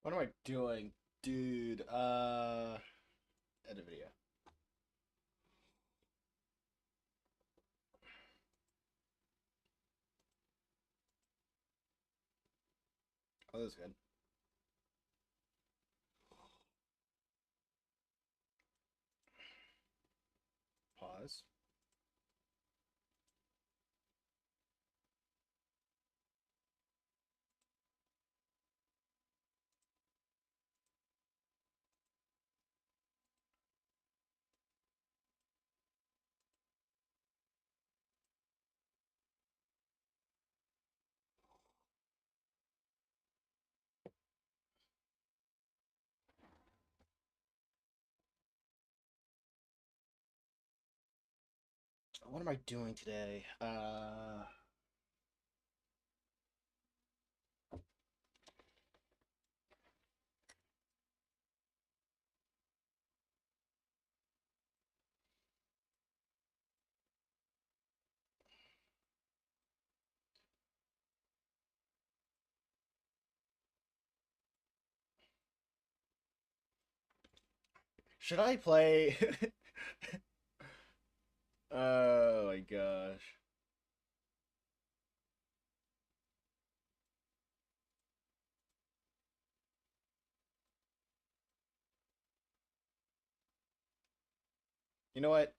What am I doing? Dude, edit video. Oh, that's good. Pause. What am I doing today? Should I play? Oh my gosh. You know what?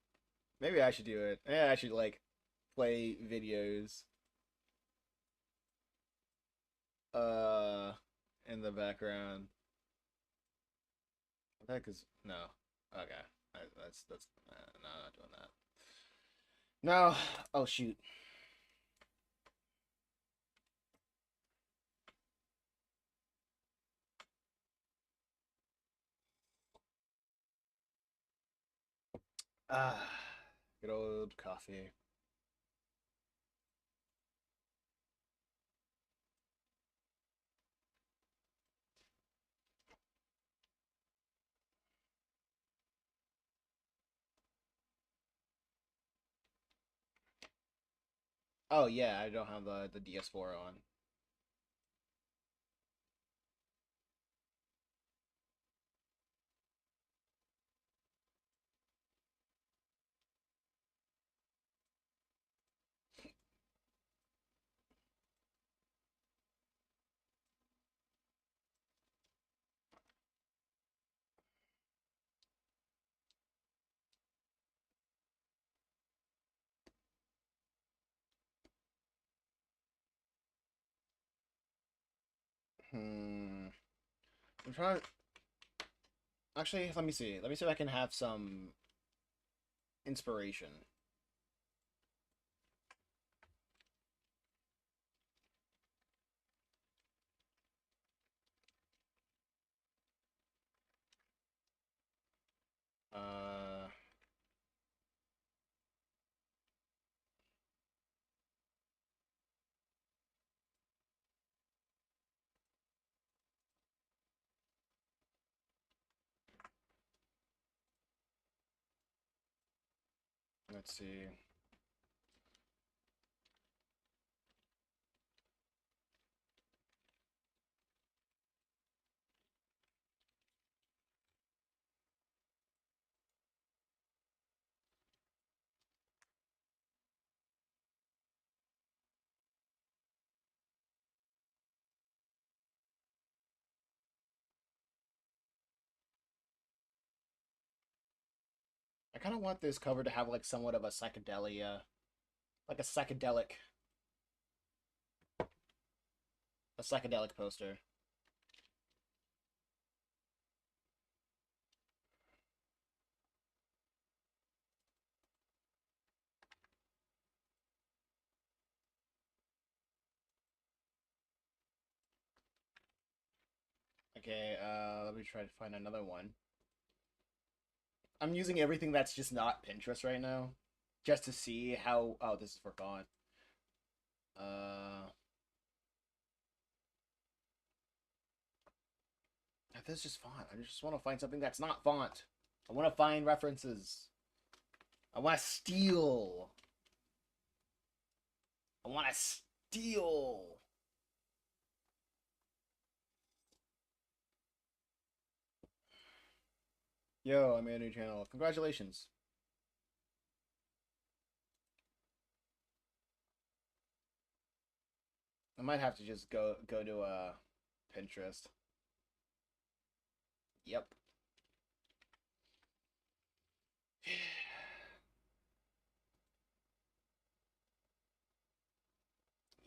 Maybe I should do it. Yeah, I should like play videos. Uh, in the background. What the heck is no? Okay, that's no, I'm not doing that. No. Oh shoot. Ah, good old coffee. Oh yeah, I don't have the DS4 on. Hmm. I'm trying. Actually, let me see. Let me see if I can have some inspiration. Uh. Let's see. I kind of want this cover to have like somewhat of a psychedelia, like a psychedelic poster. Okay. Let me try to find another one. I'm using everything that's just not Pinterest right now, just to see how. Oh, this is for font. Uh. This is just font. I just want to find something that's not font. I want to find references. I want to steal. I want to steal. Yo, I made a new channel. Congratulations. I might have to just go to Pinterest. Yep.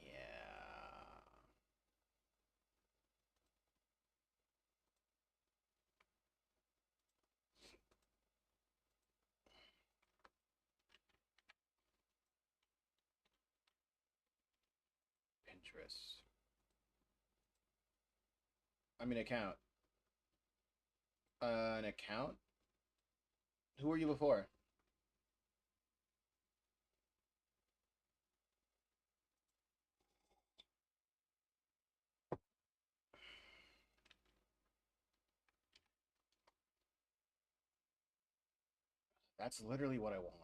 Yeah. Pinterest. I mean, account. An account? Who were you before? That's literally what I want.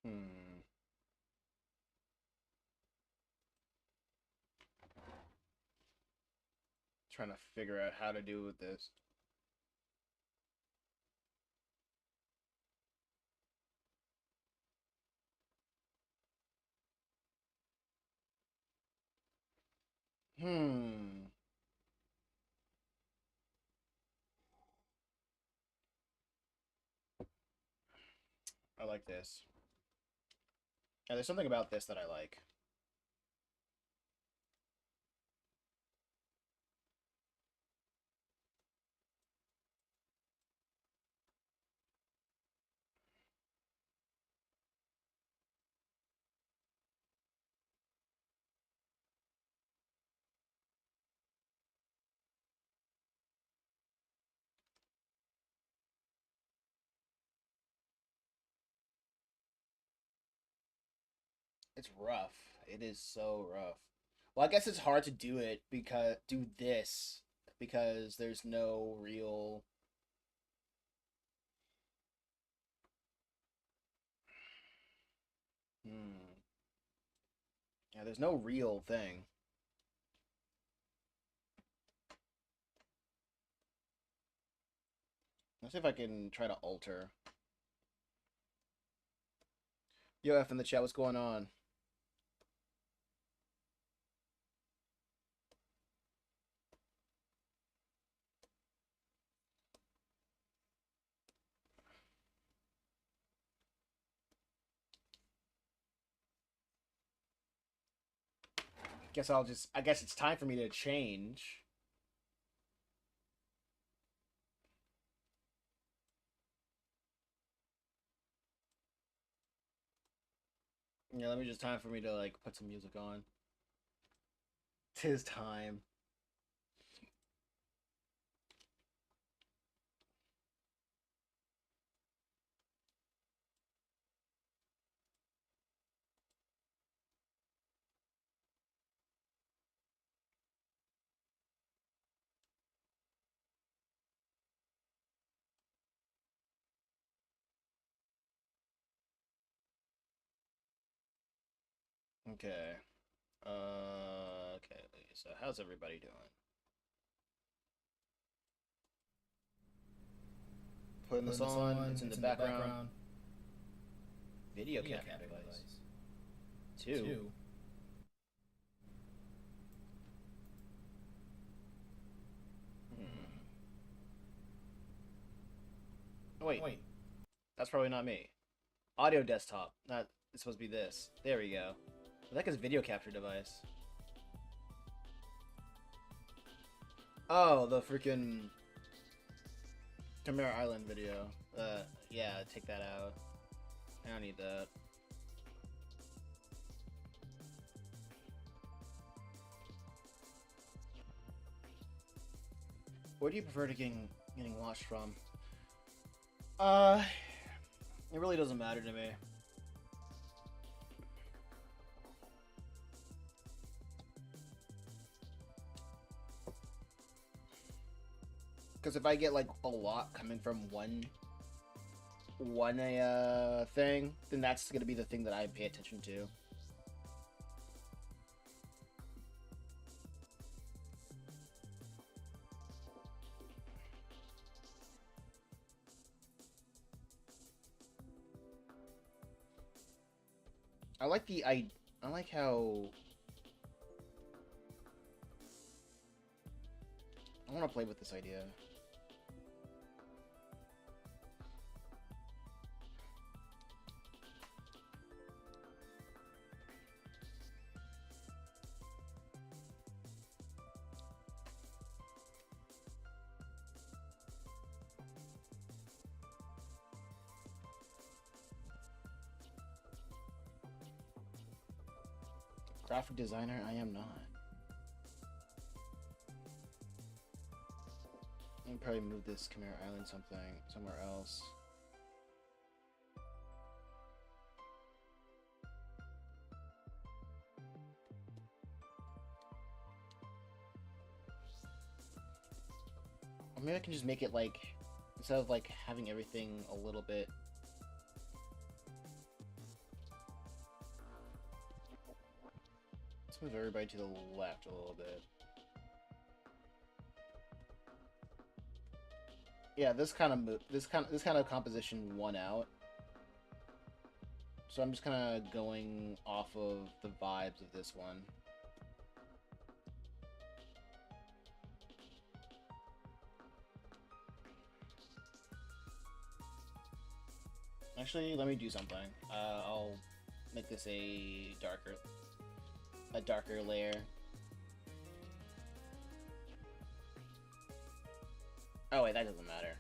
Hmm. Trying to figure out how to do with this. Hmm. I like this. Yeah, there's something about this that I like. It's rough. It is so rough. Well, I guess it's hard to do this because there's no real. Hmm. Yeah, there's no real thing. Let's see if I can try to alter. Yo, F in the chat, what's going on? I guess it's time for me to change. Yeah, let me just time for me to like put some music on. Tis time. Okay. Okay. So how's everybody doing? Putting this on. It's in the background. Video capture device. Two. Hmm. Oh, wait. That's probably not me. Audio desktop. Not. It's supposed to be this. There we go. What the heck is video capture device? Oh, the freaking Chimera Island video. Yeah, take that out. I don't need that. Where do you prefer to getting watched from? Uh, it really doesn't matter to me. Because if I get like a lot coming from one thing, then that's gonna be the thing that I pay attention to. I like the I like how I want to play with this idea. Graphic designer, I am not. I'll probably move this Chimera Island somewhere else. Or maybe I can just make it like, instead of like having everything a little bit. Let's move everybody to the left a little bit. Yeah, this kind of composition won out. So I'm just kind of going off of the vibes of this one. Actually, let me do something. I'll make this a darker layer. Oh wait, that doesn't matter.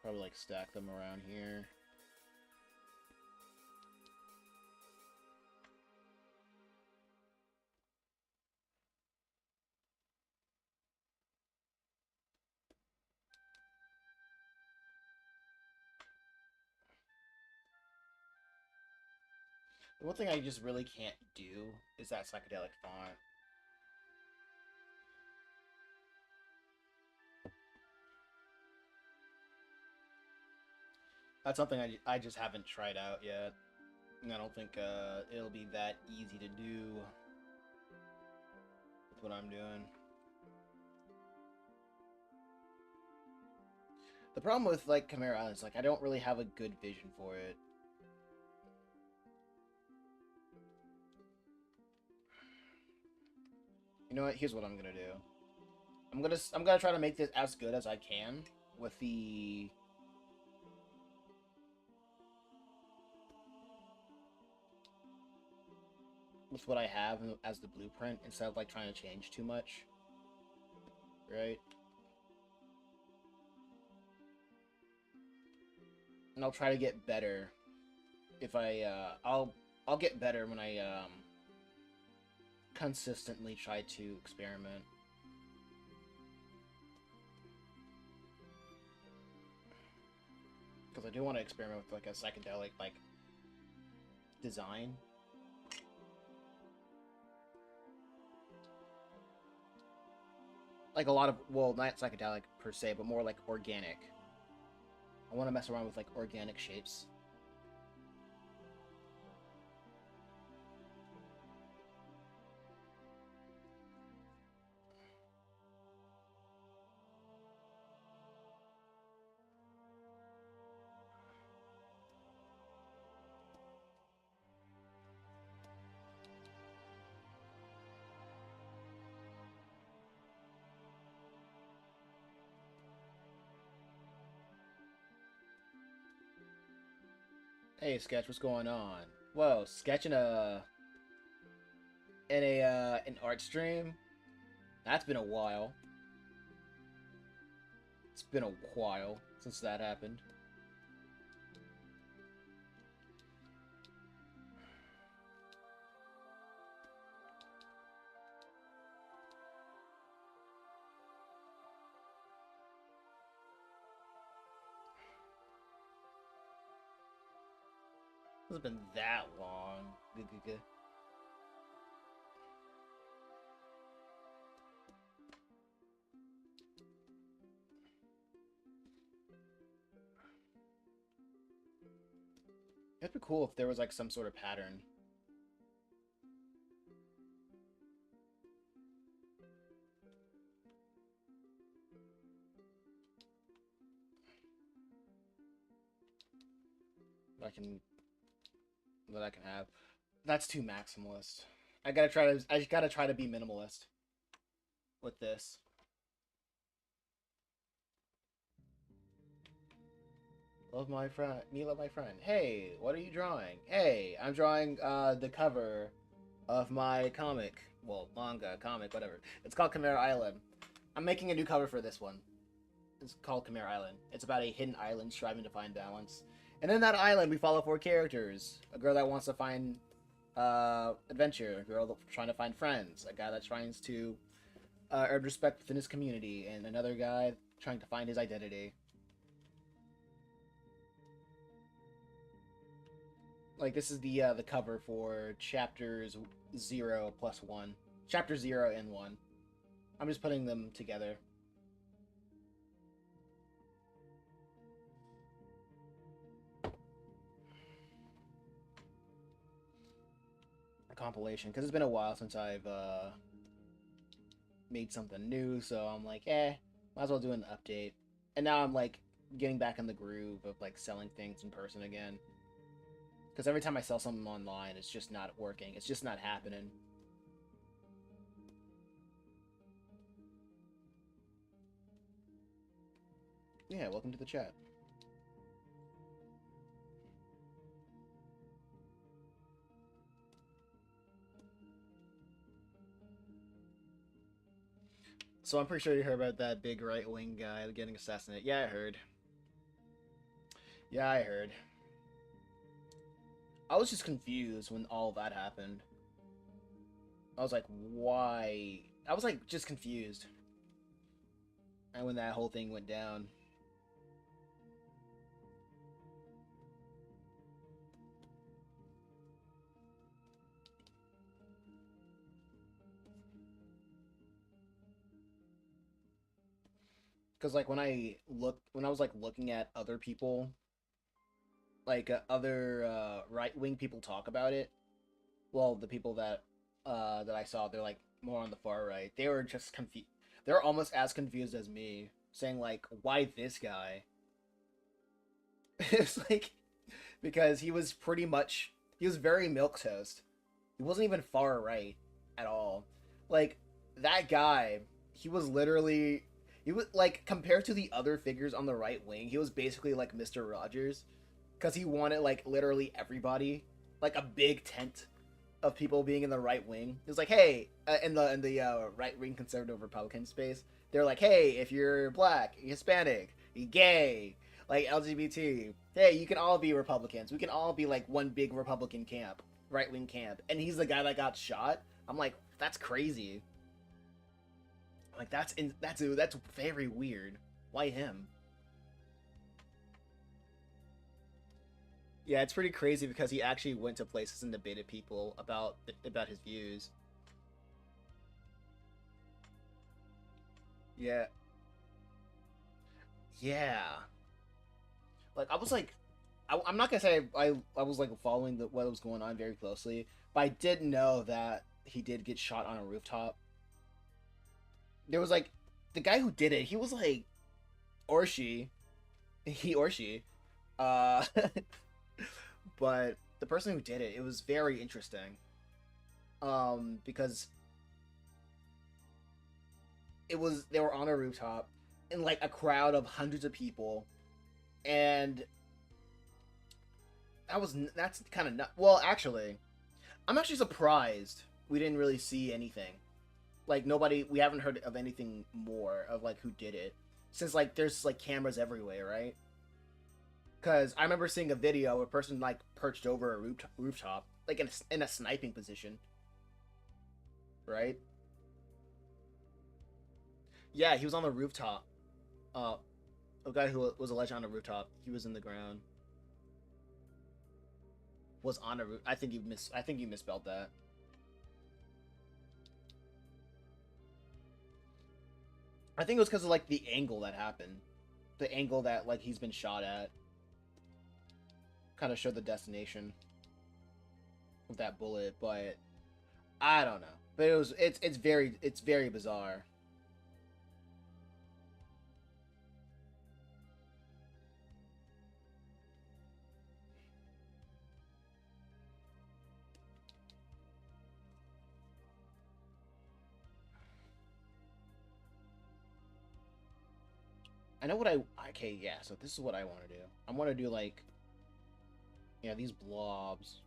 Probably like stack them around here. The one thing I just really can't do is that psychedelic font. That's something I just haven't tried out yet. And I don't think it'll be that easy to do with what I'm doing. The problem with like Chimera Island is like I don't really have a good vision for it. You know what? Here's what I'm gonna do. I'm gonna try to make this as good as I can with what I have as the blueprint instead of like trying to change too much. Right? And I'll try to get better if I'll get better when I consistently try to experiment. Because I do want to experiment with like a psychedelic like design. Like a lot of, well, not psychedelic per se, but more like organic. I want to mess around with like organic shapes. Hey, Sketch, what's going on? Whoa, Sketch in an art stream? That's been a while. It's been a while since that happened. Hasn't been that long. It'd be cool if there was like some sort of pattern. That I can that I can have. That's too maximalist. I gotta try to be minimalist with this. Love my friend. Me love my friend. Hey, what are you drawing? Hey, I'm drawing the cover of my comic. Well, manga, comic, whatever. It's called Chimera Island. I'm making a new cover for this one. It's called Chimera Island. It's about a hidden island striving to find balance. And in that island, we follow four characters. A girl that wants to find adventure. A girl trying to find friends. A guy that tries to earn respect within his community. And another guy trying to find his identity. Like, this is the cover for chapters 0+1. Chapter 0 and 1. I'm just putting them together. A compilation, because it's been a while since I've made something new, so I'm like, might as well do an update. And now I'm like getting back in the groove of like selling things in person again. Because every time I sell something online, it's just not working. It's just not happening. Yeah, welcome to the chat. So I'm pretty sure you heard about that big right-wing guy getting assassinated. Yeah, I heard. Yeah, I heard. I was just confused when all that happened. I was like, why? I was like, just confused. And when that whole thing went down. Because like when I was like looking at other people, like other right-wing people talk about it, well, the people that that I saw, they're like more on the far right. They were just confused. They're almost as confused as me, saying like, "Why this guy?" It's like because he was very milquetoast. He wasn't even far right at all. Like that guy, he was like compared to the other figures on the right wing, he was basically like Mr. Rogers because he wanted like literally everybody, like a big tent of people being in the right wing. It was like, hey, in the right wing conservative Republican space, they're like, hey, if you're black, Hispanic, gay, like LGBT, hey, you can all be Republicans. We can all be like one big Republican camp, right wing camp. And he's the guy that got shot. I'm like, that's crazy. Like that's very weird. Why him? Yeah, it's pretty crazy because he actually went to places and debated people about his views. Yeah, yeah. Like I was like, I'm not gonna say I was like following what was going on very closely, but I did know that he did get shot on a rooftop. There was like the guy who did it. He was like, or she, he or she, uh, but the person who did it, it was very interesting. Because they were on a rooftop in like a crowd of hundreds of people, and that's kind of not well. Actually, I'm actually surprised we didn't really see anything. Like nobody, we haven't heard of anything more of like who did it, since like there's like cameras everywhere, right? Because I remember seeing a video where a person like perched over a rooftop, like in a sniping position, right? Yeah, he was on the rooftop. Uh, a guy who was alleged on a rooftop. He was in the ground. was Anaru. I think you misspelled that. I think it was because of like the angle that happened, the angle that like he's been shot at, kind of showed the destination of that bullet. But I don't know. But it's very bizarre. I know what I okay, yeah, so this is what I want to do. I want to do like, yeah, these blobs.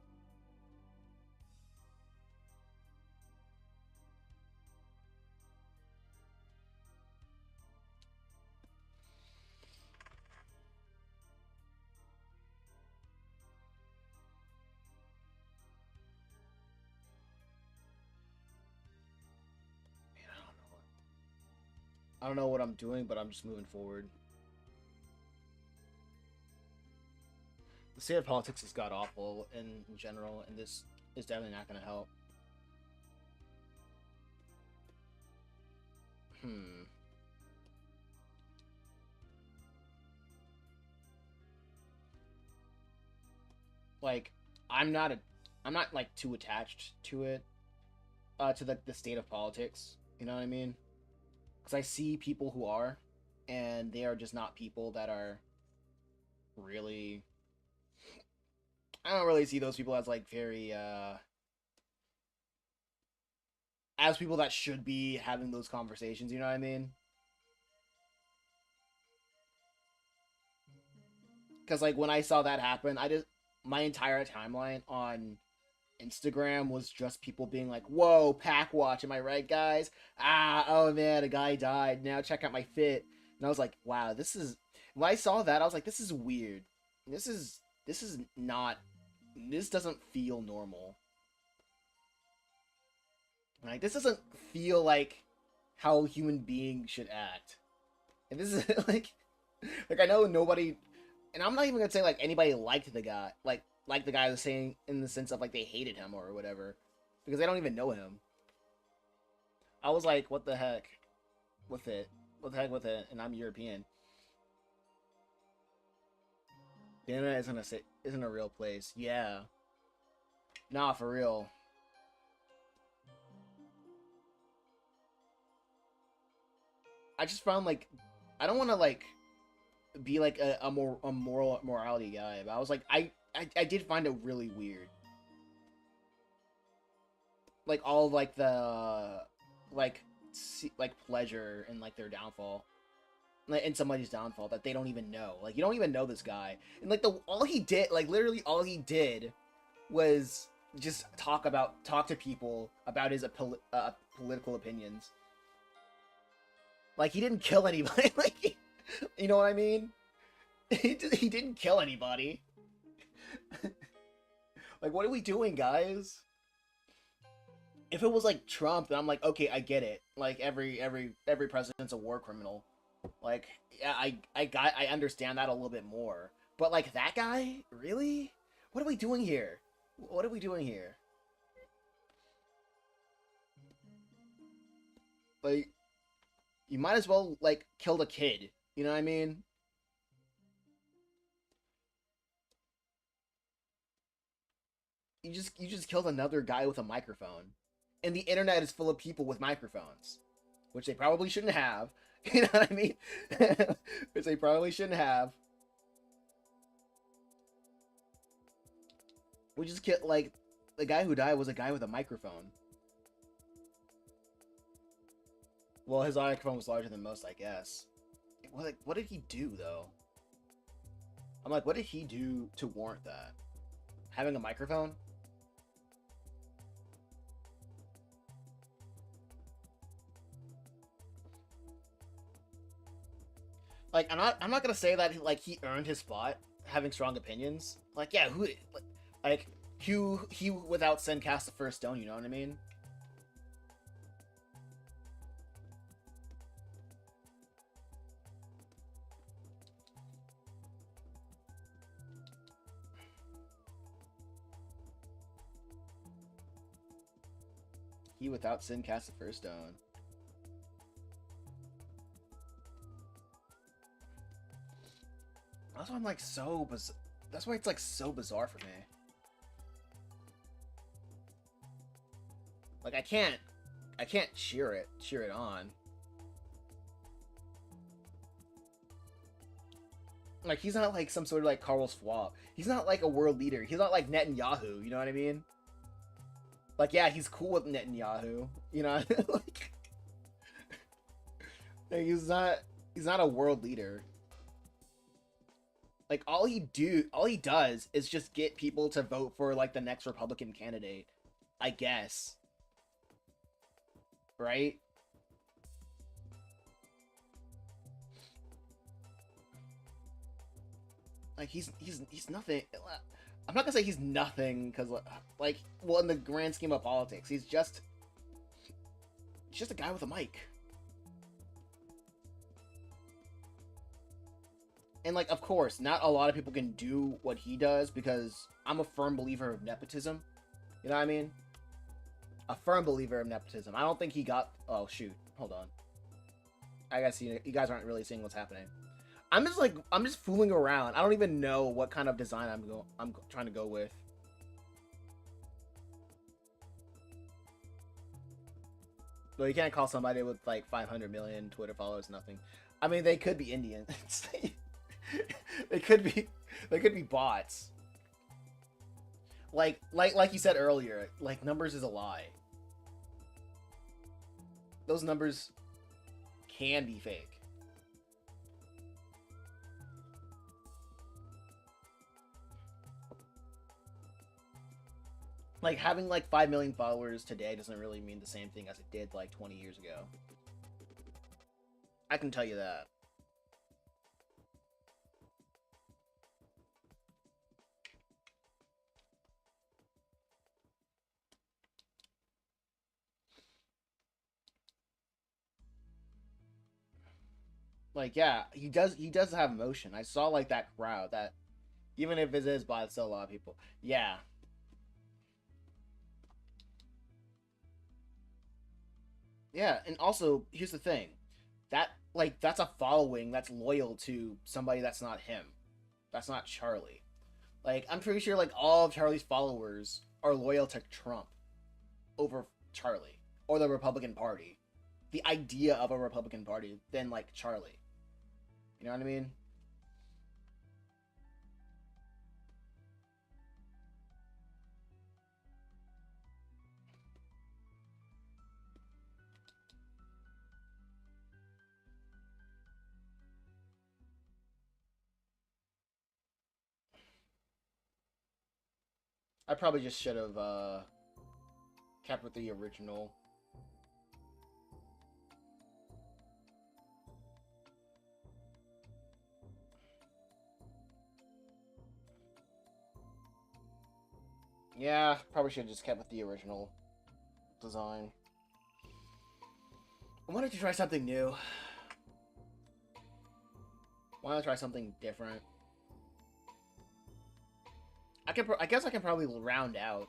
Man, I don't know what I'm doing, but I'm just moving forward. The state of politics has got awful in general, and this is definitely not going to help. Hmm. Like, I'm not a, I'm not like too attached to it, to the state of politics. You know what I mean? Because I see people who are, and they are just not people that are really. I don't really see those people as like very as people that should be having those conversations. You know what I mean? Because like when I saw that happen, I just my entire timeline on Instagram was just people being like, "Whoa, pack watch, am I right, guys? Ah, oh man, a guy died. Now check out my fit." And I was like, "Wow, this is." When I saw that, I was like, "This is weird. This is not. This doesn't feel normal. Like this doesn't feel like how human beings should act." And this is like I know nobody, and I'm not even gonna say like anybody liked the guy, like the guy was saying in the sense of like they hated him or whatever, because they don't even know him. I was like, what the heck with it? What the heck with it? And I'm European. The internet isn't a real place. Yeah, nah, for real. I just found like I don't want to like be like a moral morality guy, but I was like I did find it really weird, like all of, like the like like pleasure and like their downfall, like in somebody's downfall that they don't even know. Like you don't even know this guy, and like the all he did, like literally all he did, was just talk to people about his political opinions. Like he didn't kill anybody. Like you know what I mean? He didn't kill anybody. Like what are we doing, guys? If it was like Trump, then I'm like, okay, I get it. Like every president's a war criminal. Like, yeah, I understand that a little bit more. But like that guy, really? What are we doing here? What are we doing here? Like, you might as well like killed a kid. You know what I mean? You just killed another guy with a microphone, and the internet is full of people with microphones, which they probably shouldn't have. You know what I mean? Which they probably shouldn't have. We just get like the guy who died was a guy with a microphone. Well, his microphone was larger than most, I guess. What did he do though? I'm like, what did he do to warrant that? Having a microphone? Like, I'm not gonna say that like he earned his spot having strong opinions. Like, yeah, who like he without sin cast the first stone. You know what I mean? He without sin cast the first stone. That's why I'm like so that's why it's like so bizarre for me. Like I can't cheer it on. Like he's not like some sort of like Carlos Schwab. He's not like a world leader. He's not like Netanyahu, you know what I mean? Like yeah, he's cool with Netanyahu, you know? like he's not a world leader. Like all he does is just get people to vote for like the next Republican candidate, I guess. Right? Like he's nothing. I'm not gonna say he's nothing because like well in the grand scheme of politics he's just a guy with a mic. And like of course not a lot of people can do what he does because I'm a firm believer of nepotism. You know what I mean? A firm believer of nepotism. I don't think he got. Oh shoot! Hold on. I guess you guys aren't really seeing what's happening. I'm just fooling around. I don't even know what kind of design I'm trying to go with. But you can't call somebody with like 500 million Twitter followers nothing. I mean, they could be Indian. they could be bots. Like you said earlier, like numbers is a lie. Those numbers can be fake. Like having like 5 million followers today doesn't really mean the same thing as it did like 20 years ago. I can tell you that. Like yeah, he does have emotion. I saw like that crowd that even if it is by still a lot of people. Yeah. Yeah, and also here's the thing. That like that's a following that's loyal to somebody that's not him. That's not Charlie. Like I'm pretty sure like all of Charlie's followers are loyal to Trump over Charlie or the Republican Party. The idea of a Republican Party than like Charlie. You know what I mean? I probably just should have kept with the original. Yeah, probably should have just kept with the original design. I wanted to try something new. Why not try something different? I guess I can probably round out.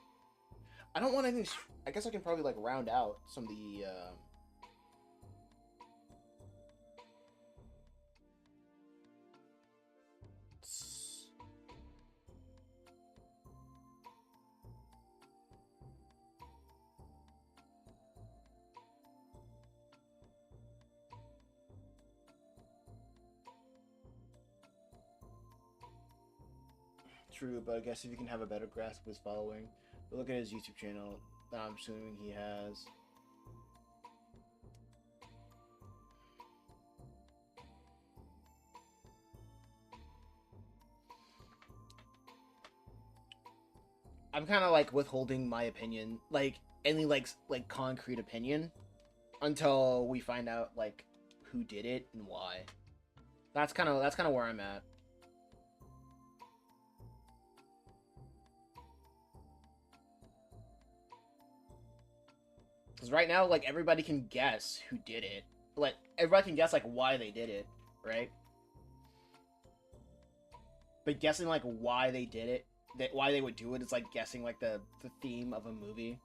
I don't want anything. I guess I can probably like round out some of the. True, but I guess if you can have a better grasp of his following, but look at his YouTube channel. I'm assuming he has. I'm kind of like withholding my opinion, like any like concrete opinion, until we find out like who did it and why. That's kind of where I'm at. Because right now, like everybody can guess who did it. Like everybody can guess like why they did it, right? But guessing like why they did it, why they would do it, is like guessing like the theme of a movie.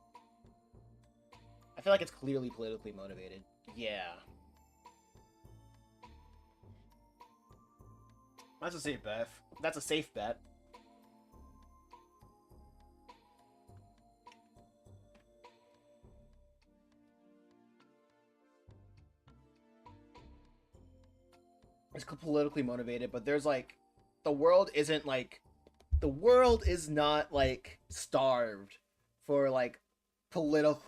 I feel like it's clearly politically motivated. Yeah. That's a safe bet. That's a safe bet. It's politically motivated, but there's like the world isn't like the world is not like starved for like political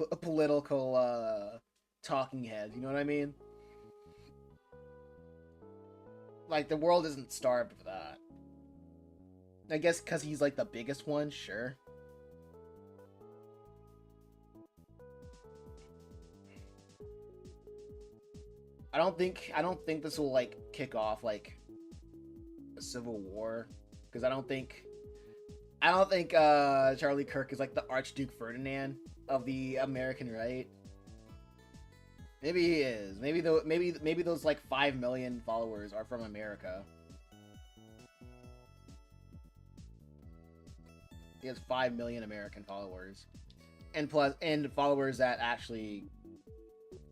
talking heads, you know what I mean? Like the world isn't starved for that. I guess cuz he's like the biggest one, sure. I don't think this will like kick off like a civil war because I don't think Charlie Kirk is like the Archduke Ferdinand of the American right. Maybe he is. Maybe those like 5 million followers are from America. He has 5 million American followers, and followers that actually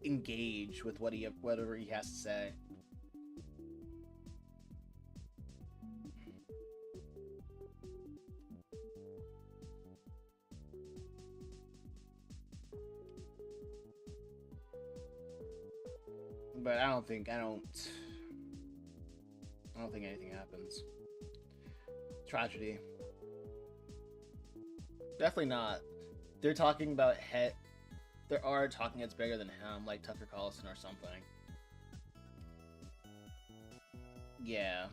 engage with whatever he has to say. But I don't think anything happens. Tragedy. Definitely not. They're talking about head. There are talking heads bigger than him, like Tucker Carlson or something. Yeah.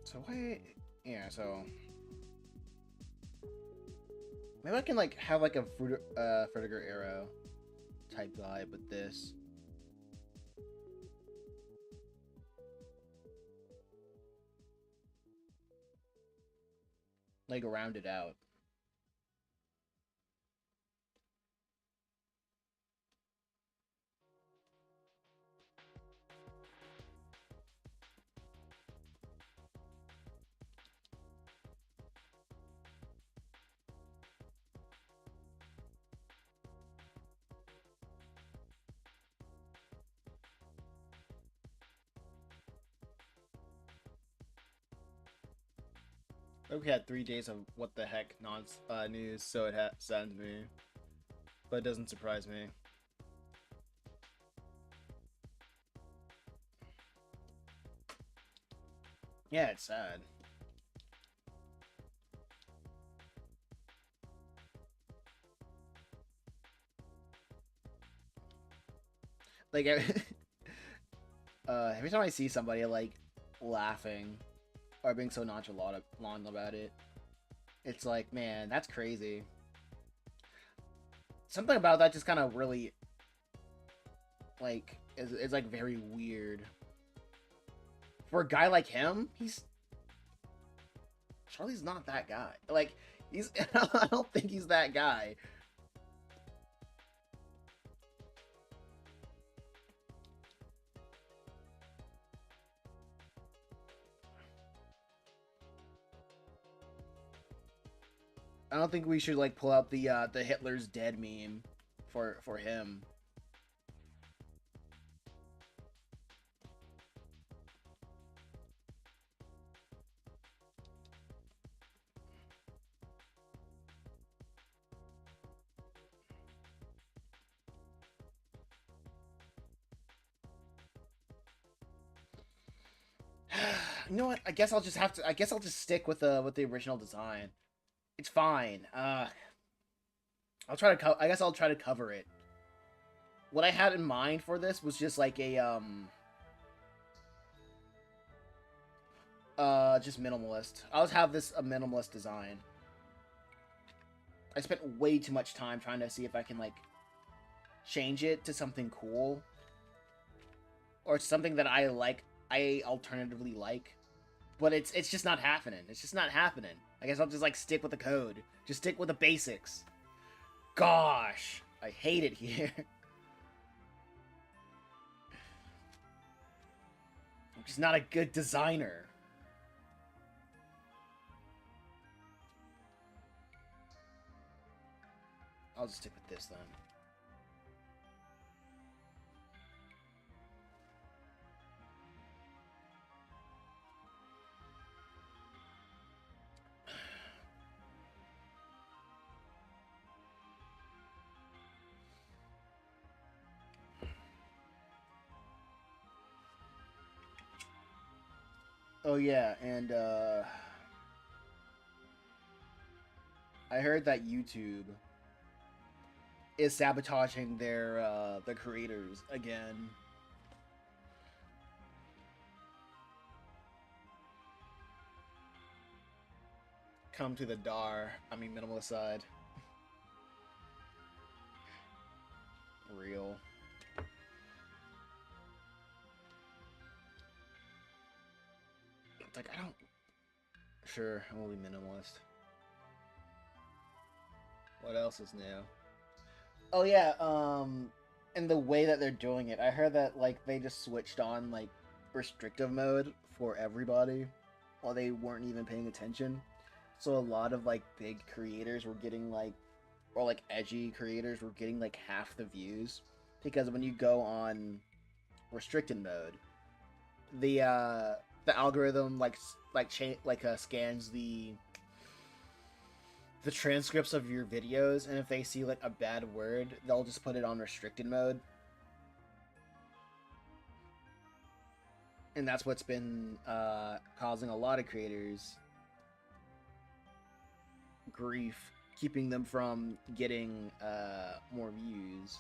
So why? Yeah. So maybe I can like have like a Frutiger Arrow type vibe with this. Like round it out. We had 3 days of what the heck news, so it saddens me, but it doesn't surprise me. Yeah, it's sad. Like every time I see somebody like laughing or being so nonchalant about it, it's like, man, that's crazy. Something about that just kind of really like is like very weird. For a guy like him, Charlie's not that guy. Like he's I don't think he's that guy. I don't think we should like pull out the Hitler's dead meme for him. You know what? I guess I'll just have to. I guess I'll just stick with the original design. It's fine. I'll try to. I guess I'll try to cover it. What I had in mind for this was just like a just minimalist. I'll have this a minimalist design. I spent way too much time trying to see if I can like change it to something cool or something that I like. I alternatively like, but it's just not happening. It's just not happening. I guess I'll just like stick with the code. Just stick with the basics. gosh! I hate it here. I'm just not a good designer. I'll just stick with this then. Oh yeah, and I heard that YouTube is sabotaging their creators again. Come to the minimalist side. Real. It's like I don't. Sure, I will be minimalist. What else is new? Oh yeah, and the way that they're doing it, I heard that like they just switched on like restrictive mode for everybody while they weren't even paying attention. So a lot of like big creators were getting like, or like edgy creators were getting like half the views because when you go on restricted mode, the algorithm scans the transcripts of your videos, and if they see like a bad word, they'll just put it on restricted mode. And that's what's been causing a lot of creators grief, keeping them from getting more views.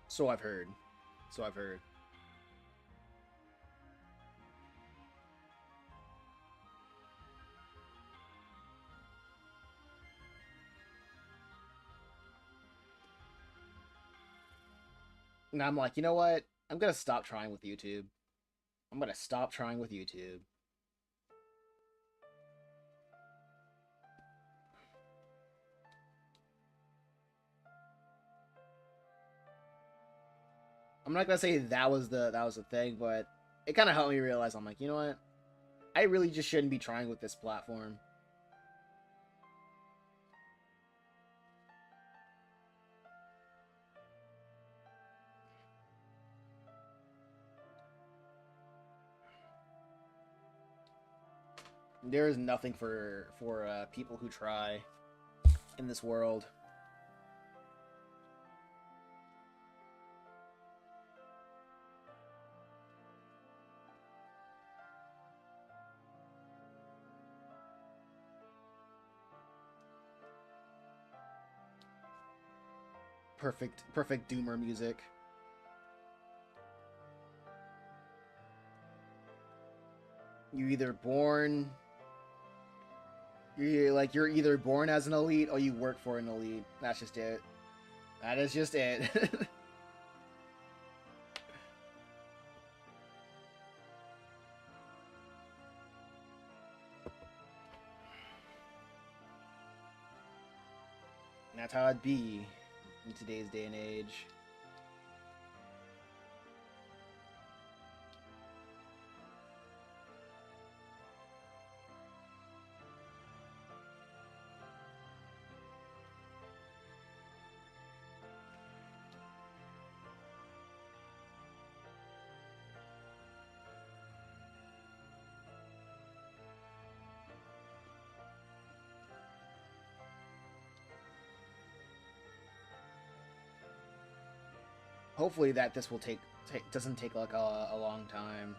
So I've heard. So I've heard. And I'm like, you know what? I'm gonna stop trying with YouTube. I'm gonna stop trying with YouTube. I'm not gonna say that was the thing, but it kind of helped me realize I'm like, you know what? I really just shouldn't be trying with this platform. There is nothing for people who try in this world. Perfect doomer music. You either born you're either born as an elite or you work for an elite. That's just it. That is just it. That's how it'd be in today's day and age. Hopefully that this will doesn't take like a long time.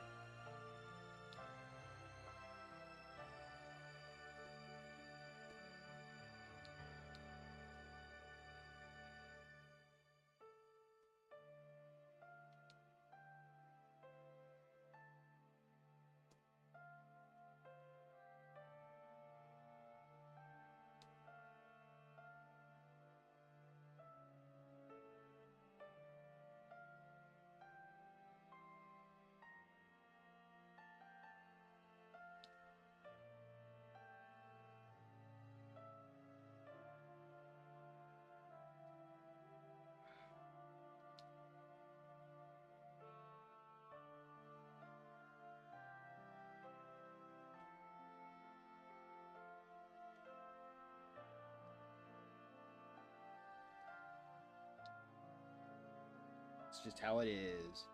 It's just how it is.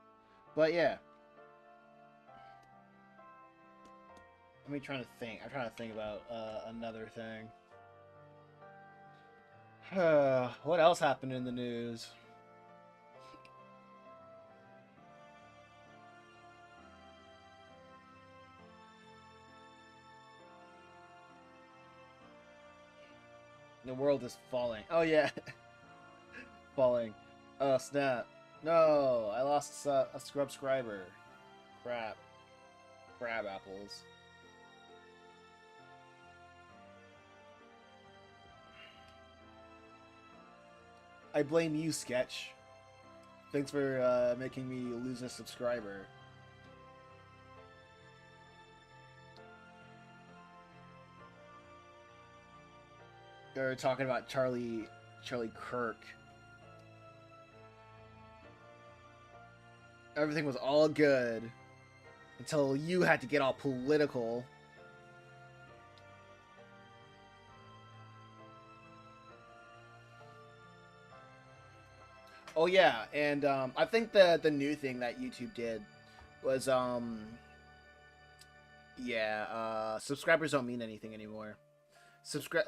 But yeah. Let me try to think. I'm trying to think about another thing. What else happened in the news? The world is falling. Oh yeah, falling. Oh snap! No, I lost a subscriber. Crap. Crab apples. I blame you, Sketch. Thanks for making me lose a subscriber. They're talking about Charlie Kirk. Everything was all good until you had to get all political. Oh yeah, and I think the new thing that YouTube did was yeah, subscribers don't mean anything anymore.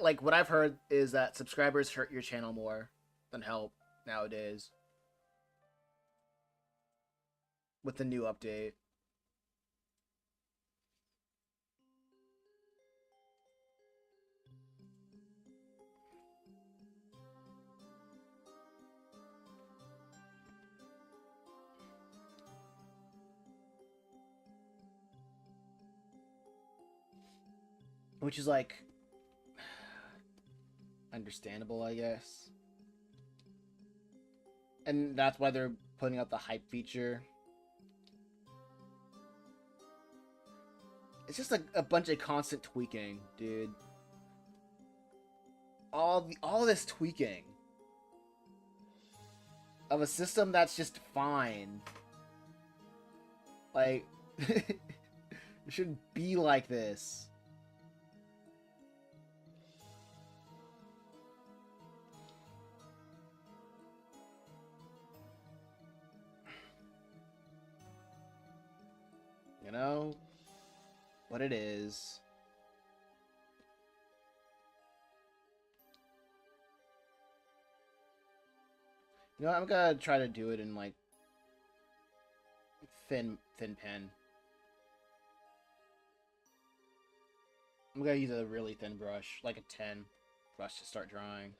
Like what I've heard is that subscribers hurt your channel more than help nowadays with the new update. Which is like understandable, I guess. And that's why they're putting out the hype feature. It's just like a bunch of constant tweaking, dude. All this tweaking of a system that's just fine. Like it shouldn't be like this. You know what it is. You know, I'm gonna try to do it in like thin pen. I'm gonna use a really thin brush, like a 10 brush to start drawing.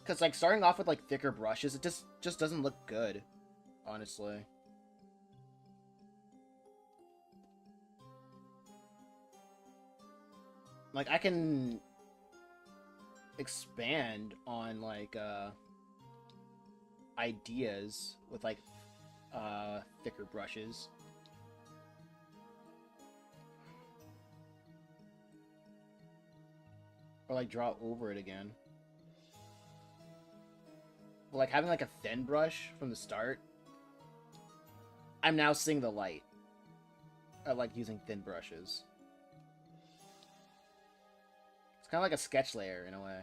Cause like starting off with like thicker brushes, it just doesn't look good, honestly. Like I can expand on like ideas with like thicker brushes. Or like draw over it again. But like having like a thin brush from the start, I'm now seeing the light. I like using thin brushes. It's kind of like a sketch layer in a way.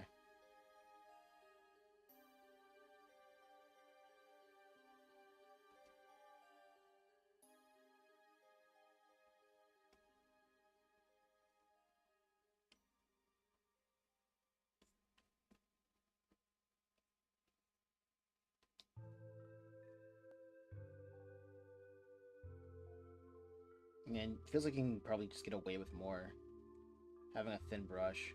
And it feels like you can probably just get away with more having a thin brush.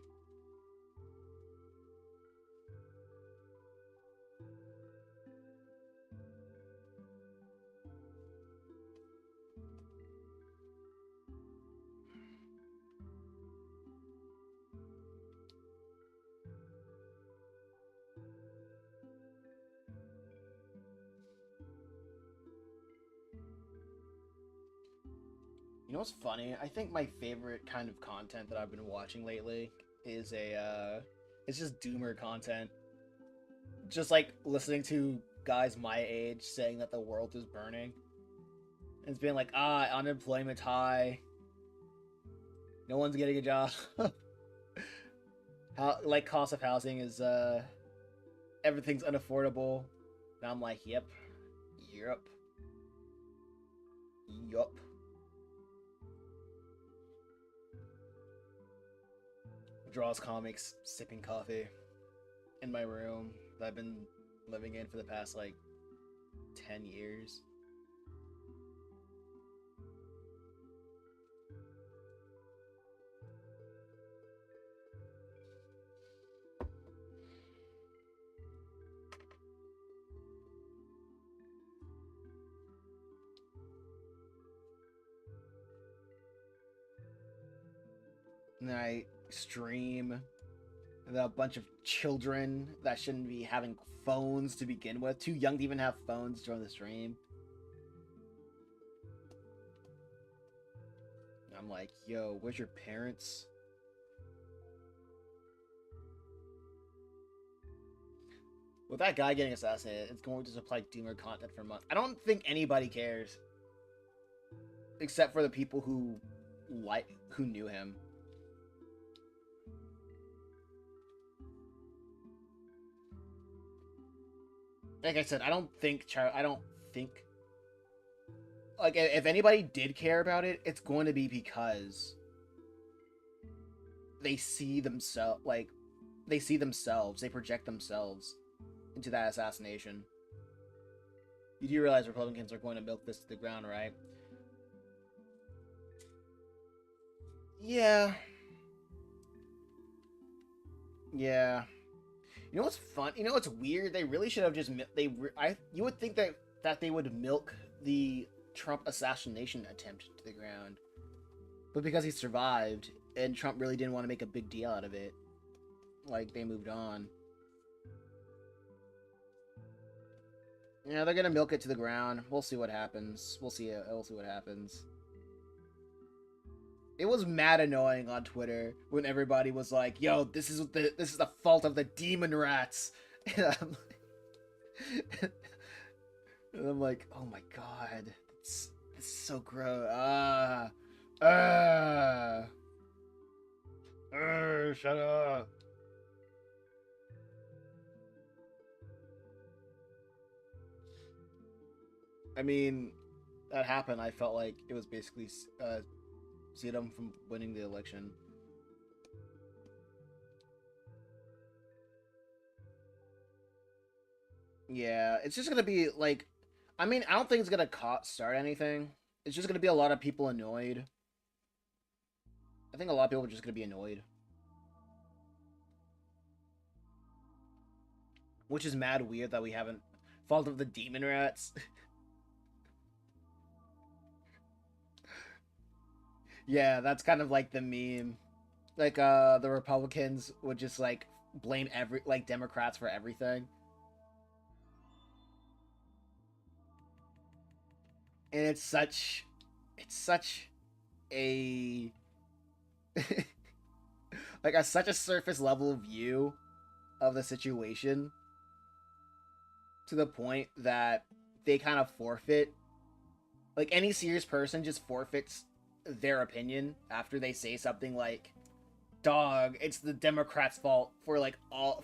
You know what's funny? I think my favorite kind of content that I've been watching lately is it's just doomer content. Just like listening to guys my age saying that the world is burning. And it's being like, unemployment's high. No one's getting a job. How like cost of housing is everything's unaffordable. And I'm like, yep, yep, yup. Draws comics, sipping coffee in my room that I've been living in for the past like 10 years. And then I stream a bunch of children that shouldn't be having phones to begin with, too young to even have phones during the stream. And I'm like, yo, where's your parents? With that guy getting assassinated, it's going to supply Doomer content for months. I don't think anybody cares, except for the people who knew him. Like I said, I don't think like if anybody did care about it, it's going to be because they see themselves they project themselves into that assassination. You do realize Republicans are going to milk this to the ground, right? Yeah. Yeah. You know what's fun? You know what's weird? They really should have just you would think that they would milk the Trump assassination attempt to the ground. But because he survived and Trump really didn't want to make a big deal out of it, like they moved on. Yeah, they're gonna milk it to the ground. We'll see what happens. We'll see what happens. It was mad annoying on Twitter when everybody was like, "Yo, this is the fault of the demon rats," and I'm like, "Oh my god, it's so gross." Shut up. I mean, that happened. I felt like it was basically see them from winning the election. Yeah, it's just gonna be like, I mean, I don't think it's gonna start anything. It's just gonna be a lot of people annoyed. I think a lot of people are just gonna be annoyed, which is mad weird that we haven't fault of the demon rats. Yeah, that's kind of like the meme. Like the Republicans would just like blame Democrats for everything. And it's such a like such a surface level view of the situation to the point that they kind of forfeit, like any serious person just forfeits their opinion after they say something like, dog, it's the Democrats' fault for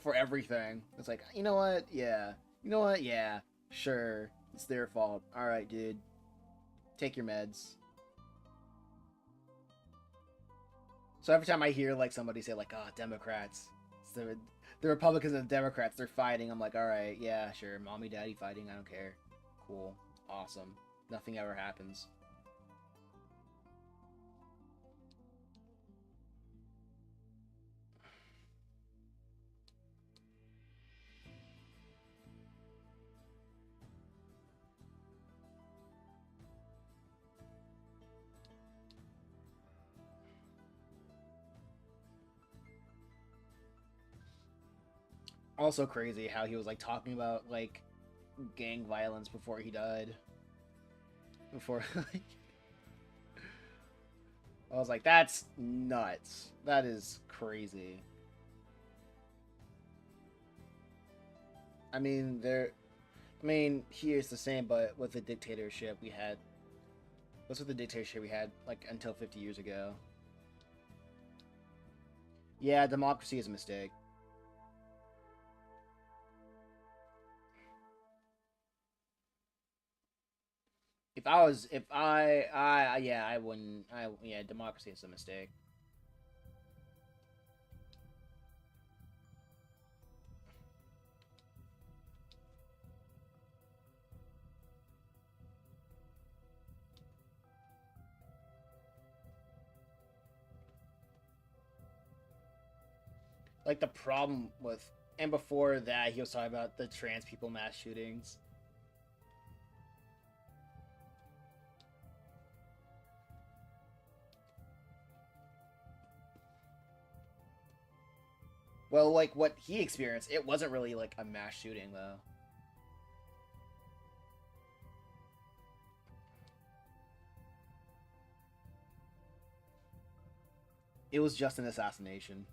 for everything. It's like, you know what? Yeah. You know what? Yeah. Sure. It's their fault. Alright, dude. Take your meds. So every time I hear like somebody say like, "Oh, Democrats," it's the Republicans and the Democrats, they're fighting. I'm like, all right, yeah, sure, mommy, daddy fighting. I don't care. Cool, awesome. Nothing ever happens. Also crazy how he was like talking about like gang violence before he died. Before I was like, that's nuts. That is crazy. I mean, here's the same, but with the dictatorship we had. What's with the dictatorship we had like until 50 years ago? Yeah, democracy is a mistake. Yeah, I wouldn't. Yeah, democracy is a mistake. Like the problem with, and before that, he was talking about the trans people mass shootings. Well, like what he experienced, it wasn't really like a mass shooting though. It was just an assassination.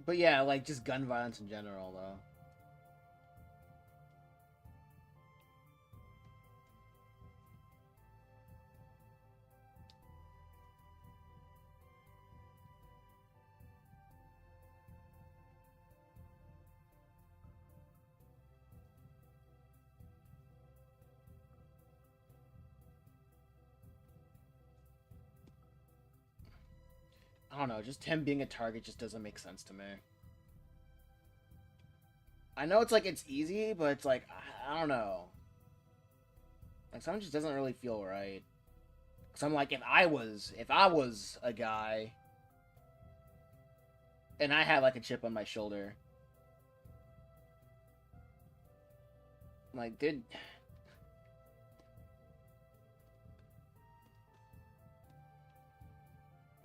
But yeah, like just gun violence in general though. I don't know, just him being a target just doesn't make sense to me. I know it's like it's easy, but it's like I don't know. Like something just doesn't really feel right. Cause I'm like, if I was a guy and I had like a chip on my shoulder, like, dude,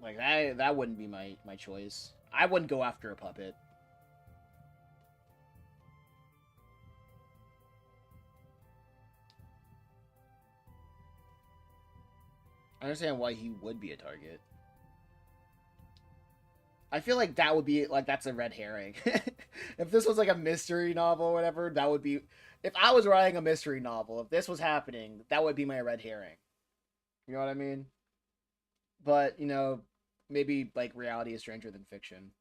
like that wouldn't be my choice. I wouldn't go after a puppet. I understand why he would be a target. I feel like that would be like that's a red herring. If this was like a mystery novel or whatever, that would be. If I was writing a mystery novel, if this was happening, that would be my red herring. You know what I mean? But maybe like reality is stranger than fiction.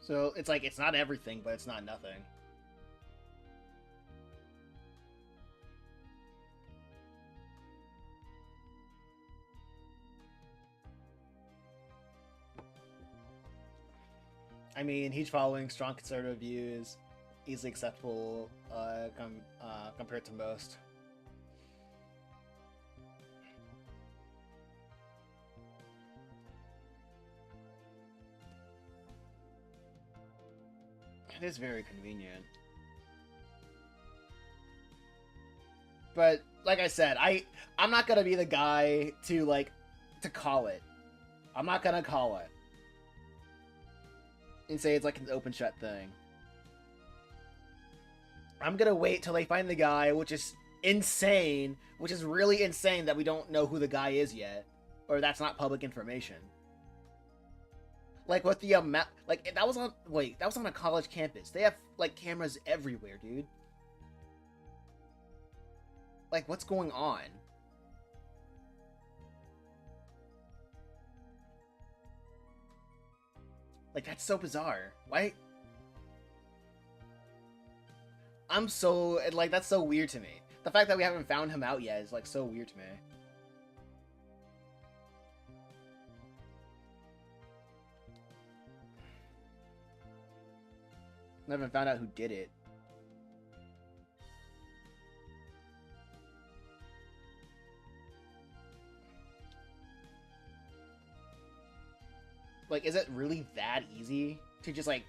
So it's like it's not everything, but it's not nothing. I mean, he's following strong conservative views, easily acceptable compared to most. It is very convenient. But like I said, I'm not gonna be the guy to call it. I'm not gonna call it and say it's like an open shut thing. I'm gonna wait till they find the guy, which is insane, which is really insane that we don't know who the guy is yet, or that's not public information. Like with the like that was on a college campus. They have like cameras everywhere, dude. Like what's going on? Like that's so bizarre. Why? I'm so like that's so weird to me. The fact that we haven't found him out yet is like so weird to me. I haven't found out who did it. Like, is it really that easy to just, like,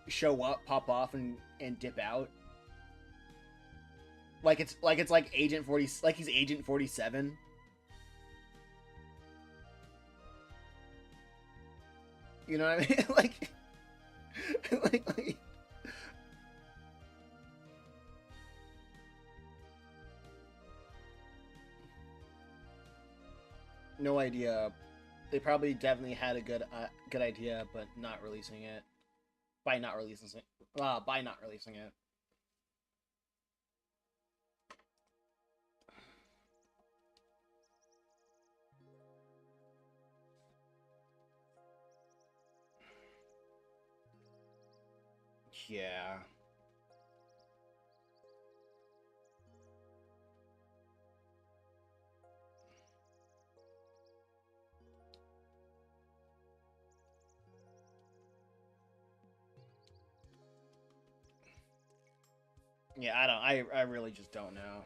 show up, pop off, and dip out? Like Agent 40, like he's Agent 47. You know what I mean? like no idea. They probably definitely had a good idea, but not releasing it. By not releasing it. By not releasing it. Yeah. Yeah, I don't. I really just don't know.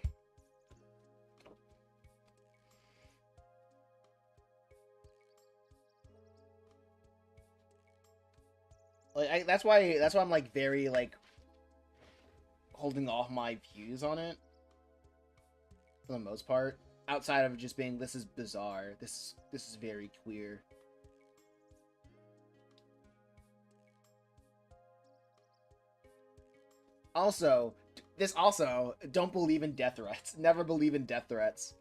Like that's why I'm like very like holding off my views on it for the most part. Outside of just being this is bizarre. This is very queer. Also, this also don't believe in death threats. Never believe in death threats.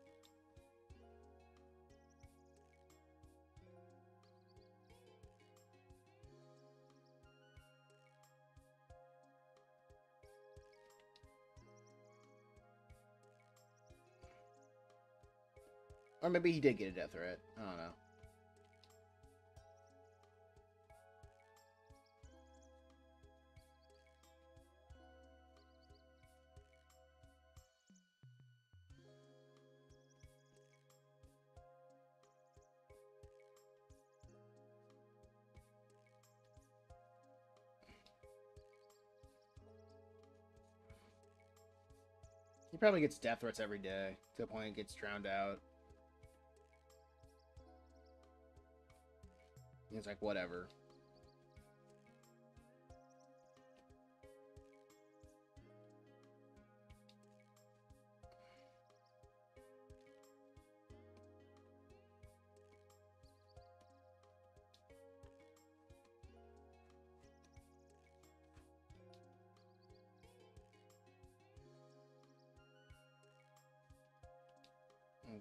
Or maybe he did get a death threat. I don't know. He probably gets death threats every day to the point it gets drowned out. He's like, whatever.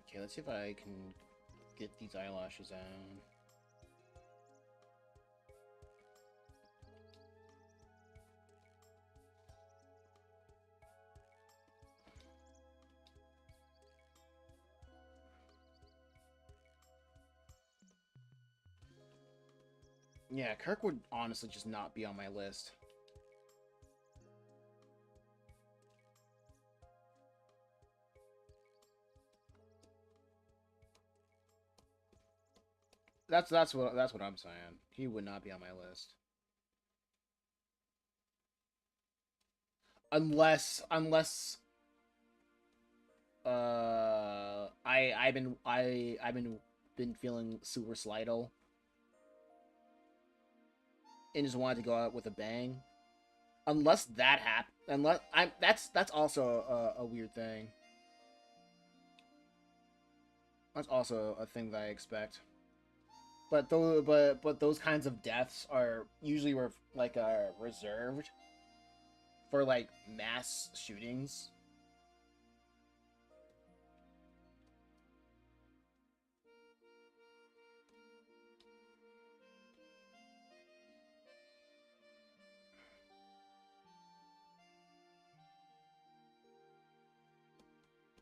Okay, let's see if I can get these eyelashes on. Yeah, Kirk would honestly just not be on my list. That's what I'm saying. He would not be on my list. Unless I've been feeling super slidal and just wanted to go out with a bang. Unless that happens, unless I'm that's also a weird thing. That's also a thing that I expect. But those kinds of deaths are usually reserved for like mass shootings.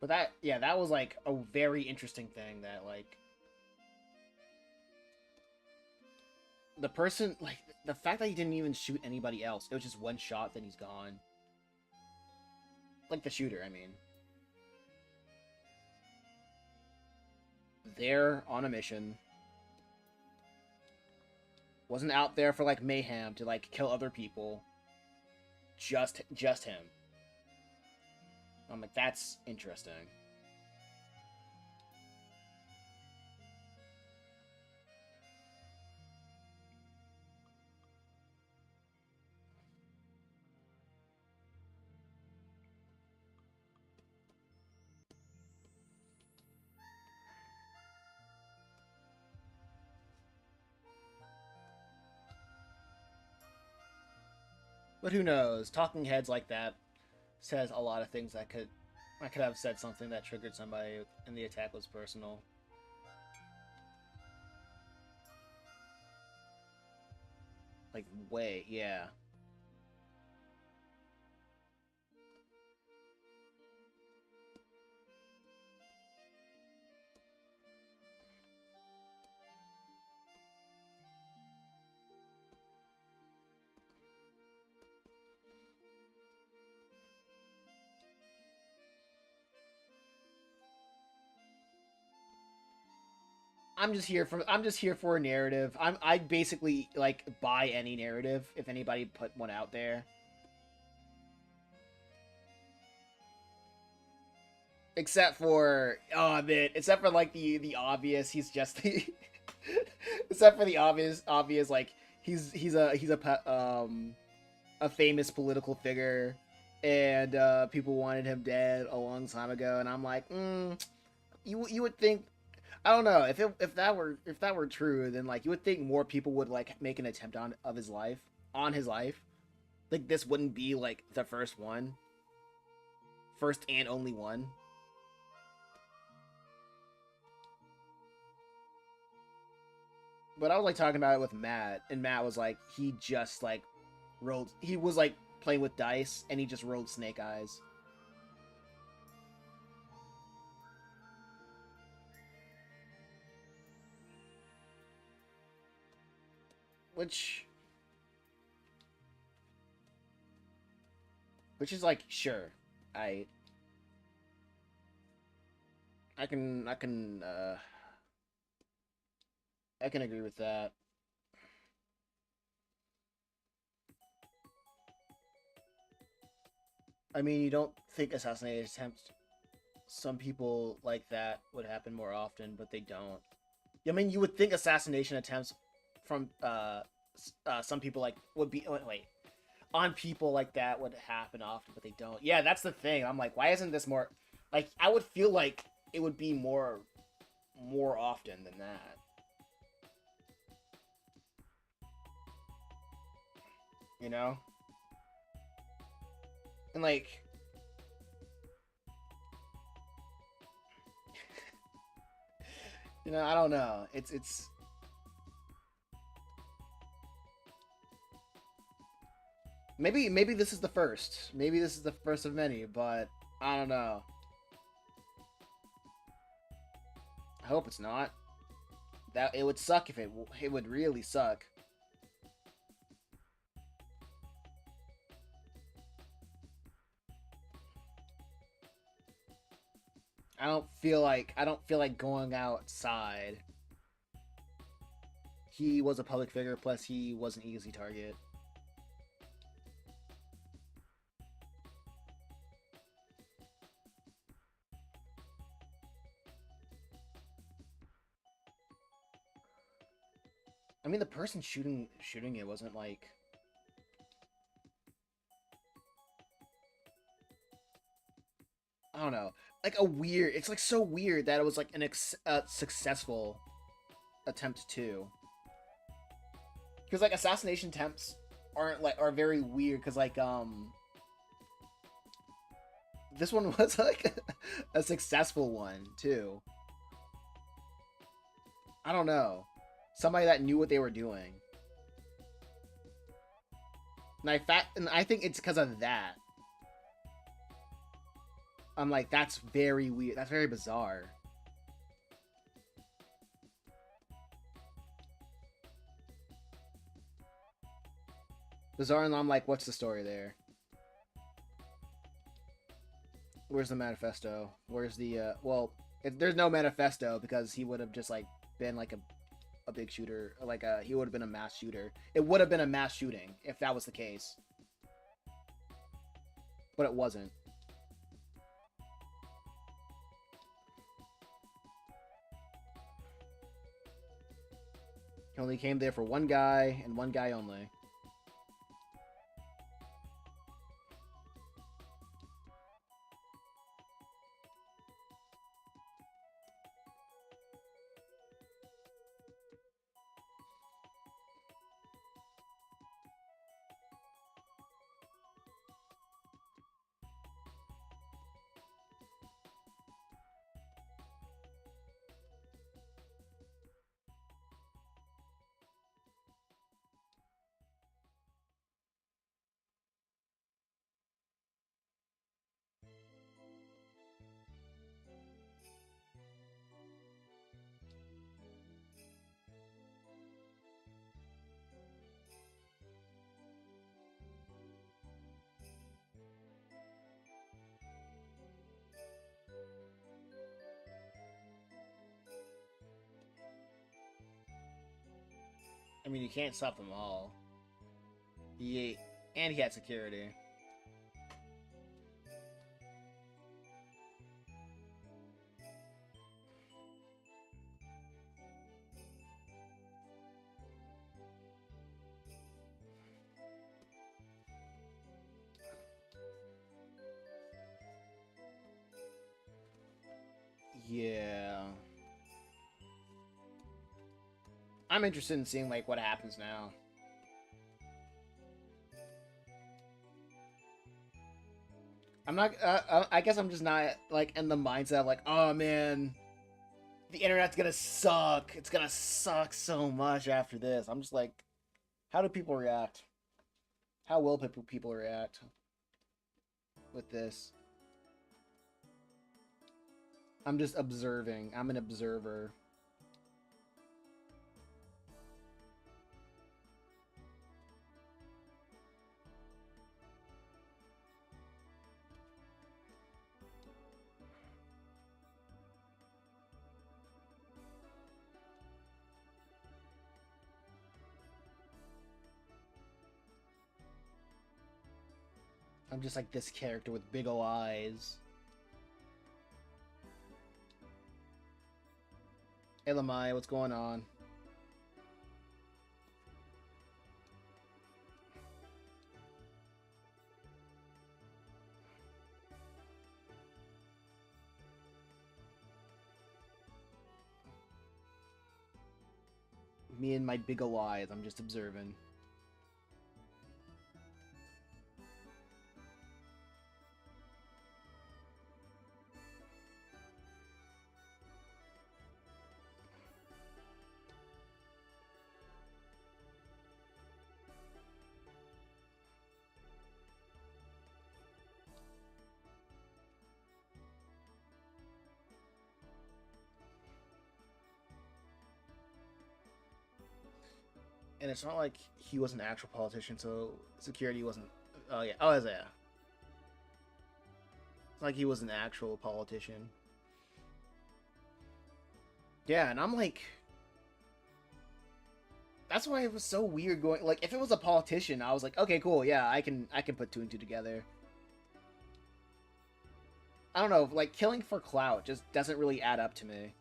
But that was like a very interesting thing that like the person like the fact that he didn't even shoot anybody else. It was just one shot, then he's gone. Like the shooter, I mean. They're on a mission. Wasn't out there for like mayhem to like kill other people. Just him. I'm like, that's interesting. But who knows? Talking heads like that says a lot of things that could I could have said something that triggered somebody and the attack was personal. Like way, yeah. I'm just here for a narrative. I basically like buy any narrative if anybody put one out there. Except for oh man, except for like the obvious, he's just the except for the obvious like he's a famous political figure and people wanted him dead a long time ago and I'm like, you would think I don't know if that were true, then like you would think more people would like make an attempt on his life. Like this wouldn't be like the first and only one. But I was like talking about it with Matt, and Matt was like he just like rolled. He was like playing with dice, and he just rolled snake eyes. Which is like sure, I I can I can agree with that. I mean, you don't think assassination attempts some people like that would happen more often, but they don't. I mean, you would think assassination attempts from some people like would be wait on people like that would happen often, but they don't. Yeah, that's the thing. I'm like, why isn't this more like I would feel like it would be more often than that. You know? And like I don't know. It's maybe this is the first. Maybe this is the first of many, but I don't know. I hope it's not. That it would suck if it would really suck. I don't feel like going outside. He was a public figure, plus he was an easy target. I mean, the person shooting it wasn't like I don't know, like a weird. It's like so weird that it was like successful attempt too. Because like assassination attempts are very weird. Because like this one was like a successful one too. I don't know, somebody that knew what they were doing. And I think it's because of that. I'm like, that's very weird. That's very bizarre. Bizarre, and I'm like, what's the story there? Where's the manifesto? Where's the, well, there's no manifesto because he would have just, like, been, like, a a big shooter. Like he would have been a mass shooter. It would have been a mass shooting if that was the case, but it wasn't. He only came there for one guy and one guy only. I mean, you can't stop them all. He and he had security. Yeah. I'm interested in seeing like what happens now. I'm not. I guess I'm just not like in the mindset of like, oh man, the internet's gonna suck. It's gonna suck so much after this. I'm just like, how do people react? How will people react with this? I'm just observing. I'm an observer. I'm just like this character with big ol' eyes. Hey Lamai, what's going on? Me and my big ol' eyes, I'm just observing. And it's not like he was an actual politician, so security wasn't. Oh yeah. Oh yeah. It's like he was an actual politician. Yeah, and I'm like, that's why it was so weird going. Like, if it was a politician, I was like, okay, cool, yeah, I can put two and two together. I don't know, like killing for clout just doesn't really add up to me.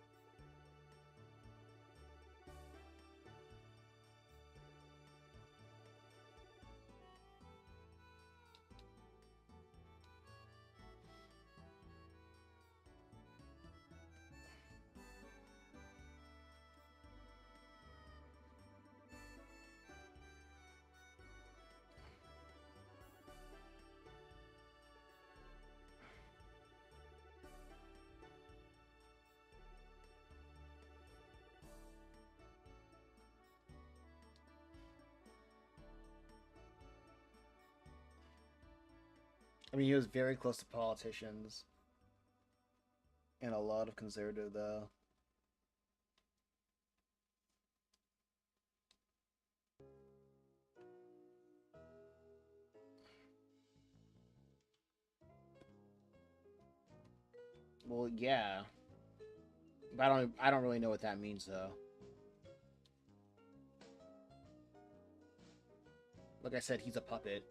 I mean, he was very close to politicians and a lot of conservative though. Well, yeah, but I don't really know what that means though. Like I said, he's a puppet.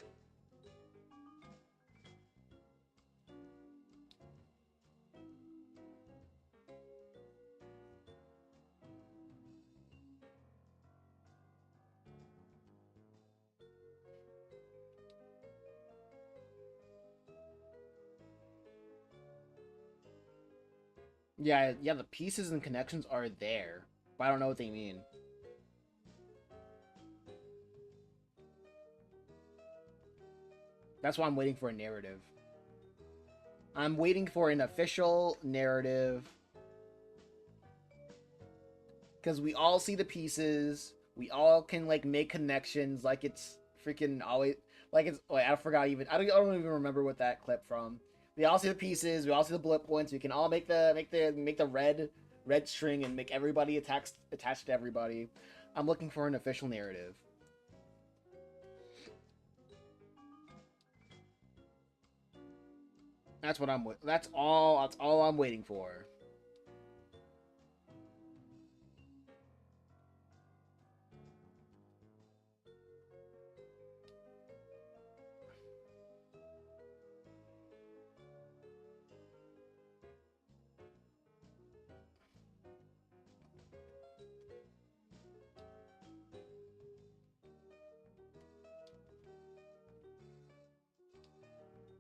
Yeah, yeah, the pieces and connections are there, but I don't know what they mean. That's why I'm waiting for a narrative. I'm waiting for an official narrative because we all see the pieces. We all can like make connections. Like it's freaking always like it's. Wait, I forgot even. I don't even remember what that clip from. We all see the pieces. We all see the bullet points. We can all make the red string and make everybody attached to everybody. I'm looking for an official narrative. That's what I'm. That's all. That's all I'm waiting for.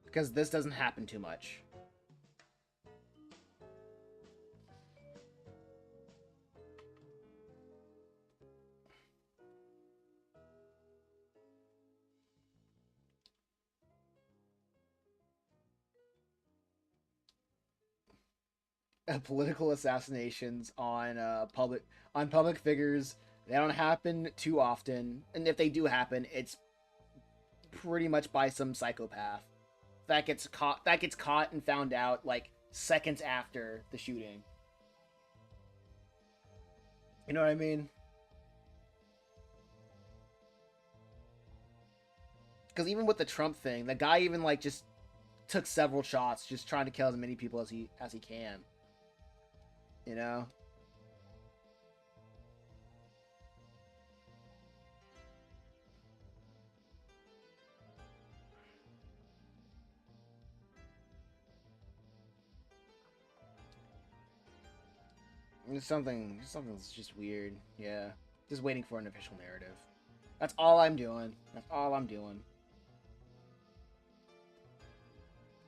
Because this doesn't happen too much. Political assassinations on public figures, they don't happen too often, and if they do happen, it's pretty much by some psychopath that gets caught and found out like seconds after the shooting. You know what I mean? Because even with the Trump thing, the guy even like just took several shots, just trying to kill as many people as he can. You know? Something's just weird. Yeah, just waiting for an official narrative. That's all I'm doing. That's all I'm doing.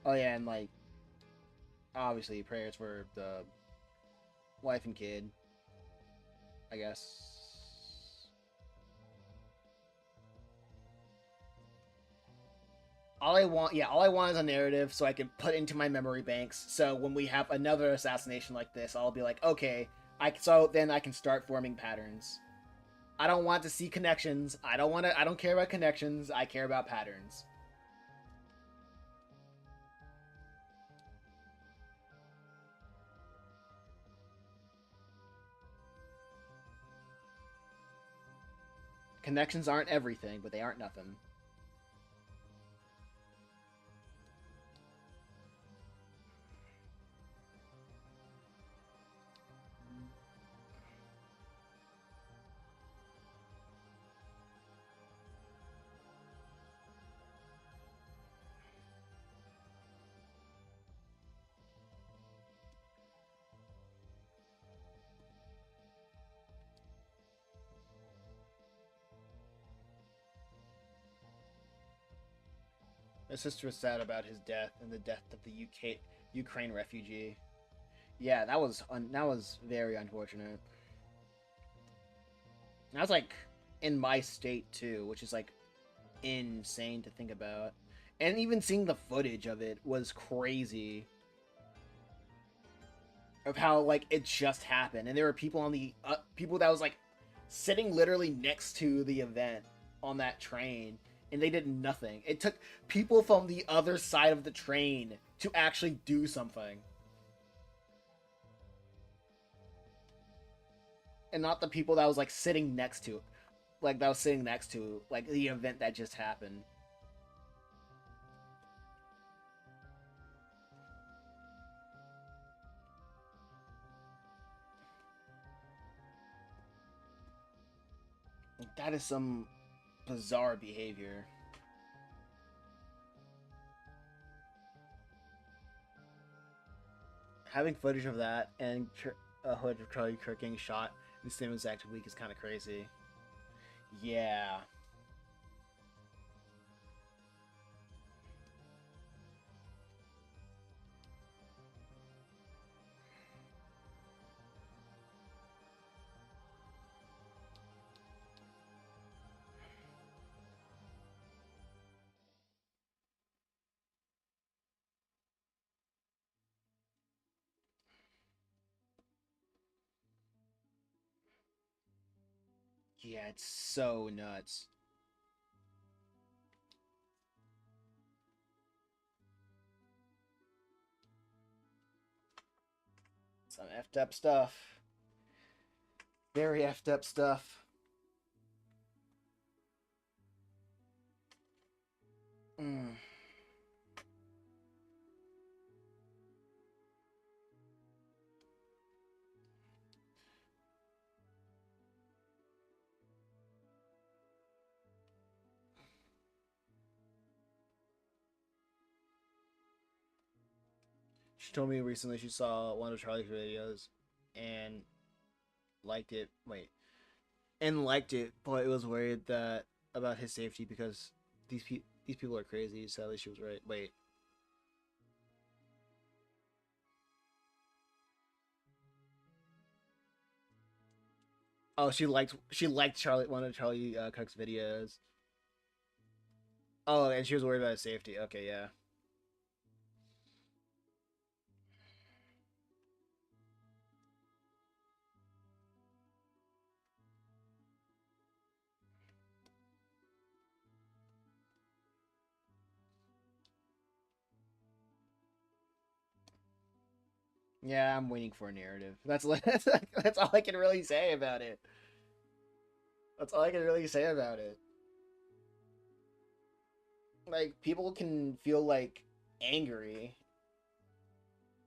Oh yeah, and like obviously prayers for the wife and kid. I guess. All I want is a narrative so I can put into my memory banks. So when we have another assassination like this, I'll be like, okay, so then I can start forming patterns. I don't want to see connections. I don't care about connections. I care about patterns. Connections aren't everything, but they aren't nothing. My sister was sad about his death and the death of the Ukraine refugee. Yeah, that was very unfortunate. That was like in my state too, which is like insane to think about. And even seeing the footage of it was crazy. Of how like it just happened, and there were people on the people that was like sitting literally next to the event on that train, and they did nothing. It took people from the other side of the train to actually do something, and not the people that was like sitting next to, like the event that just happened. That is some. bizarre behavior. Having footage of that and a hood of Charlie Kirk getting shot in the same exact week is kind of crazy. Yeah. Yeah, it's so nuts. Some effed up stuff. Very effed up stuff. Mm. She told me recently she saw one of Charlie's videos and liked it. Wait, and liked it, but it was worried that about his safety because these people are crazy. Sadly, she was right. Wait. Oh, she liked Charlie one of Charlie Cook's videos. Oh, and she was worried about his safety. Okay, yeah. Yeah, I'm waiting for a narrative. That's all I can really say about it. That's all I can really say about it. Like people can feel like angry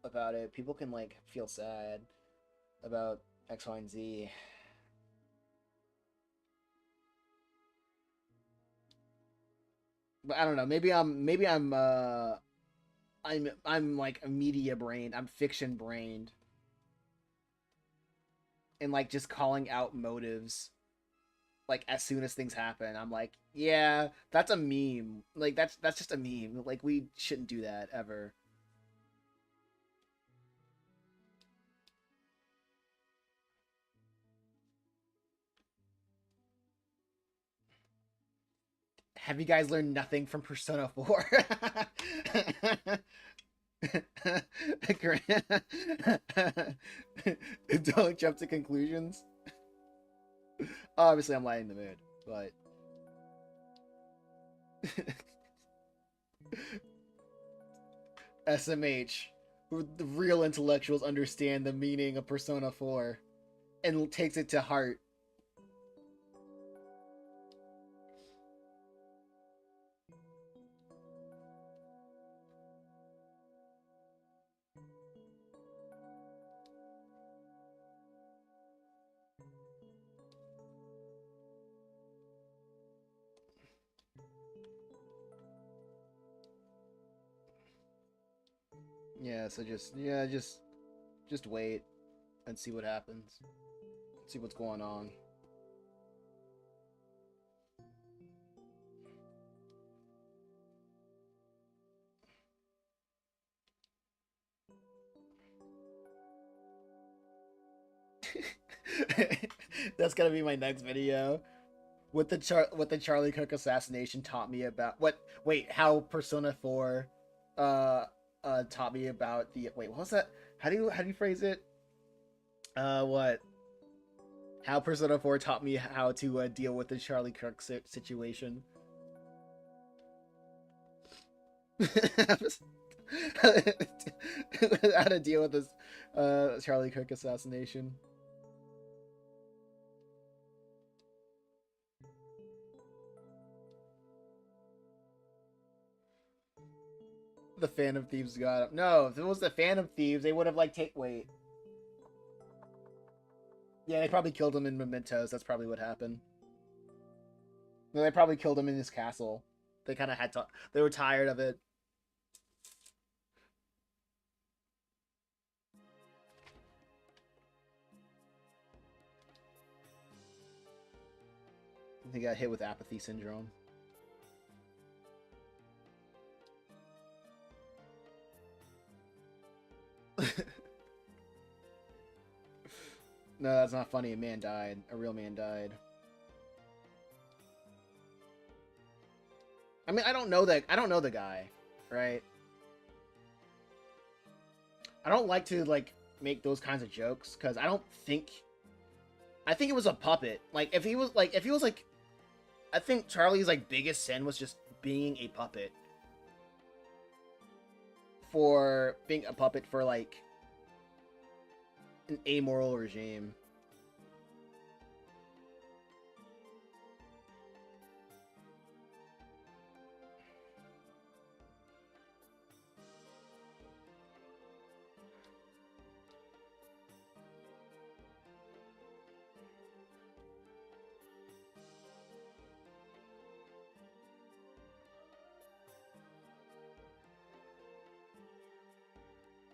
about it. People can like feel sad about X, Y, and Z. But I don't know. I'm like a media brained. I'm fiction brained, and like just calling out motives. Like as soon as things happen, I'm like, yeah, that's a meme. Like that's just a meme. Like we shouldn't do that ever. Have you guys learned nothing from Persona 4? Don't jump to conclusions. Obviously, I'm lighting the mood, but SMH, the real intellectuals understand the meaning of Persona 4 and takes it to heart. Yeah, so just wait and see what happens. See what's going on. That's gonna be my next video. What the Charlie Cook assassination taught me about what wait how Persona 4 uh taught me about the wait what was that how do you phrase it what how Persona 4 taught me how to deal with the Charlie Cook situation. How to deal with this Charlie Cook assassination. The Phantom Thieves got him. No, if it was the Phantom Thieves, they would have like take wait. Yeah, they probably killed him in mementos. That's probably what happened. No, they probably killed him in his castle. They kind of had to. They were tired of it. He got hit with apathy syndrome. No, that's not funny. A man died. A real man died. I mean, I don't know that. I don't know the guy, right? I don't like to like make those kinds of jokes because I don't think. I think it was a puppet. Like if he was like, I think Charlie's like biggest sin was just being a puppet. For being a puppet for like an amoral regime.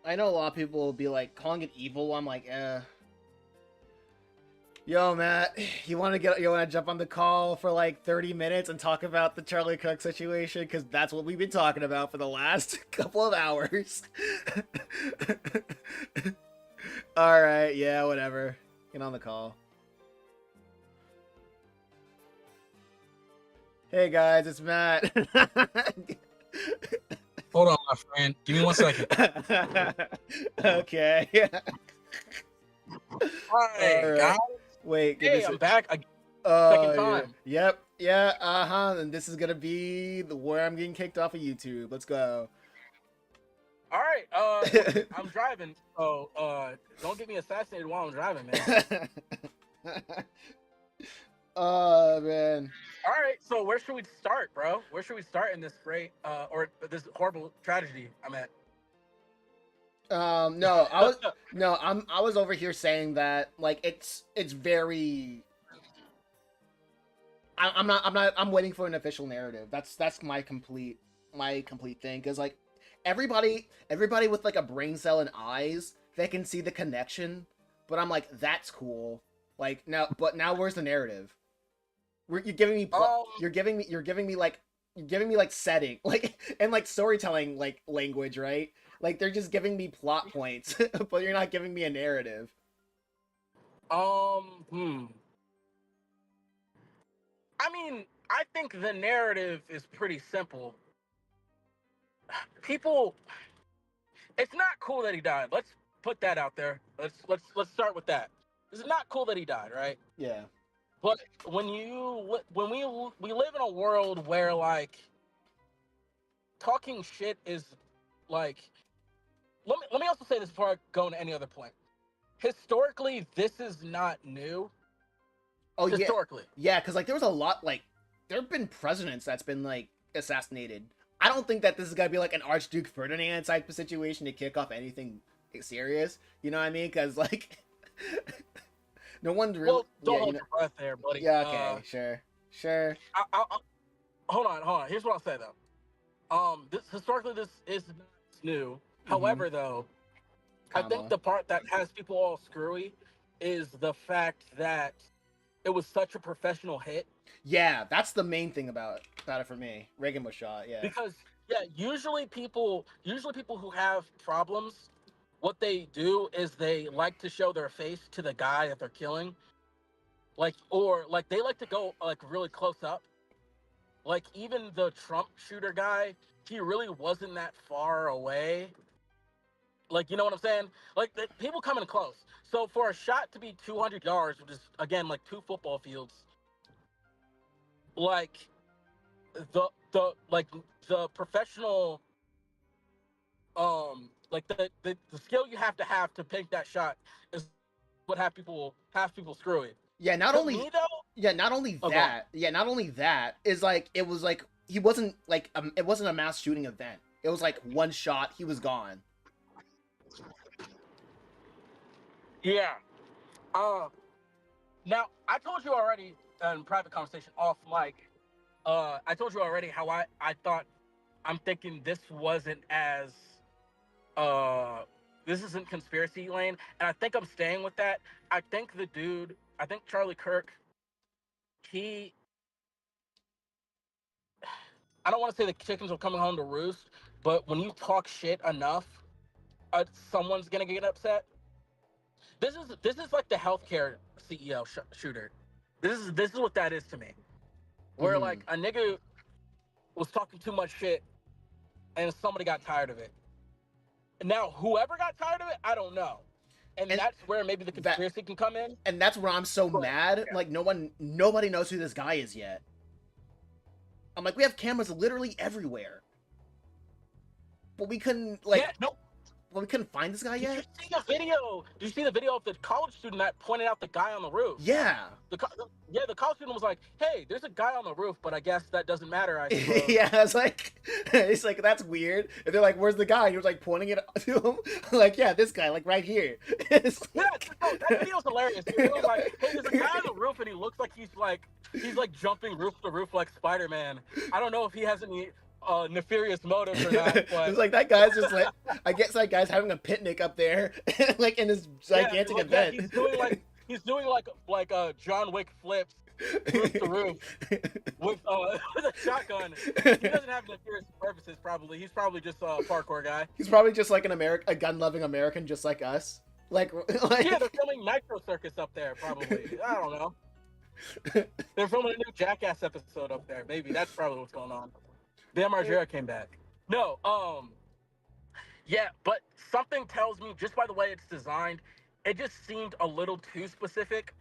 I know a lot of people will be like calling it evil. I'm like, Yo, Matt, you want to jump on the call for like 30 minutes and talk about the Charlie Cook situation? Because that's what we've been talking about for the last couple of hours. All right, yeah, whatever. Get on the call. Hey guys, it's Matt. Hold on, my friend. Give me 1 second. Okay. Hi, All right. guys. Wait, give me Hey, a I'm back again. Oh Second yeah. time. Yep. Yeah. Uh huh. And this is gonna be the where I'm getting kicked off of YouTube. Let's go. All right. Look, I'm driving, so don't get me assassinated while I'm driving, man. Oh man. All right. So where should we start, bro? Where should we start in this great or this horrible tragedy I'm at? No, I was over here saying that like it's very. I'm waiting for an official narrative. That's my complete thing because like everybody with like a brain cell and eyes, they can see the connection, but I'm like that's cool. Like now where's the narrative? You're giving me Um. you're giving me like setting like and like storytelling like language, right? Like they're just giving me plot points, but you're not giving me a narrative. Hmm. I mean, I think the narrative is pretty simple. People, it's not cool that he died. Let's put that out there. Let's start with that. It's not cool that he died, right? Yeah. But when we live in a world where like talking shit is like, let me also say this before I go into any other point. Historically, this is not new. Oh yeah, Historically, yeah. Because like there was a lot like there have been presidents that's been like assassinated. I don't think that this is gonna be like an Archduke Ferdinand type of situation to kick off anything serious. You know what I mean? Because like no one's really well, don't hold your breath there, buddy. yeah. Okay, sure, sure. Hold on. Here's what I'll say though. This historically this is not new. Mm-hmm. However, though, I think Comma. the part that has people all screwy is the fact that it was such a professional hit. Yeah, that's the main thing about it for me. Reagan was shot. Yeah. Because yeah, usually people who have problems, what they do is they like to show their face to the guy that they're killing, like or like they like to go like really close up. Like even the Trump shooter guy, he really wasn't that far away. Like, you know what I'm saying? Like, people coming close. So for a shot to be 200 yards, which is again like 2 football fields, like like the professional, like the skill you have to pick that shot is what have people screwy. Yeah. Not To only me though, yeah, not only oh, go on. that. Yeah, not only that is like it was like he wasn't like it wasn't a mass shooting event. It was like one shot, he was gone. Yeah. Uh, Now I told you already in private conversation off mic. I told you already how I thought I'm thinking this wasn't as uh this isn't conspiracy lane, and I think I'm staying with that. I think Charlie Kirk, he I don't want to say the chickens are coming home to roost, but when you talk shit enough, someone's gonna get upset. This is like the healthcare CEO shooter. This is what that is to me. Where Mm-hmm. like a nigga was talking too much shit and somebody got tired of it. And now whoever got tired of it, I don't know. And And that's where maybe the that conspiracy can come in. and that's where I'm so But mad. yeah, Like nobody knows who this guy is yet. I'm like, we have cameras literally everywhere, but we couldn't yeah, no. we couldn't find this guy Did you yet. see the video? Did you see the video of the college student that pointed out the guy on the roof? Yeah, The college student was like, "Hey, there's a guy on the roof, but I guess that doesn't matter, I suppose." yeah. It's like that's weird. And they're like, "Where's the guy?" And he was like pointing it to him, like, "Yeah, this guy, like right here." Yeah, no, that video's hilarious. It was like, "Hey, there's a guy on the roof, and he looks like he's like jumping roof to roof like Spider-Man. I don't know if he has any nefarious motives or not, It's but like that guy's just like, I guess that guy's having a picnic up there, like in this yeah, gigantic like, yeah, event. he's doing like John Wick flips roof to roof with with a shotgun. He doesn't have nefarious purposes. Probably he's probably just a parkour guy. He's probably just like a gun-loving American, just like us. Like, Yeah, they're filming Nitro Circus up there. Probably I don't know. They're filming a new Jackass episode up there. Maybe that's probably what's going on. Bam Margera came back. No, yeah, but something tells me just by the way it's designed, it just seemed a little too specific.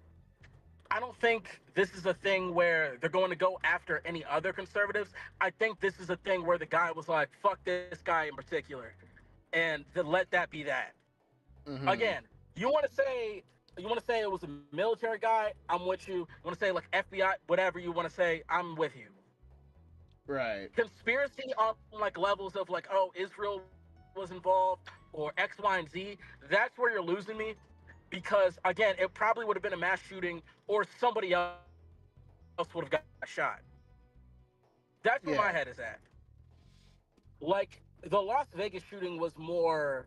I don't think this is a thing where they're going to go after any other conservatives. I think this is a thing where the guy was like, "Fuck this guy in particular," and to let that be that. Mhm. Again, you want to say it was a military guy, I'm with you. You want to say like FBI, whatever you want to say, I'm with you. Right. Conspiracy on like levels of like, oh, Israel was involved or X, Y, and Z, that's where you're losing me. Because again, it probably would have been a mass shooting or somebody else would have got shot. That's where Yeah. my head is at. Like the Las Vegas shooting was more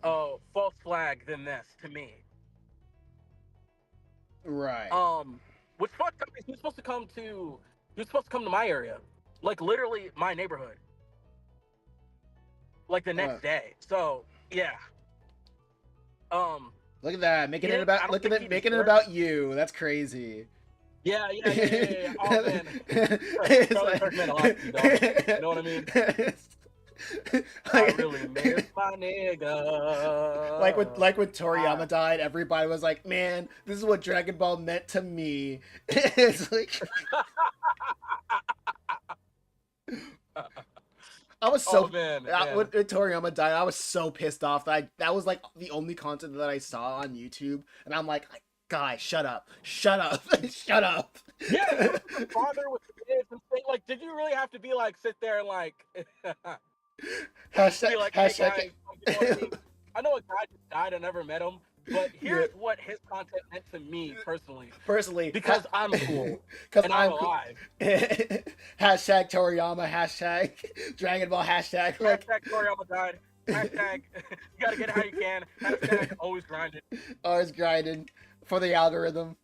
false flag than this to me. Right. Which fucked up. He was supposed to come to my area, like literally my neighborhood, like the next day. So yeah. Look at that, making it I about don't think he making it deserves. about you. That's crazy. Yeah. Oh man, It's Charlie Kirk meant a lot to me, dog. You know what I mean? I really miss my nigga. like when Toriyama died, everybody was like, "Man, this is what Dragon Ball meant to me." It's like I was so Oh man, when Toriyama died, I was so pissed off that was like the only content that I saw on YouTube, and I'm like, "Guys, shut up, shut up, shut up." Yeah, the father with kids and thing. Like, did you really have to be like sit there and like Hashtag, be like, hey hashtag, guys, you know what I mean? I know a guy just died, I never met him, but here's what his content meant to me personally, because I'm cool and I'm alive. Hashtag Toriyama, hashtag Dragon Ball, hashtag like Hashtag Toriyama died. Hashtag you gotta get it how you can. Hashtag always grinding. always grinding for the algorithm.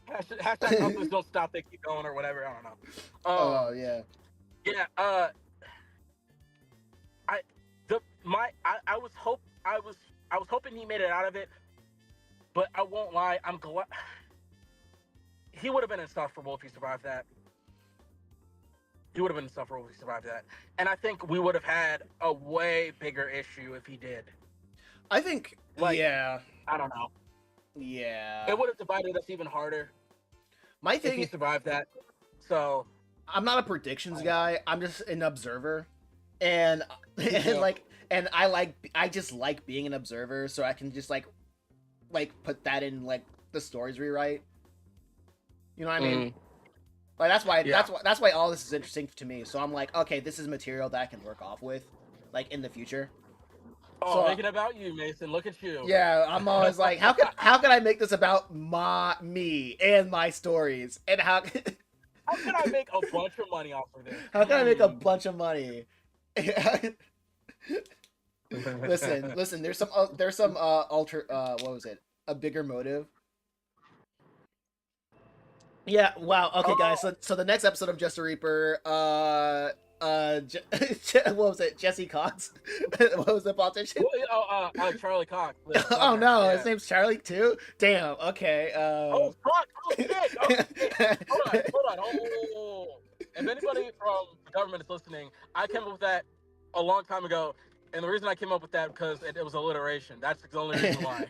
Hashtag hustlers don't stop, they keep going or whatever. I don't know. Oh yeah. Yeah. I was hoping he made it out of it, but I won't lie. I'm glad he would have been insufferable if he survived that. He would have been insufferable if he survived that, and I think we would have had a way bigger issue if he did. I think Like, yeah. I don't know. Yeah. It would have divided us even harder My if he thing, survived that. So I'm not a predictions guy. I'm just an observer, and too. like, and I just like being an observer, so I can just like put that in like the stories we write. You know what I mean? Like that's why all this is interesting to me. So I'm like, okay, this is material that I can work off with, like in the future. Oh, So making it about you, Mason. Look at you. yeah, I'm always like, how can I make this about me and my stories, and how? How can I make a bunch of money off of this? How can I make a bunch of money? Listen. There's some alter. What was it? A bigger motive. Yeah. Wow. Okay, guys. Oh, So the next episode of Just a Reaper. What was it? Jesse Cox. What was the politician? Charlie Cox, the Oh governor. no, his Yeah. name's Charlie too. Damn. Okay. Oh fuck! Oh shit! Oh shit! Hold on. Oh. If anybody from the government is listening, I came up with that a long time ago, and the reason I came up with that because it was alliteration. That's the only reason why.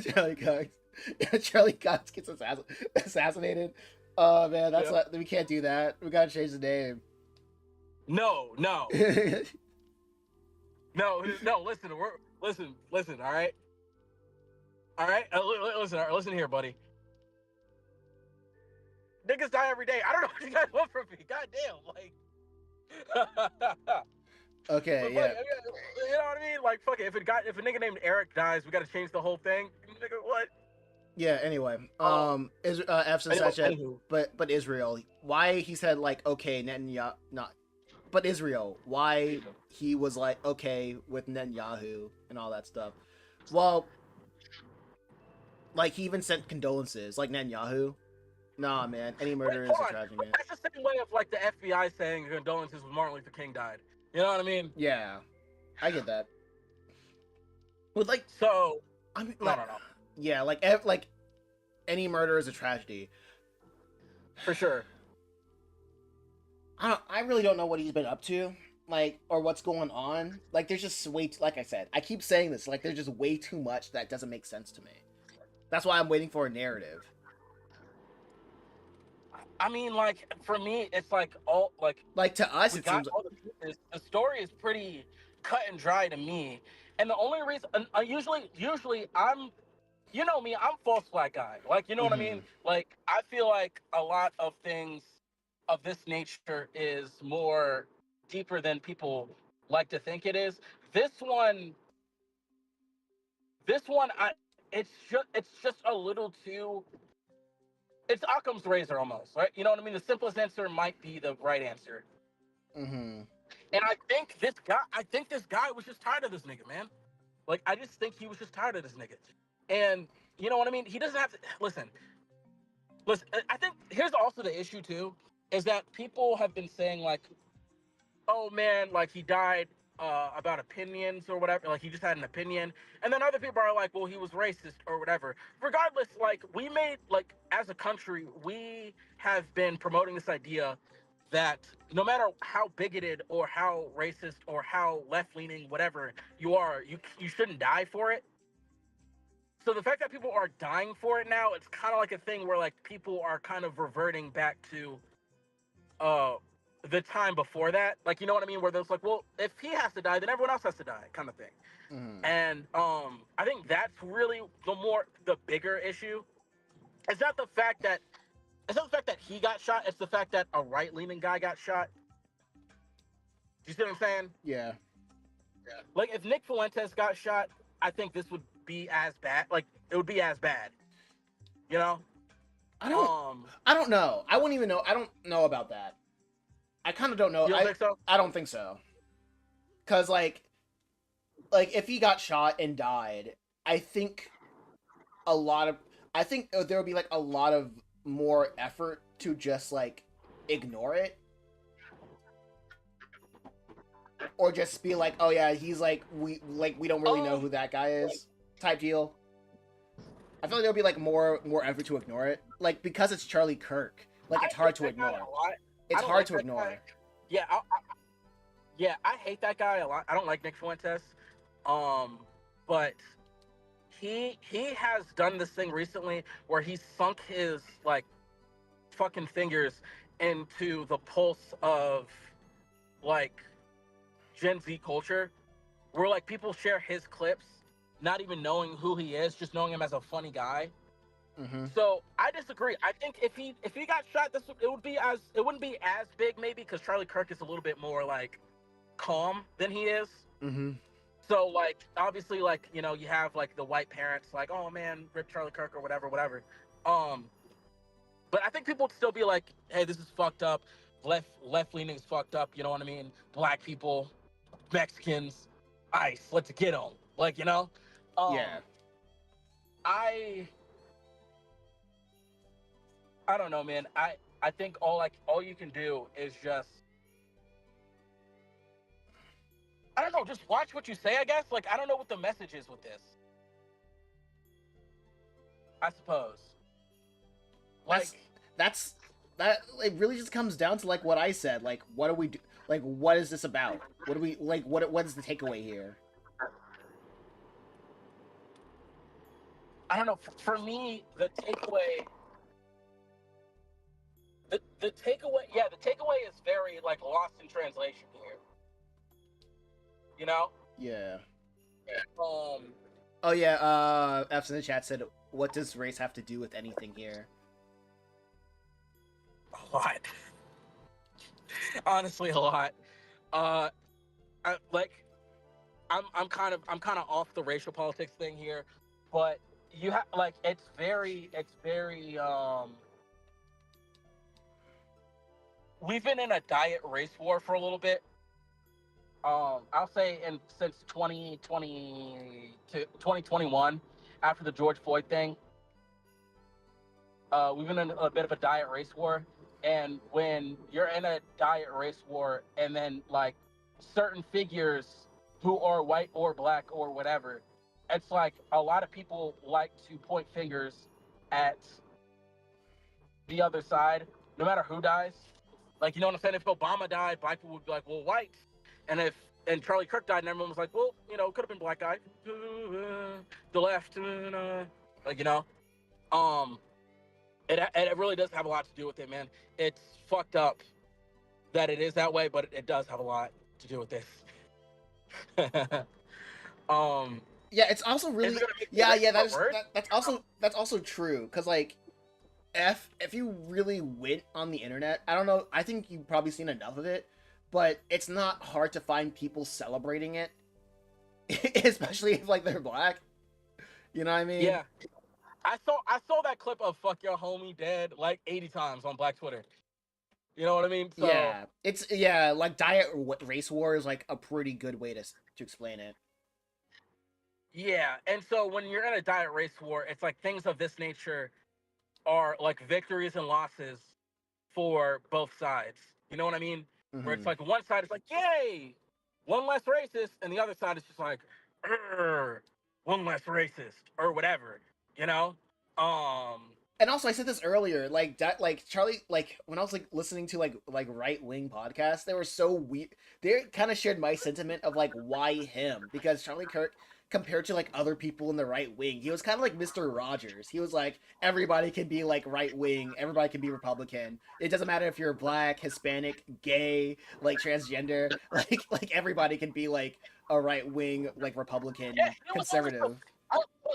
Charlie Cox. Charlie Cox gets assassinated. Oh man, that's Yeah. we can't do that. We gotta change the name. No. Listen. All right. Listen here, buddy. Niggas die every day. I don't know what you guys want from me. God damn, like. Okay, But yeah. you know what I mean? Like, fuck it. If a nigga named Eric dies, we gotta change the whole thing. Nigga, what? Yeah. Anyway, F says Anywho. but Israel. Why he said like okay Netanyahu not, but Israel. Why he was like okay with Netanyahu and all that stuff. Well, like he even sent condolences like Netanyahu. Nah, man. Any murder is Hold a on. tragedy, But man. that's the same way of like the FBI saying condolences when Martin Luther King died. You know what I mean? Yeah, I get that. With like, So I mean, no, like, no. yeah, like any murder is a tragedy. For sure. I really don't know what he's been up to, like, or what's going on. Like, there's just like I said, I keep saying this, like, there's just way too much that doesn't make sense to me. That's why I'm waiting for a narrative. I mean, like for me, it's like all Like to us, we it got seems. all the pieces. The story is pretty cut and dry to me, and the only reason, usually I'm, you know me, I'm false flag guy. Like you know what I Mhm. mean? Like I feel like a lot of things of this nature is more deeper than people like to think it is. This one, I it's just a little too. It's Occam's razor almost, right? You know what I mean? The simplest answer might be the right answer. Mhm. And I think this guy was just tired of this nigga, man. Like, I just think he was just tired of this nigga. And you know what I mean? He doesn't have to listen. I think here's also the issue too, is that people have been saying like, oh man, like he died about opinions or whatever. Like he just had an opinion, and then other people are like, well, he was racist or whatever. Regardless, like we made like as a country, we have been promoting this idea that no matter how bigoted or how racist or how left leaning, whatever you are, you shouldn't die for it. So the fact that people are dying for it now, it's kind of like a thing where like people are kind of reverting back to uh the time before that, like you know what I mean, where there's like, well, if he has to die, then everyone else has to die, kind of thing. Mhm. And I think that's really the bigger issue. It's not the fact that he got shot. It's the fact that a right leaning guy got shot. Do you see what I'm saying? Yeah. Like if Nick Fuentes got shot, I think this would be as bad. Like it would be as bad. You know? I don't. I don't know. I wouldn't even know. I don't know about that. I kind of don't know. You don't think so? I don't think so. Cause like if he got shot and died, I think a lot of I think there would be like a lot of more effort to just like ignore it or just be like, oh yeah, he's like we don't really know who that guy is type deal. I feel like there'll be like more effort to ignore it, like because it's Charlie Kirk. Like it's hard to ignore. It's hard to ignore. Yeah, I hate that guy a lot. I don't like Nick Fuentes, but he has done this thing recently where he sunk his like fucking fingers into the pulse of like Gen Z culture, where like people share his clips, not even knowing who he is, just knowing him as a funny guy. Mm-hmm. So I disagree. I think if he got shot, it wouldn't be as big maybe because Charlie Kirk is a little bit more like calm than he is. Mm-hmm. So like obviously like you know you have like the white parents like oh man rip Charlie Kirk or whatever. But I think people would still be like, "Hey, this is fucked up. Left leaning is fucked up." You know what I mean? Black people, Mexicans, ICE. Let's get them. Like, you know, Yeah. um, I I don't know, man. I think all you can do is just I don't know, just watch what you say. I guess. Like, I don't know what the message is with this. I suppose. That's Like, that's that. It really just comes down to like what I said. Like, what do we do? Like, what is this about? What do we like? What is the takeaway here? I don't know. For me, the takeaway, yeah, the takeaway is very like lost in translation here. You know. Yeah. Um, Oh yeah. F's in the chat said, "What does race have to do with anything here?" a lot. Honestly, a lot. Uh, like I'm kind of off the racial politics thing here, but you have like it's very we've been in a diet race war for a little bit. I'll say since 2020 to 2021, after the George Floyd thing, we've been in a bit of a diet race war. And when you're in a diet race war, and then like certain figures who are white or black or whatever, it's like a lot of people like to point fingers at the other side, no matter who dies. Like, you know what I'm saying? If Obama died, black people would be like, well, white. And if and Charlie Kirk died, and everyone was like, well, you know, could have been black guy, the left, like, you know. Um, it really does have a lot to do with it, man. It's fucked up that it is that way, but it does have a lot to do with this. um, Yeah, it's also is it really gonna make me yeah, rich yeah. for That is words? that's also true because like if you really went on the internet, I don't know. I think you've probably seen enough of it, but it's not hard to find people celebrating it, especially if like they're black. You know what I mean? Yeah, I saw that clip of "fuck your homie dead" like 80 times on Black Twitter. You know what I mean? So Yeah, it's yeah, like race war is like a pretty good way to explain it. yeah, and so when you're in a diet race war, it's like things of this nature are like victories and losses for both sides. You know what I mean? Where it's Hmm. like one side is like, "Yay, one less racist," and the other side is just like, one less racist or whatever. You know? Um, And also, I said this earlier, like that, like Charlie, like when I was like listening to like right wing podcasts, they were so weird. They kind of shared my sentiment of like why him because Charlie Kirk compared to like other people in the right wing, he was kind of like Mister Rogers. He was like everybody can be like right wing, everybody can be Republican. It doesn't matter if you're black, Hispanic, gay, like transgender, like everybody can be like a right wing, like yeah, Republican he was always the. conservative.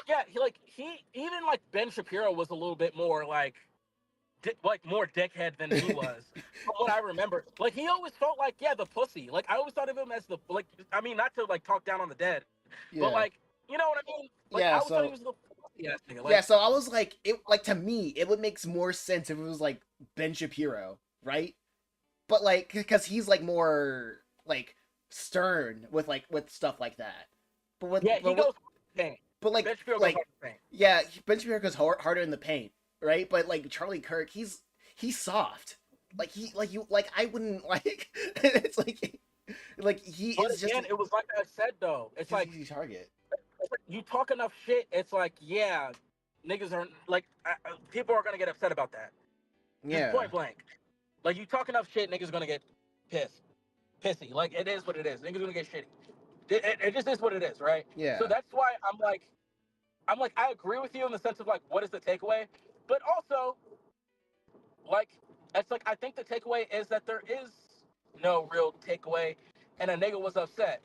Yeah, he even like Ben Shapiro was a little bit more like more dickhead than he was. From what I remember, like he always felt like yeah the pussy. Like I always thought of him as the like I mean not to like talk down on the dead, but Yeah. like you know what I mean. Like I Yeah, always thought he so was the pussy ass nigga. yeah, Like so I was like, it like to me, it would make more sense if it was like Ben Shapiro, right? But like, because he's like more like stern with stuff like that. But with yeah, he but with, goes pain. but Ben Shapiro goes like hard for pain. yeah, Ben Shapiro goes harder in the paint, right? But like Charlie Kirk, he's soft. Like he like you like I wouldn't like like he But is just again, it was like I said though. It's just like, an easy target. you talk enough shit. It's like yeah, niggas are like people are gonna get upset about that. Just Yeah, point blank. Like you talk enough shit, niggas gonna get pissed, pissy. Like it is what it is. Niggas gonna get shitty. It just is what it is, right? So yeah, that's why I'm like I agree with you in the sense of like what is the takeaway, but also like it's like I think the takeaway is that there is no real takeaway, and a nigga was upset.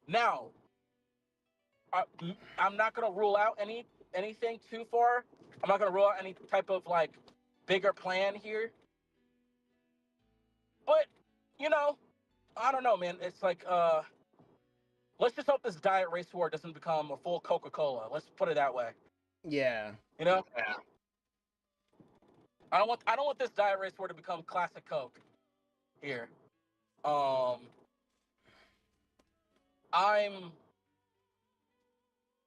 Now I, I'm not gonna rule out anything too far. I'm not gonna rule out any type of like bigger plan here, but you know I don't know, man. It's like let's just hope this diet race war doesn't become a full Coca-Cola. Let's put it that way. yeah. You know? Yeah. I don't want this diet race war to become classic Coke here. Um, I'm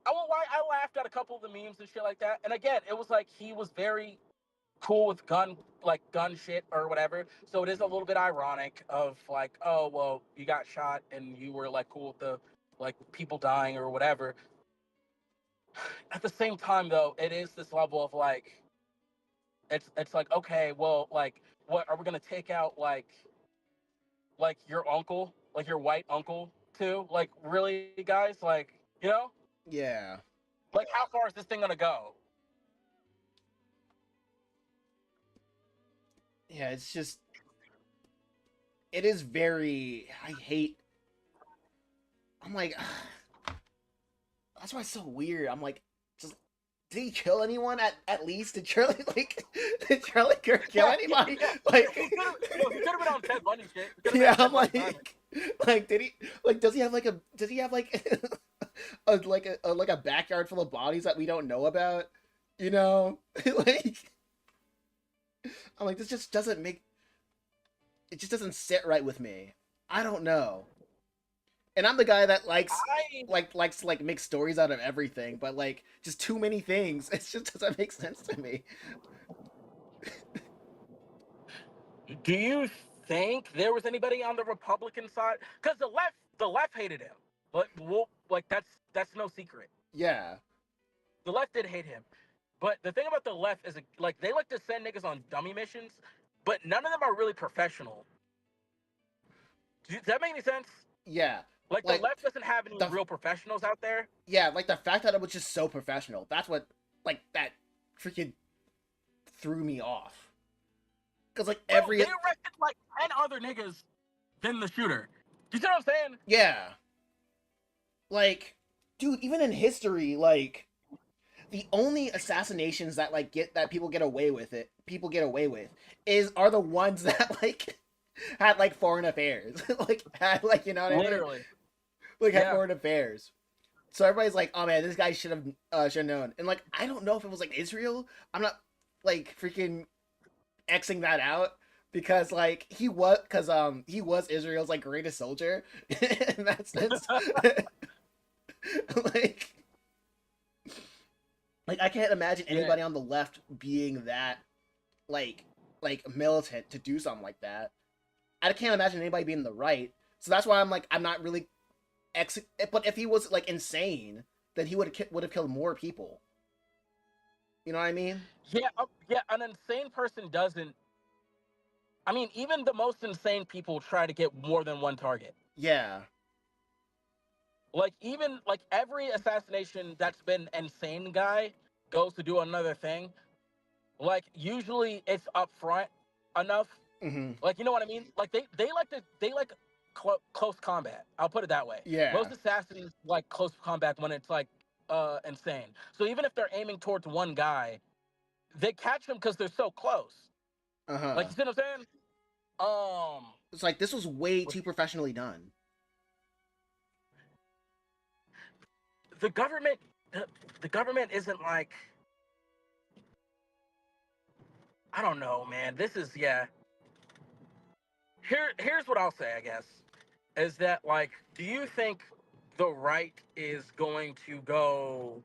I won't lie, I laughed at a couple of the memes and shit like that. And again, it was like he was very cool with gun shit or whatever. So it is a little bit ironic of like, oh well, you got shot and you were like cool with the like people dying or whatever. At the same time though, it is this level of like it's like, okay, well, like what are we gonna take out like your uncle, like your white uncle too? Like really guys? Like, you know? Yeah. Like how far is this thing gonna go? Yeah, it's just it is very I hate I'm like that's why it's so weird. I'm like just did he kill anyone at least? Did Charlie like did Charlie Kirk kill Yeah, anybody? yeah. Like He could have been on Ted Bundy shit. He could have yeah, been I'm Ted Bundy timing. like did he like does he have like a backyard full of bodies that we don't know about? You know? Like I'm like this just doesn't make it just doesn't sit right with me. I don't know. And I'm the guy that I likes to like make stories out of everything, but like just too many things. It just doesn't make sense to me. Do you think there was anybody on the Republican side? Because the left hated him. But well, like that's no secret. Yeah. The left did hate him. But the thing about the left is like they like to send niggas on dummy missions, but none of them are really professional. Does that make any sense? Yeah. Like the Like left doesn't have any the real professionals out there. yeah, like the fact that it was just so professional. That's what like that freaking threw me off. Cuz like Bro, every they arrested like 10 other niggas than the shooter. You see what I'm saying? yeah. Like dude, even in history like the only assassinations that like get that people get away with is are the ones that like had like foreign affairs like had like you know what I mean Literally. like had Yeah. foreign affairs so everybody's like oh man this guy should have known and like I don't know if it was like Israel I'm not like freaking Xing that out because like he was Israel's like greatest soldier in that sense like like I can't imagine Yeah. anybody on the left being that like militant to do something like that. I can't imagine anybody being the right. So that's why I'm like I'm not really but if he was like insane, then he would have killed more people. You know what I mean? Yeah, yeah, an insane person doesn't. I mean, even the most insane people try to get more than one target. Yeah. Like even like every assassination that's been insane guy goes to do another thing. Like usually it's up front enough. Hmm. Like you know what I mean? Like they like close combat. I'll put it that way. Yeah. Most assassins like close combat when it's like insane. So even if they're aiming towards one guy, they catch him because they're so close. Uh Like huh. you see what I'm saying? It's like this was way too professionally done. The government, the government isn't like, I don't know, man. This is yeah. Here's what I'll say. I guess is that like, do you think the right is going to go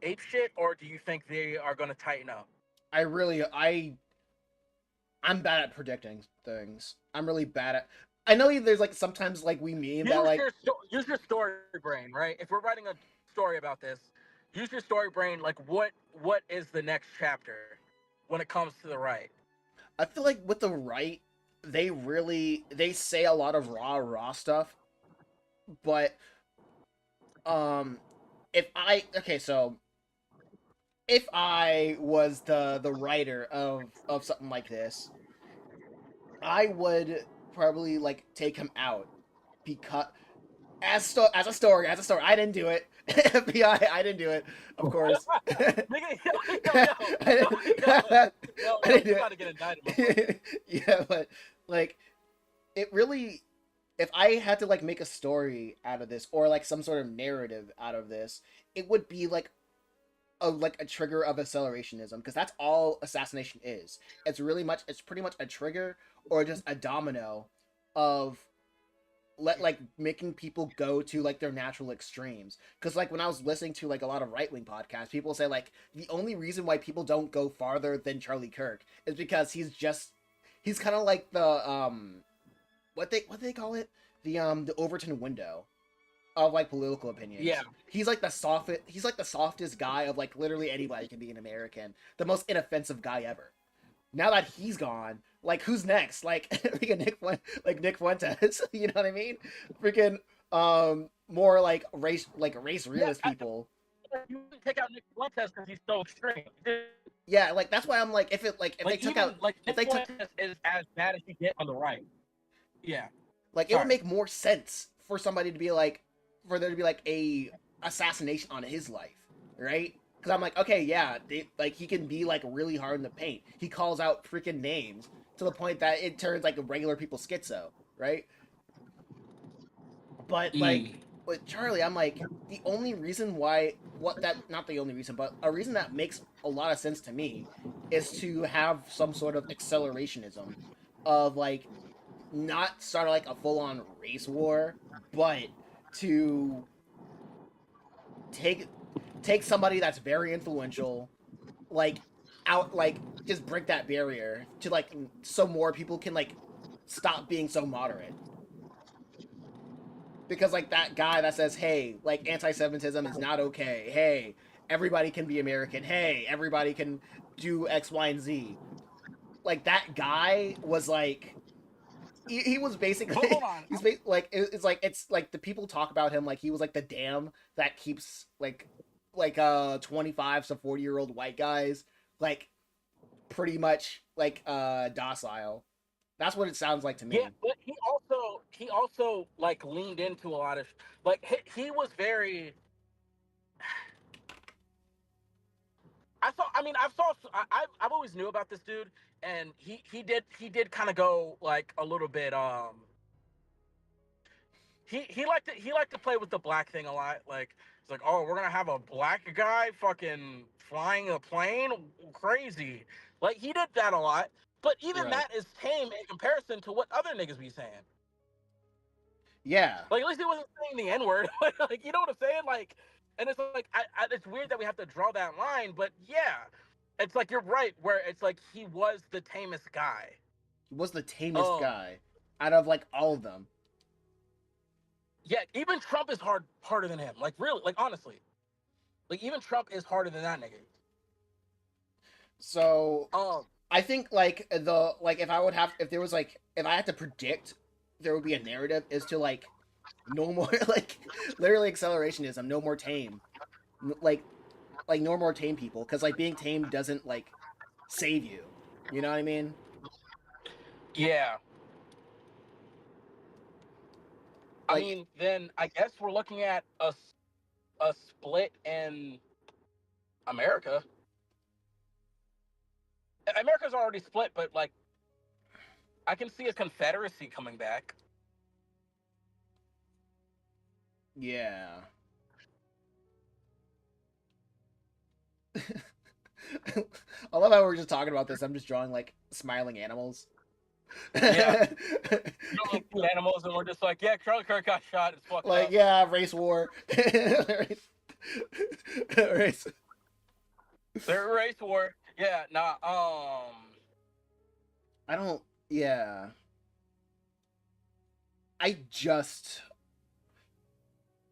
ape shit, or do you think they are going to tighten up? I really I'm bad at predicting things. I'm really bad at. I know there's like sometimes like we meme that like Use your story brain, right? If we're writing a story about this, use your story brain. Like, what is the next chapter when it comes to the right? I feel like with the right, they say a lot of raw stuff, but um, if I okay, so if I was the writer of something like this, I would probably like take him out because as a story, I didn't do it. FBI, I didn't do it, of course. Nigga, yo, I didn't you do about to get indicted, my boy. it. Yeah, but like it really if I had to like make a story out of this or like some sort of narrative out of this, it would be like like a trigger of accelerationism, because that's all assassination is. It's pretty much a trigger or just a domino of like making people go to like their natural extremes. Because like when I was listening to like a lot of right-wing podcasts, people say like the only reason why people don't go farther than Charlie Kirk is because he's kind of like the what they call it, the Overton window of like political Yeah. opinions. He's like the softest guy of like literally anybody can be an American, the most inoffensive guy ever. Now that he's gone, like who's next? Like freaking Nick Fuentes, you know what I mean? Freaking more like race Yeah. realist people. You wouldn't take out Nick Fuentes because he's so extreme. Yeah, like that's why I'm like if they Like took even out like if Nick they took Fuentes is as bad as you get on the right. Yeah. like it would Sorry. make more sense for somebody to be like for there to be like a assassination on his life, right? Because I'm like, okay, yeah, like he can be like really hard in the paint. He calls out freaking names to the point that it turns like a regular people schizo, right? But like Mm. with Charlie, I'm like the only reason why what that not the only reason, but a reason that makes a lot of sense to me is to have some sort of accelerationism of like not start like a full on race war, but to take take somebody that's very influential, like out like just break that barrier to like so more people can like stop being so moderate. Because like that guy that says, "Hey, like anti-Semitism is not okay. Hey, everybody can be American. Hey, everybody can do X, Y, and Z." Like that guy was like he was But hold basically on. like it's like the people talk about him like he was like the dam that keeps like 25 to 40-year-old white guys like pretty much like docile. That's what it sounds like to Yeah, me. but he also like leaned into a lot of like he was very. I've always knew about this dude, and he did kind of go like a little bit he liked to play with the black thing a lot. Like it's like, oh, we're gonna have a black guy fucking flying a plane, crazy. Like he did that a lot, but even Right. that is tame in comparison to what other niggas be saying. Yeah. Like at least he wasn't saying the N word. Like you know what I'm saying? Like, and it's like it's weird that we have to draw that line, but yeah, it's like you're right where it's like he was the tamest guy. He was the tamest Um, guy out of like all of them. yeah, even Trump is harder than him. Like really, like honestly, like even Trump is harder than that nigga. So Um, I think like the like if I would have if there was like if I had to predict there would be a narrative is to like no more like literally accelerationism, no more tame, like no more tame people because like being tame doesn't like save you. You know what I mean? yeah, I Like mean, then I guess we're looking at a split in America. America's already split, but like I can see a confederacy coming back. yeah. I love how we're just talking about this. I'm just drawing like smiling animals. Yeah, you know, like two animals, and we're just like, yeah, Charlie Kirk got shot. It's fucked Like up. yeah, race war. race. They're race war. Yeah, nah. I don't. Yeah. I just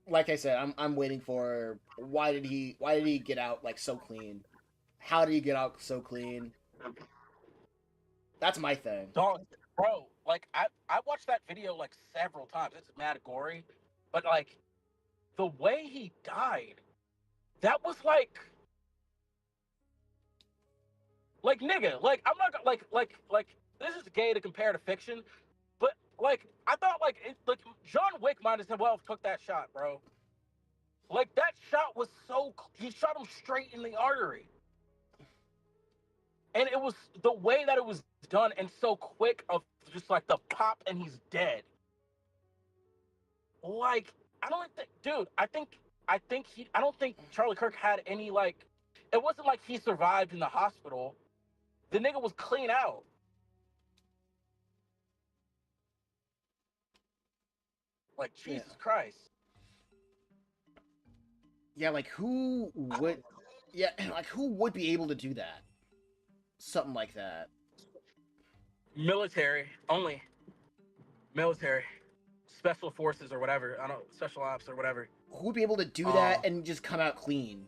like I said, I'm waiting for why did he get out like so clean? How did he get out so clean? That's my thing. Dog, bro. Like I watched that video like several times. It's mad gory, but like the way he died, that was like nigga. Like I'm not like this is gay to compare to fiction, but like I thought like John Wick might as well have took that shot, bro. Like that shot was he shot him straight in the artery. And it was the way that it was done and so quick of just like the pop and he's dead. Like I don't think, dude. I don't think Charlie Kirk had any like. it wasn't like he survived in the hospital. The nigga was clean out. Like, Yeah. Jesus Christ. Yeah, like who would? Yeah, like who would be able to do that? Something like that. Military only. Military. Special forces or whatever. I don't know, special ops or whatever. Who would be able to do Uh, that and just come out clean?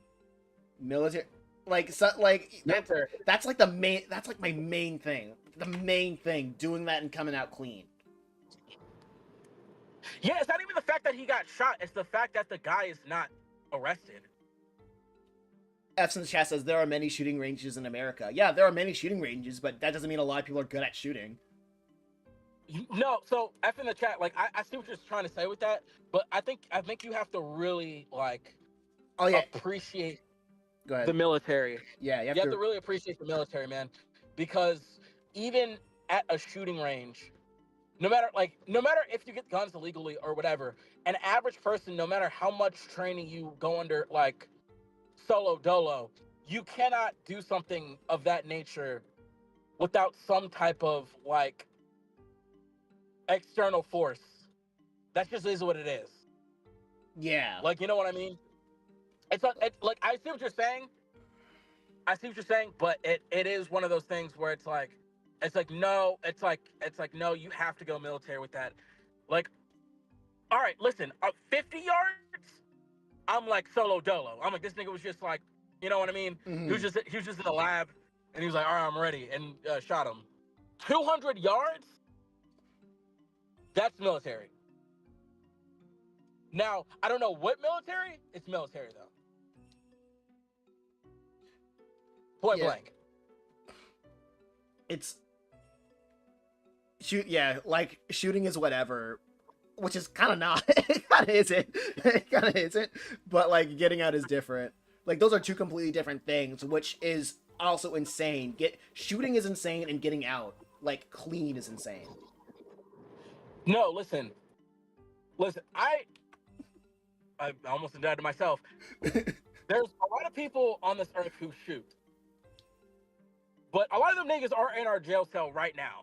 Military, like, so, like military. that's like the main. That's like my main thing. The main thing, doing that and coming out clean. Yeah, it's not even the fact that he got shot. It's the fact that the guy is not arrested. F's in the chat says there are many shooting ranges in America. Yeah, there are many shooting ranges, but that doesn't mean a lot of people are good at shooting. No, so F in the chat, like I see what you're trying to say with that, but I think you have to really like Oh yeah, appreciate go ahead. the military. Yeah, You have to really appreciate the military, man, because even at a shooting range, no matter if you get guns illegally or whatever, an average person, no matter how much training you go under, like solo dolo, you cannot do something of that nature without some type of like external force. That just is what it is. Yeah. Like, you know what I mean? It's like I see what you're saying. I see what you're saying, but it is one of those things where it's like no, it's like no, you have to go military with that. Like, all right, listen, 50 yards, I'm like solo dolo. I'm like, this nigga was just like, you know what I mean? Mm-hmm. He was just in the lab, and he was like, all right, I'm ready, and shot him. 200 yards, that's military. Now, I don't know what military. It's military though. Point blank. It's shoot. Yeah, like shooting is whatever, which is kind of not. It kind of isn't. It kind of isn't. But like getting out is different. Like those are two completely different things, which is also insane. Shooting is insane, and getting out like clean is insane. No, listen. I almost died to myself. There's a lot of people on this earth who shoot, but a lot of them niggas are in our jail cell right now.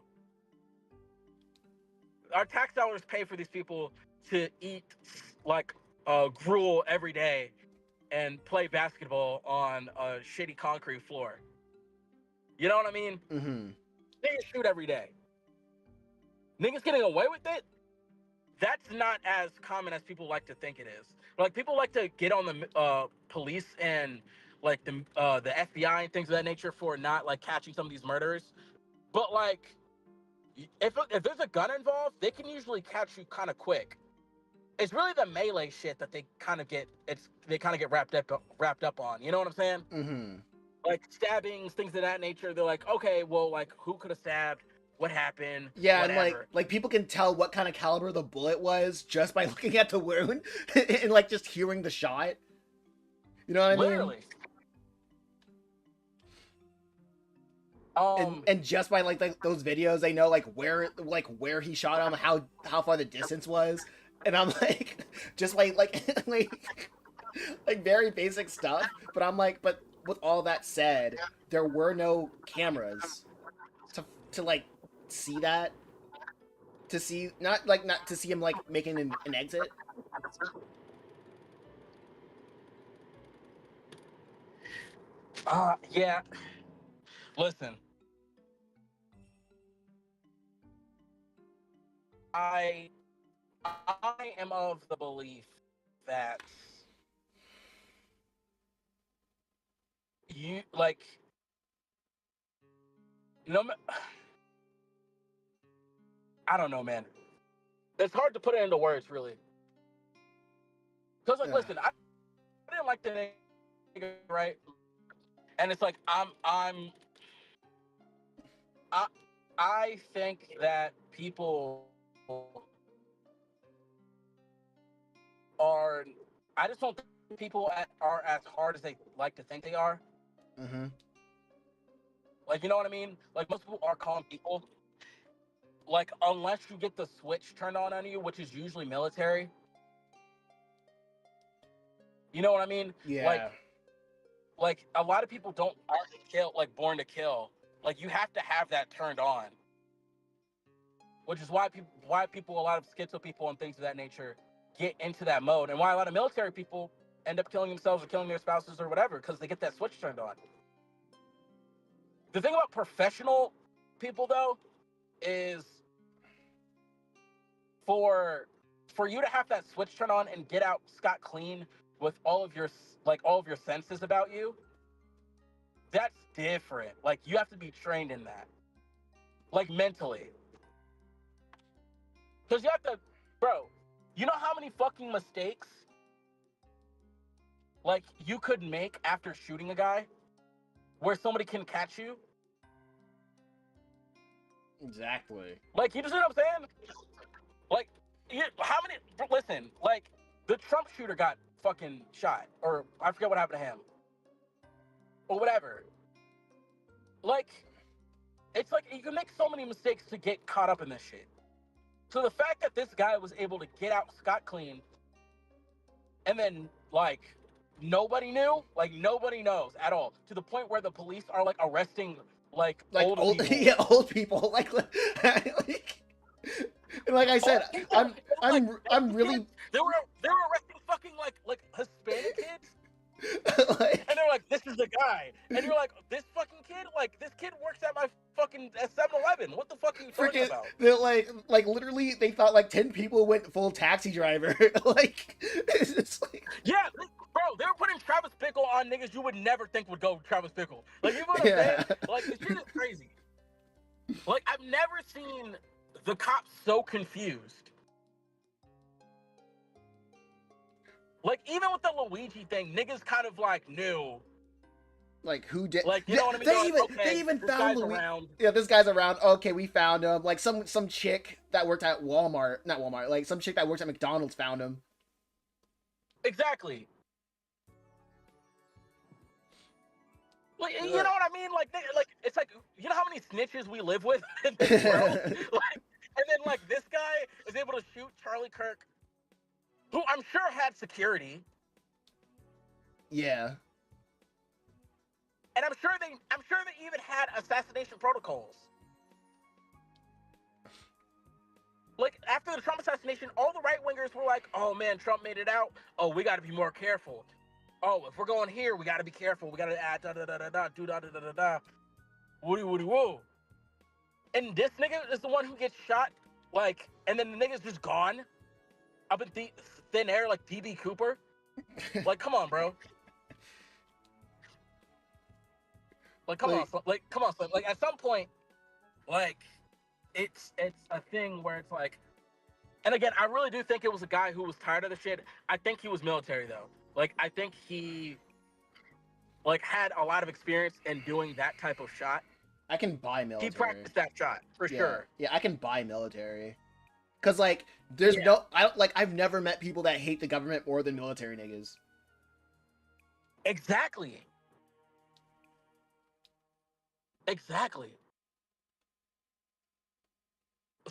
Our tax dollars pay for these people to eat like gruel every day and play basketball on a shitty concrete floor. You know what I mean? Mm-hmm. Niggas shoot every day. Niggas getting away with it? That's not as common as people like to think it is. Like, people like to get on the police and like the FBI and things of that nature for not like catching some of these murderers. But like, if there's a gun involved, they can usually catch you kind of quick. It's really the melee shit that they kind of get wrapped up on. You know what I'm saying? Mm-hmm. Like stabbings, things of that nature. They're like, okay, well, like who could have stabbed? What happened? Yeah, Whatever. and like people can tell what kind of caliber the bullet was just by looking at the wound and like just hearing the shot. You know what I mean? Literally. And just by like those videos, they know like where he shot him, how far the distance was, and I'm like, just like very basic stuff. But I'm like, but with all that said, there were no cameras to like see that, to see not to see him like making an exit. Yeah. Listen, I am of the belief that you like no. I don't know, man. It's hard to put it into words, really. Because like, listen, I didn't like the nigga, right? And it's like I think that people are. I just don't think people are as hard as they like to think they are. Mm-hmm. Like, you know what I mean? Like, most people are calm people. Like, unless you get the switch turned on you, which is usually military. You know what I mean? Yeah. Like, like a lot of people don't aren't kill like born to kill. Like you have to have that turned on, which is why people a lot of schizo people and things of that nature get into that mode, and why a lot of military people end up killing themselves or killing their spouses or whatever because they get that switch turned on. The thing about professional people though is for for you to have that switch turned on and get out scot clean with all of your senses about you, that's different. Like you have to be trained in that, like mentally, because you have to, bro. You know how many fucking mistakes like you could make after shooting a guy, where somebody can catch you. Exactly. Like you just know what I'm saying? Like how many? Listen, like the Trump shooter got fucking shot, or I forget what happened to him, or whatever. Like it's like you can make so many mistakes to get caught up in this shit. So the fact that this guy was able to get out scot clean, and then like nobody knew, like nobody knows at all, to the point where the police are like arresting like older old people. yeah, old people like and like I said, People, I'm really kids, they were arresting fucking like Hispanic kids. like, And they're like, this is the guy. And you're like, this fucking kid? Like, this kid works at my fucking 7-Eleven. What the fuck are you talking freaking about? they're like literally they thought like 10 people went full taxi driver. Like it's just like, Yeah, bro, they were putting Travis Bickle on niggas you would never think would go Travis Bickle. Like, you know what I'm yeah. saying? Like, this shit is crazy. Like, I've never seen the cops so confused. Like, even with the Luigi thing, niggas kind of like knew. Like who did? Like, you know what I mean? They even this found guy's Louis. around. Yeah, this guy's around. Okay, we found him. Like some chick that worked at Walmart, not Walmart. Like some chick that works at McDonald's found him. Exactly. Like, you know what I mean? Like it's like, you know how many snitches we live with in this world? Like, and then like this guy is able to shoot Charlie Kirk, who I'm sure had security. Yeah. And I'm sure they even had assassination protocols. Like after the Trump assassination, all the right wingers were like, "Oh man, Trump made it out. Oh, we got to be more careful. Oh, if we're going here, we got to be careful. We got to add da da da da da do da da da da da. Woody woody woo." And this nigga is the one who gets shot. Like, and then the nigga's just gone up in thin air like DB Cooper. Like, come on, bro. Like, come on, son. Like, at some point, like, it's a thing where it's like, and again, I really do think it was a guy who was tired of the shit. I think he was military though. Like, I think he, like, had a lot of experience in doing that type of shot. I can buy military. He practiced that shot for sure. Yeah, I can buy military. Cause like, there's I've never met people that hate the government more than military niggas. Exactly.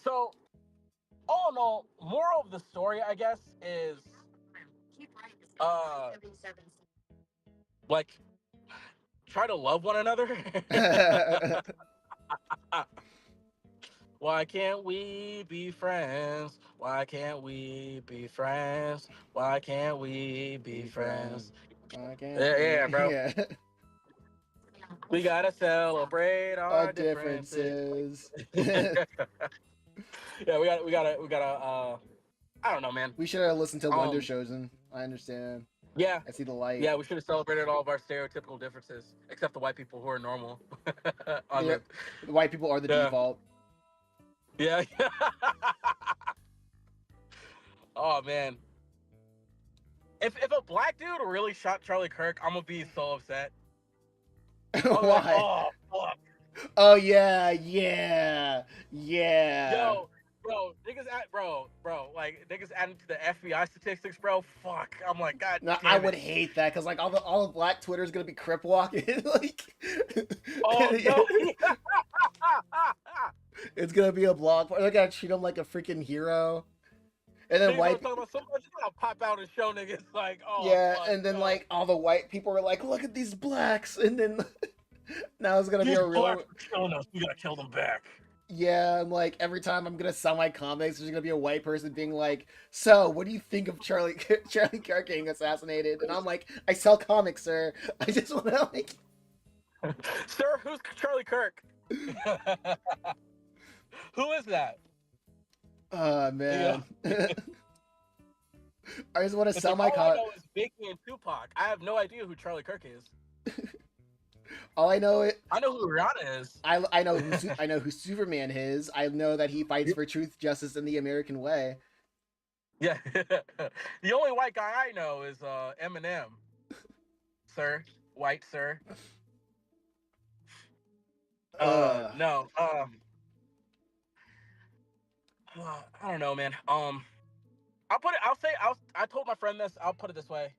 So, all in all, moral of the story, I guess, is like, try to love one another. Why can't we be friends? Why can't we be friends? Why can't we be friends? Yeah, bro. Yeah. We gotta celebrate our differences. Yeah, we gotta. I don't know, man. We should have listened to Wonder Chosen. I understand. Yeah. I see the light. Yeah, we should have celebrated all of our stereotypical differences, except the white people who are normal. The white people are the default. Yeah. Oh man. If a black dude really shot Charlie Kirk, I'm gonna be so upset. Why? Like, oh fuck. Oh yeah. Yo, bro, like niggas adding to the FBI statistics, bro. Fuck. I'm like, God. No, I would hate that because like all the black Twitter is gonna be crip walking. Like, oh no. It's gonna be a blog. They're gonna treat him like a freaking hero. And then white. Talking about somebody's gonna pop out and show niggas like, oh Yeah, fuck, and then no. like all the white people were like, "Look at these blacks," and then now it's gonna be These a real. blacks are killing us. We gotta kill them back. Yeah, and like every time I'm gonna sell my comics, there's gonna be a white person being like, "So, what do you think of Charlie Charlie Kirk getting assassinated?" And I'm like, "I sell comics, sir. I just want to like." Sir, who's Charlie Kirk? Who is that? Oh You know, man, I just want to it's sell like my all I comic. know is Biggie and Tupac. I have no idea who Charlie Kirk is. All I know it. I know who Rihanna is. I know I know who Superman is. I know that he fights for truth, justice, and the American way. Yeah. The only white guy I know is Eminem. Sir. White sir. Uh, No. I don't know, man. I'll put it I told my friend this, I'll put it this way.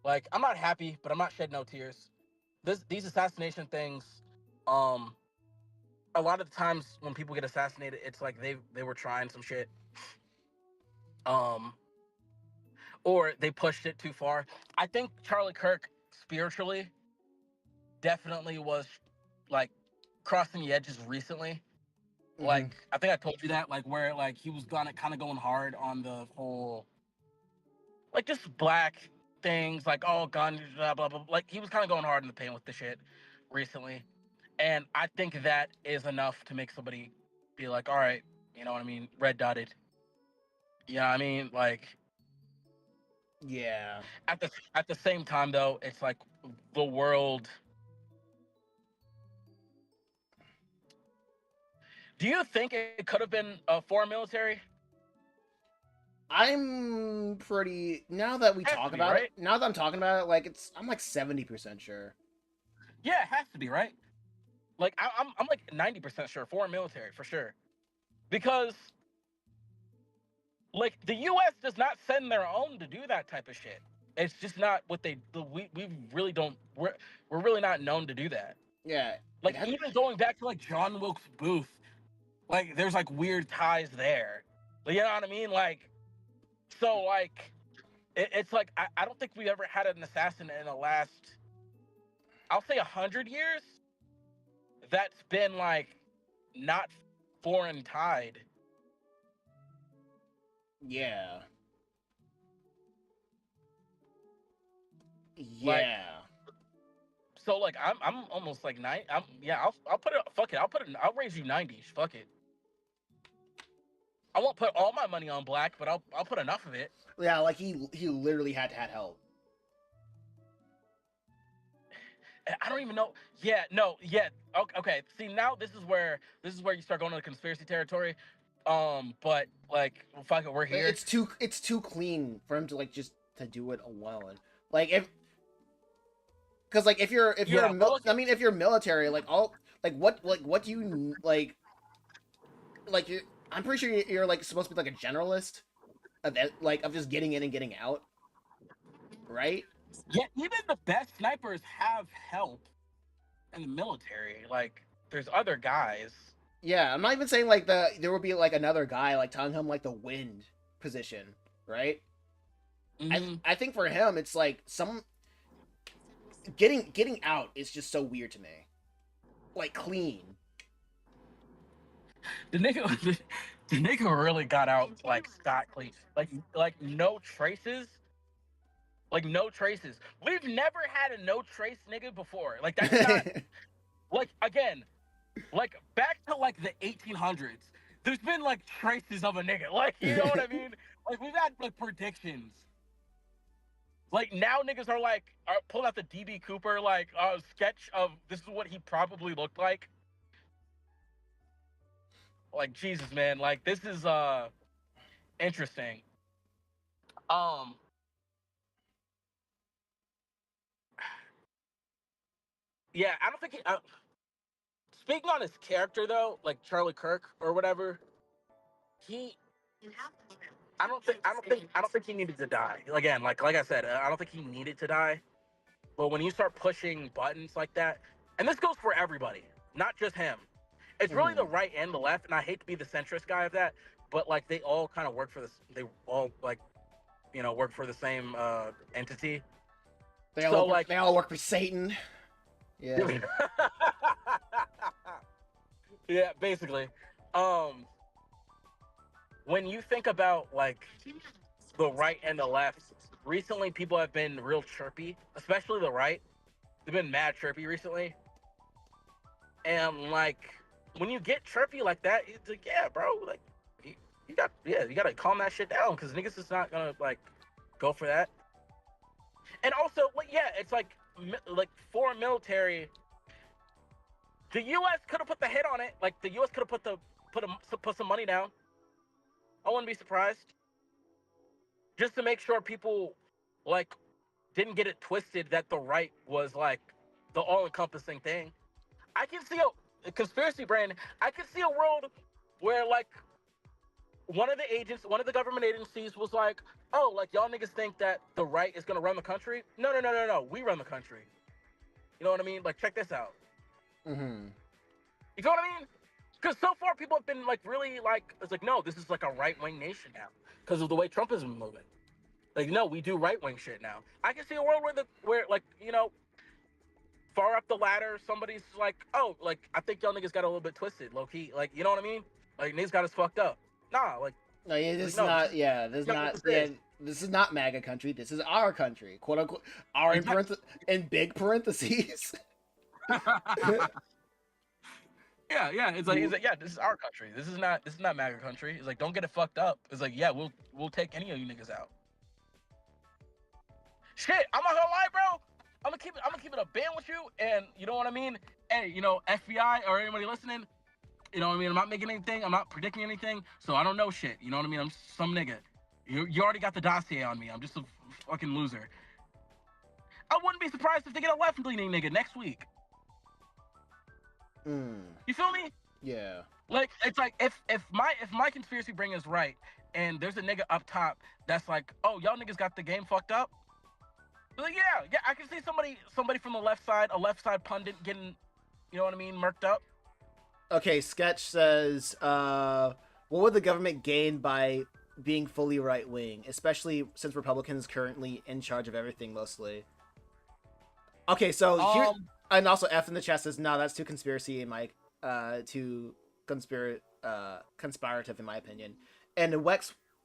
Like, I'm not happy, but I'm not shedding no tears. These assassination things, um, a lot of the times when people get assassinated, it's like they were trying some shit. Um, or they pushed it too far. I think Charlie Kirk spiritually definitely was like crossing the edges recently. mm-hmm. Like, I think I told you that, like, where like he was gonna kind of going hard on the whole, like, just black things, like, oh, guns, blah blah blah. Like, he was kind of going hard in the paint with the shit recently, and I think that is enough to make somebody be like, all right, you know what I mean, red dotted. You know what I mean? Like, Yeah. at the same time though, it's like the world. Do you think it could have been a foreign military? I'm pretty now that we Has to talk be, about it. right? Now that I'm talking about it, like I'm like 70% sure. Yeah, it has to be, right? Like, I'm like 90% sure foreign military for sure, because like the U.S. does not send their own to do that type of shit. It's just not what we really don't. We're really not known to do that. Yeah, it Like, had. even going back to like John Wilkes Booth, like there's like weird ties there. Like, you know what I mean? Like, so like it's like I don't think we ever had an assassin in the last, I'll say, 100 years that's been like not foreign tied. Yeah. Like, Yeah. so like I'm almost like nine. Yeah, I'll put it. Fuck it. I'll raise you 90s. Fuck it. I won't put all my money on black, but I'll put enough of it. Yeah, like he literally had help. I don't even know. Yeah, no, yeah. Okay. See, now this is where you start going to the conspiracy territory. But like, well, fuck it, we're here. It's too clean for him to like just to do it alone. Like if because like if you're Yeah, but look, I mean if you're military like all what do you like you I'm pretty sure you're like supposed to be like a generalist of like of just getting in and getting out, right? yeah, even the best snipers have help in the military. Like, there's other guys. Yeah, I'm not even saying like there would be like another guy like telling him like the wind position, right? Hmm. I think for him it's like some getting out is just so weird to me. Like clean. The nigga, the nigga really got out like scot clean. Like no traces. Like, no traces. We've never had a no trace nigga before. Like, that's not, like, again, like back to like the 1800s. There's been like traces of a nigga. Like, you know what I mean? Like, we've had like predictions. Like, now niggas are pulling out the DB Cooper like sketch of this is what he probably looked like. Like, Jesus, man. Like, this is interesting. Um, yeah, I don't think speaking on his character though, like Charlie Kirk or whatever, he I don't think he needed to die. Again, like I said, I don't think he needed to die. But when you start pushing buttons like that, and this goes for everybody, not just him. It's really the Mhm. right and the left, and I hate to be the centrist guy of that, but like they all kind of work for this. They all like work for the same entity. They So all work. like, They all work for Satan. Yeah. yeah, basically. Um, when you think about like the right and the left, recently people have been real chirpy, especially the right. They've been mad chirpy recently, and like when you get chirpy like that, it's like, yeah, bro, like you gotta calm that shit down because niggas is not gonna like go for that. And also, like, yeah, it's like foreign military. The U.S. could have put the hit on it. Like the U.S. could have put some money down. I wouldn't be surprised, just to make sure people like didn't get it twisted that the right was like the all-encompassing thing. I can see a conspiracy brain. I can see a world where like one of the government agencies was like, "Oh, like y'all niggas think that the right is gonna run the country? No, no, no, no, no. We run the country. You know what I mean? Like, check this out. Mm-hmm. You feel what I mean? Because so far people have been like really like, it's like, no, this is like a right wing nation now because of the way Trump has been moving. Like, no, we do right wing shit now. I can see a world where like far up the ladder, somebody's like, oh, like I think y'all niggas got a little bit twisted, low key. Like, you know what I mean? Like niggas got us fucked up. Nah, No, yeah, like this is no, not. Yeah, this is not what not. this Yeah, is. this is not MAGA country. This is our country, quote unquote. Our in big parentheses. Yeah, yeah. It's like, yeah, this is our country. This is not MAGA country. It's like, don't get it fucked up. It's like, yeah, we'll take any of you niggas out. Shit, I'm not gonna lie, bro. I'm gonna keep it a band with you, and you know what I mean. Hey, FBI or anybody listening, you know what I mean. I'm not making anything. I'm not predicting anything, so I don't know shit. You know what I mean. I'm some nigga. You already got the dossier on me. I'm just a fucking loser. I wouldn't be surprised if they get a left leaning nigga next week. Mm, You feel me? yeah. Like it's like if my conspiracy bring is right, and there's a nigga up top that's like, oh, y'all niggas got the game fucked up. Like, yeah, I can see somebody from the left side, a left side pundit getting, you know what I mean, murked up. Okay, Sketch says, what would the government gain by being fully right wing, especially since Republicans currently in charge of everything mostly? Okay, so here, Um, and also F in the chat says, no, that's too conspiracy in my, too conspirative in my opinion. And bro,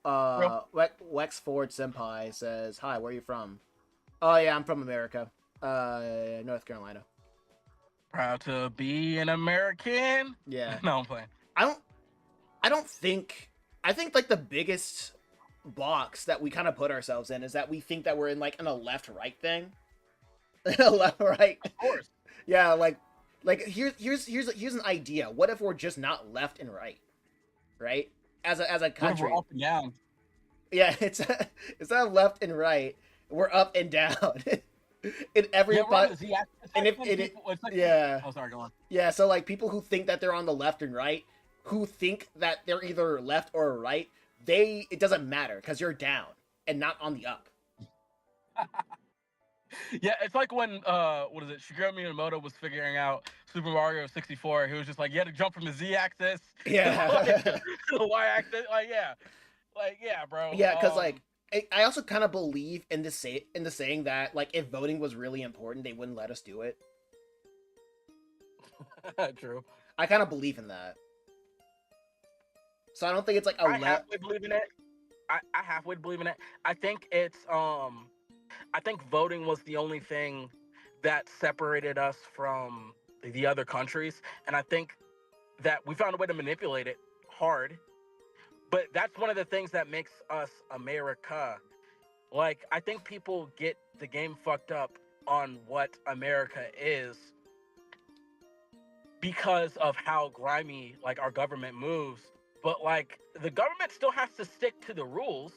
Wex Ford Senpai says, hi, where are you from? Oh yeah, I'm from America, North Carolina. proud to be an American. Yeah, No, I'm playing. I don't, I don't think, I think like the biggest box that we kind of put ourselves in is that we think that we're in a left right thing. Left right. Of course. Yeah, like here's an idea. What if we're just not left and right, right? As a What if we're country, up and down? yeah, it's not left and right. We're up and down in every Yeah, we're on the but Z axis. It's and like if when it people, it's like, yeah oh, sorry, go on. yeah. So like people who think that they're on the left and right, who think that they're either left or right, it doesn't matter because you're down and not on the up. Yeah, it's like when what is it? Shigeru Miyamoto was figuring out Super Mario 64. He was just like, you had to jump from the Z axis Yeah. to the Y axis. Like yeah, bro. Yeah, because like I also kind of believe in the saying that like if voting was really important, they wouldn't let us do it. True. I kind of believe in that. So I don't think it's like a I halfway believe in it. I halfway believe in it. I think it's I think voting was the only thing that separated us from the other countries, and I think that we found a way to manipulate it hard. But that's one of the things that makes us America. Like, I think people get the game fucked up on what America is because of how grimy like our government moves. But like the government still has to stick to the rules.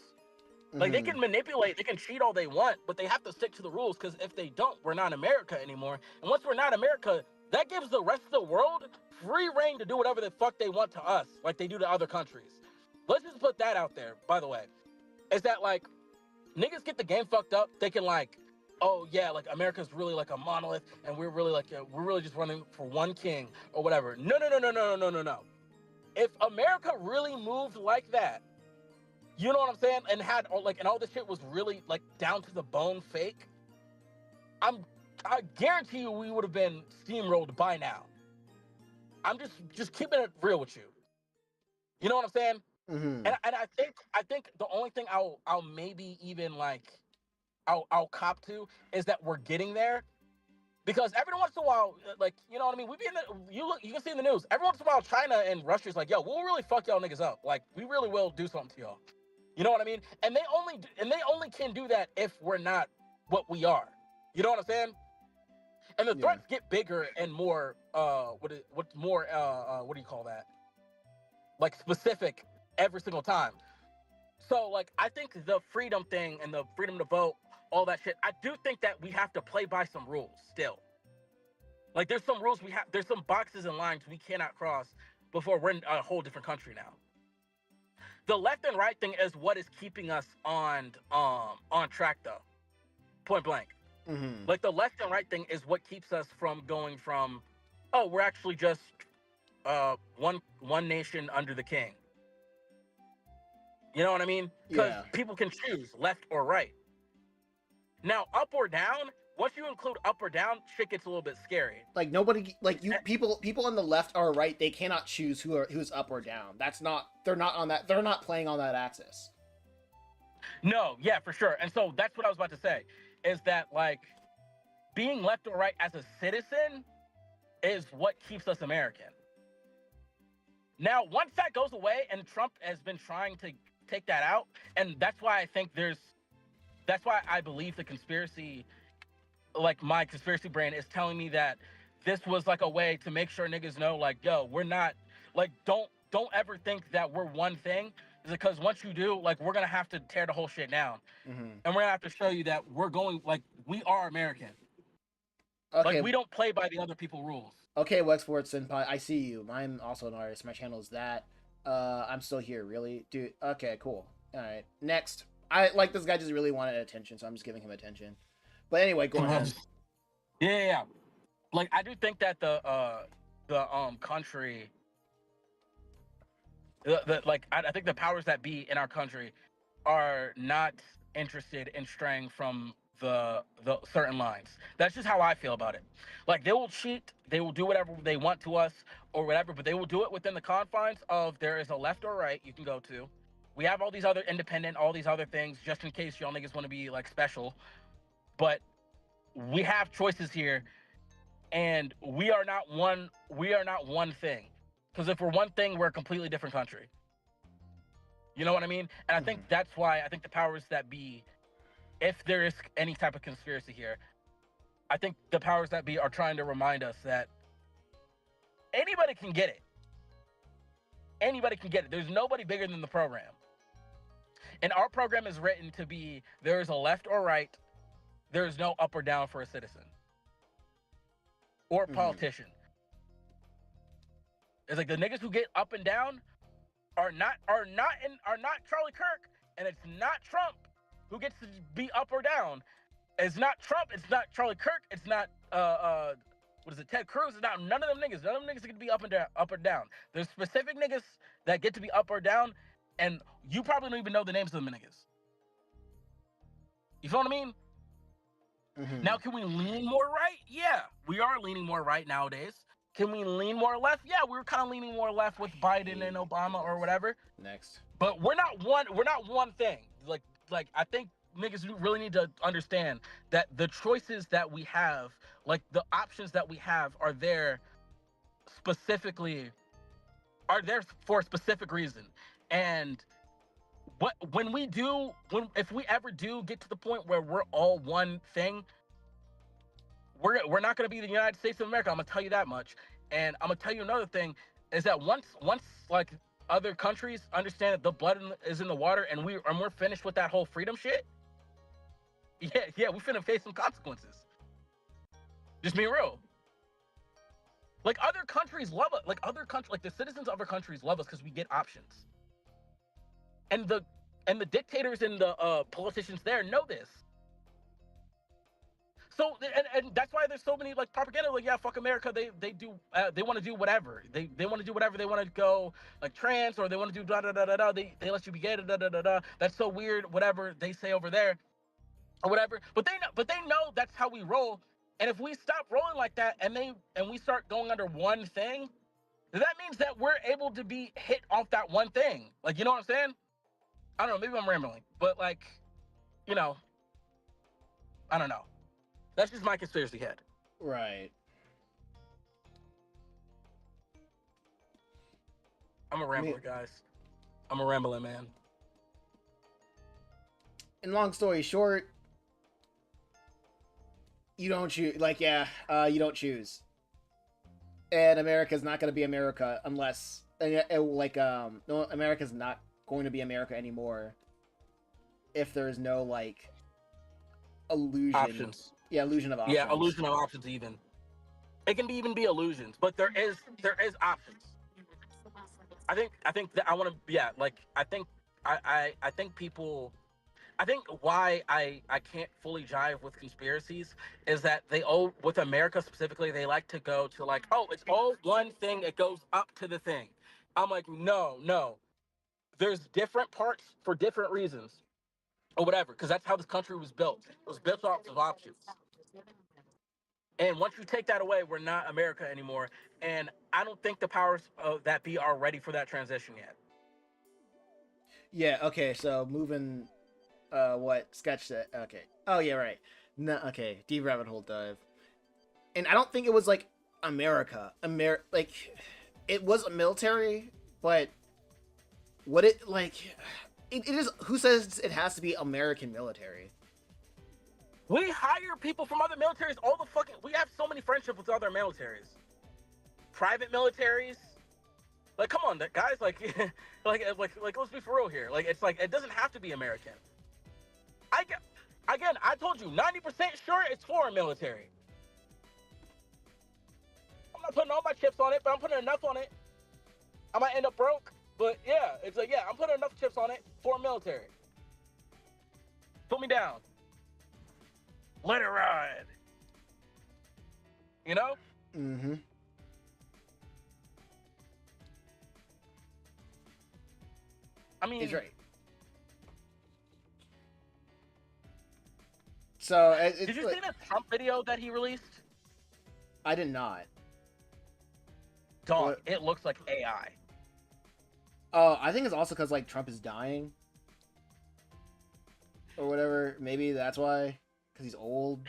Like they Mhm. can manipulate, they can cheat all they want, but they have to stick to the rules because if they don't, we're not America anymore. And once we're not America, that gives the rest of the world free reign to do whatever the fuck they want to us, like they do to other countries. Let's just put that out there, by the way. Is that like niggas get the game fucked up, they can like, oh yeah, like America's really like a monolith and we're really like, we're really just running for one king or whatever. No, no, no, no, no, no, no, no, no. If America really moved like that, You know what I'm saying? And had like, and all this shit was really like down to the bone fake. I guarantee you we would have been steamrolled by now. I'm just keeping it real with you. You know what I'm saying? Mm-hmm. And I think the only thing I'll maybe even like I'll cop to is that we're getting there. Because every once in a while, like, you know what I mean? We be in the, you can see in the news. Every once in a while, China and Russia's like, yo, we'll really fuck y'all niggas up. Like, we really will do something to y'all. You know what I mean? And they only can do that if we're not what we are. You know what I'm saying? And the Yeah. threats get bigger and more what more what do you call that? Like specific every single time. So like I think the freedom thing and the freedom to vote, all that shit, I do think that we have to play by some rules still. Like there's some rules there's some boxes and lines we cannot cross before we're in a whole different country now. The left and right thing is what is keeping us on track though. Point blank. Mm-hmm. Like the left and right thing is what keeps us from going from, oh, we're actually just one nation under the king. You know what I mean? Because Yeah. people can choose left or right. Now, up or down, once you include up or down, shit gets a little bit scary. Like nobody, like you, people on the left or right, they cannot choose who's up or down. That's not. They're not on that. They're not playing on that axis. No, yeah, for sure. And so that's what I was about to say, is that like being left or right as a citizen is what keeps us American. Now, once that goes away, and Trump has been trying to take that out, and that's why I think that's why I believe the conspiracy, like my conspiracy brain is telling me that this was like a way to make sure niggas know, like, yo, we're not, like, don't ever think that we're one thing, because once you do, like, we're gonna have to tear the whole shit down, Mm-hmm. and we're gonna have to show you that we're going, like, we are American. Okay. Like, we don't play by the other people rules. Okay, Wexford Senpai, I see you. I'm also an artist. My channel is that. I'm still here, really, dude. Okay, cool. All right, next. I like this guy just really wanted attention, so I'm just giving him attention. But anyway, go ahead. Yeah. Like, I do think that the country, I think the powers that be in our country are not interested in straying from the certain lines. That's just how I feel about it. Like they will cheat, they will do whatever they want to us or whatever, but they will do it within the confines of there is a left or right you can go to. We have all these other independent, all these other things, just in case y'all niggas want to be like special. But we have choices here, and we are not one. We are not one thing. Because if we're one thing, we're a completely different country. You know what I mean? And I think that's why I think the powers that be, if there is any type of conspiracy here, I think the powers that be are trying to remind us that anybody can get it. Anybody can get it. There's nobody bigger than the program. And our program is written to be there is a left or right, there is no up or down for a citizen or politician. It's like the niggas who get up and down are not Charlie Kirk, and it's not Trump who gets to be up or down. It's not Trump, it's not Charlie Kirk, it's not what is it, Ted Cruz, it's not none of them niggas. None of them niggas are gonna be up or down. There's specific niggas that get to be up or down, and you probably don't even know the names of them niggas. You feel what I mean? Now, can we lean more right? Yeah, we are leaning more right nowadays. Can we lean more left? Yeah, we were kind of leaning more left with Biden and Obama or whatever. Next. But we're not one thing. Like I think niggas really need to understand that the choices that we have, like the options that we have, are there for a specific reason. And if we ever do get to the point where we're all one thing, we're not going to be the United States of America. I'm going to tell you that much. And I'm going to tell you another thing is that once like other countries understand that the blood is in the water, and we're finished with that whole freedom shit, yeah, we finna face some consequences. Just being real. Like other countries love us. Like the citizens of other countries love us because we get options. And the dictators and the politicians there know this. So and that's why there's so many like propaganda like yeah fuck America they do they want to do whatever they want to do whatever they want to go like trans or they want to do da da da da da they let you be gay da da da da da that's so weird whatever they say over there or whatever but they know that's how we roll and if we stop rolling like that and we start going under one thing that means that we're able to be hit off that one thing like you know what I'm saying I don't know maybe I'm rambling but like you know I don't know that's just my conspiracy head. Right. I'm a I mean, rambler, guys. I'm a rambling man. and long story short, you don't choose. Like, yeah, you don't choose. And America's not going to be America unless, no, America's not going to be America anymore if there's no like illusion. Options. Yeah, illusion of Yeah, options. illusion of options even. It can be even be illusions, but there is options. I think that I want to yeah, like I think people I think why I can't fully jive with conspiracies is that they all with America specifically they like to go to like oh it's all one thing it goes up to the thing. I'm like no there's different parts for different reasons or whatever because that's how this country was built. It was built off of options. And once you take that away, we're not America anymore. And I don't think the powers of that be are ready for that transition yet. Yeah. Okay. So moving. What sketch that? Okay. Oh yeah. Right. No. Okay. Deep rabbit hole dive. And I don't think it was like America. Like it was a military, but what it like it is who says it has to be American military? We hire people from other militaries all the fucking. We have so many friendships with other militaries, private militaries. Like, come on, guys. Like, like, let's be for real here. Like, it's like it doesn't have to be American. I get. Again, I told you, 90% sure it's foreign military. I'm not putting all my chips on it, but I'm putting enough on it. I might end up broke, but yeah, it's like yeah, I'm putting enough chips on it for military. Put me down. Let it ride. You know? Mm-hmm. I mean, He's right. So did you see that Trump video that he released? I did not. Dog, What? it looks like AI. Oh, I think it's also because like Trump is dying or whatever. Maybe that's why. Because he's old.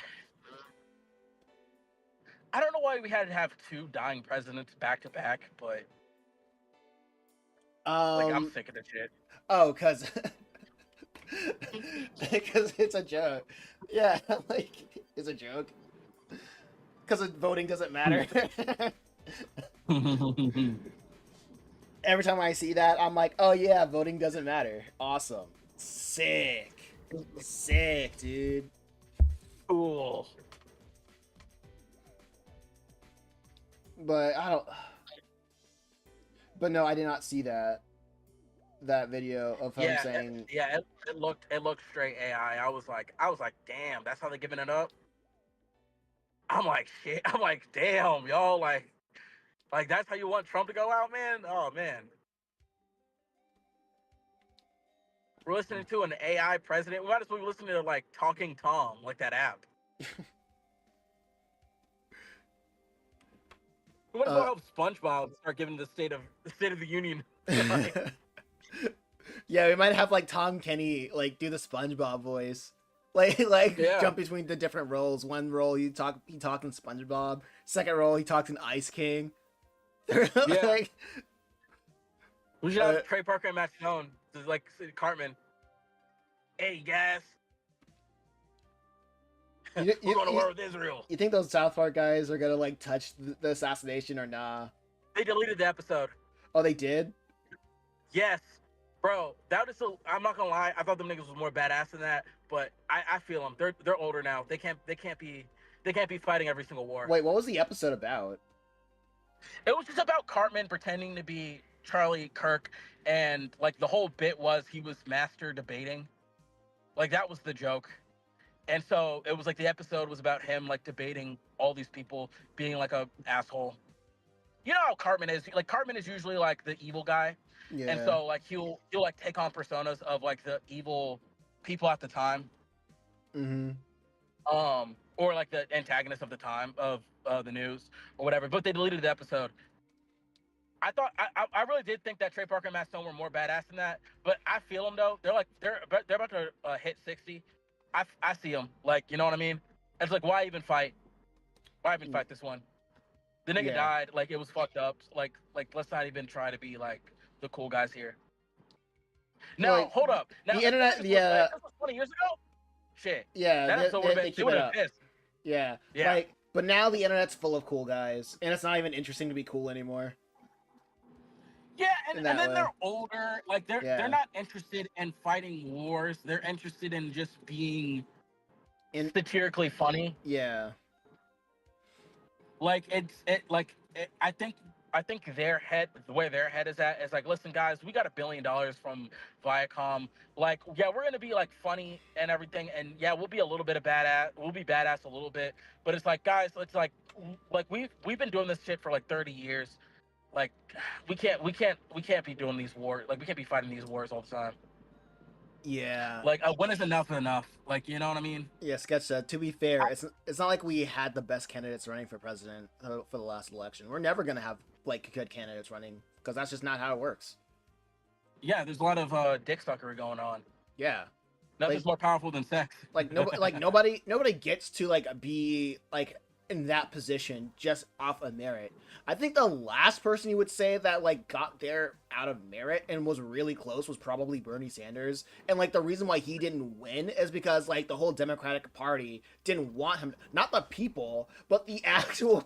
I don't know why we had to have two dying presidents back to back, but like I'm sick of this shit. Oh, because because it's a joke. Yeah, like it's a joke. Because voting doesn't matter. Every time I see that, I'm like, oh yeah, voting doesn't matter. Awesome. Sick. Sick, dude. Cool. But I don't. But no, I did not see that video of him saying. It looked straight AI. I was like, damn, that's how they're giving it up. I'm like, shit. I'm like, damn, y'all, like that's how you want Trump to go out, man? Oh man. We're listening to an AI president. We might as well be listening to like Talking Tom, like that app. We might as well help SpongeBob start giving the State of the Union. Yeah, we might have like Tom Kenny like do the SpongeBob voice. Like Yeah. jump between the different roles. One role he talked in SpongeBob. Second role he talked in Ice King. Yeah. Like, We should have Trey Parker and Matt Stone. Like Cartman. Hey guys. We're going to war with Israel. You think those South Park guys are gonna like touch the assassination or nah? They deleted the episode. Oh, they did? Yes. Bro, that was I'm not gonna lie, I thought them niggas was more badass than that, but I feel them. They're older now. They can't be fighting every single war. Wait, what was the episode about? It was just about Cartman pretending to be Charlie Kirk, and like the whole bit was he was master debating. Like that was the joke. And so it was like the episode was about him like debating all these people being like a asshole. You know how Cartman is. Like Cartman is usually like the evil guy, and Yeah. so like he'll like take on personas of like the evil people at the time, Mm-hmm. or like the antagonist of the time of the news or whatever. But they deleted the episode. I really did think that Trey Parker and Matt Stone were more badass than that, but I feel them though. They're about to hit 60. I see them, like, you know what I mean. It's like, why even fight? Why even fight this one? The nigga Yeah. died. Like, it was fucked up. Like let's not even try to be like the cool guys here. So, Now like, hold up. Now the if internet, this was 20 years ago, shit, yeah, that episode would have they been. They keep would it have up. been pissed. Yeah. Yeah. Like, but now the internet's full of cool guys, and it's not even interesting to be cool anymore. Yeah, In and that then way. they're older. Like they're Yeah. not interested in fighting wars. They're interested in just being In satirically funny. yeah. Like I think their head, the way their head is at, is like, listen, guys, we got $1 billion from Viacom. Like, yeah, we're gonna be like funny and everything, and yeah, we'll be a little bit of badass. We'll be badass a little bit, but it's like, guys, it's like we've been doing this shit for like 30 years. Like, we can't be doing these wars. Like, we can't be fighting these wars all the time. Yeah. Like, when is enough enough? Like, you know what I mean? Yeah, Sketch said, to be fair, it's not like we had the best candidates running for president for the last election. We're never going to have, like, good candidates running, because that's just not how it works. Yeah, there's a lot of dick suckery going on. Yeah. Nothing's more powerful than sex. Like, nobody gets to, like, be, like, in that position just off of merit. I think the last person you would say that, like, got there out of merit and was really close was probably Bernie Sanders. And, like, the reason why he didn't win is because, like, the whole Democratic Party didn't want him, not the people, but the actual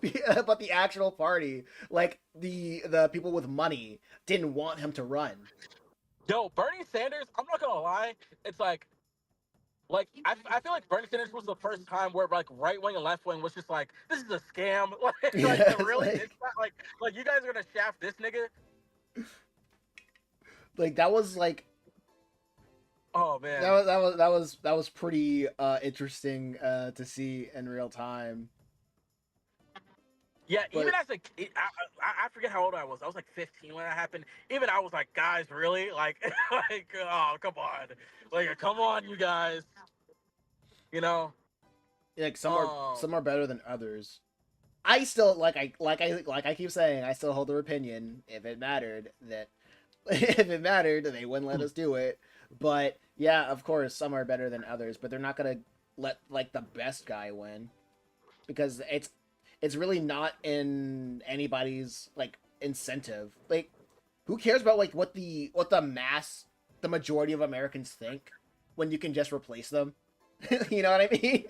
party, like, the people with money didn't want him to run. Yo, Bernie Sanders, I'm not gonna lie, it's like I feel like Bernie Sanders was the first time where like right wing and left wing was just like, this is a scam. Yeah, really, like- it's not like you guys are gonna shaft this nigga. Like, that was like Oh man, that was pretty interesting to see in real time. yeah. But- Even as a kid, I forget how old I was. I was like 15 when that happened. Even I was like, guys, really? Like, like, oh, come on, like, come on, you guys. You know, Like, some are better than others. I still like I keep saying, I still hold their opinion. If it mattered, that if it mattered, they wouldn't let us do it. But yeah, of course, some are better than others, but they're not gonna let like the best guy win, because it's really not in anybody's like incentive. Like, who cares about like what the majority of Americans think when you can just replace them? You know what I mean?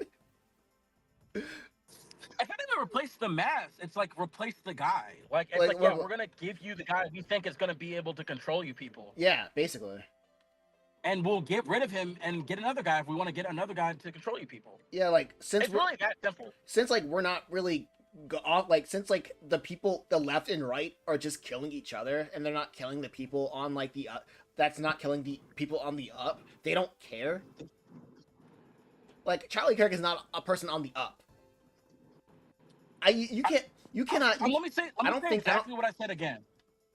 I think they replace the mass. It's like replace the guy. Like, it's Like, like, yeah, we're gonna give you the guy we think is gonna be able to control you people, Yeah, basically. and we'll get rid of him and get another guy if we want to get another guy to control you people. Yeah, like It's really that simple. since like we're not really off, like, since like the left and right are just killing each other, and they're not killing the people on like the up, that's not killing the people on the up, they don't care. Like, Charlie Kirk is not a person on the up. You cannot. Let me say don't think- exactly what I said again.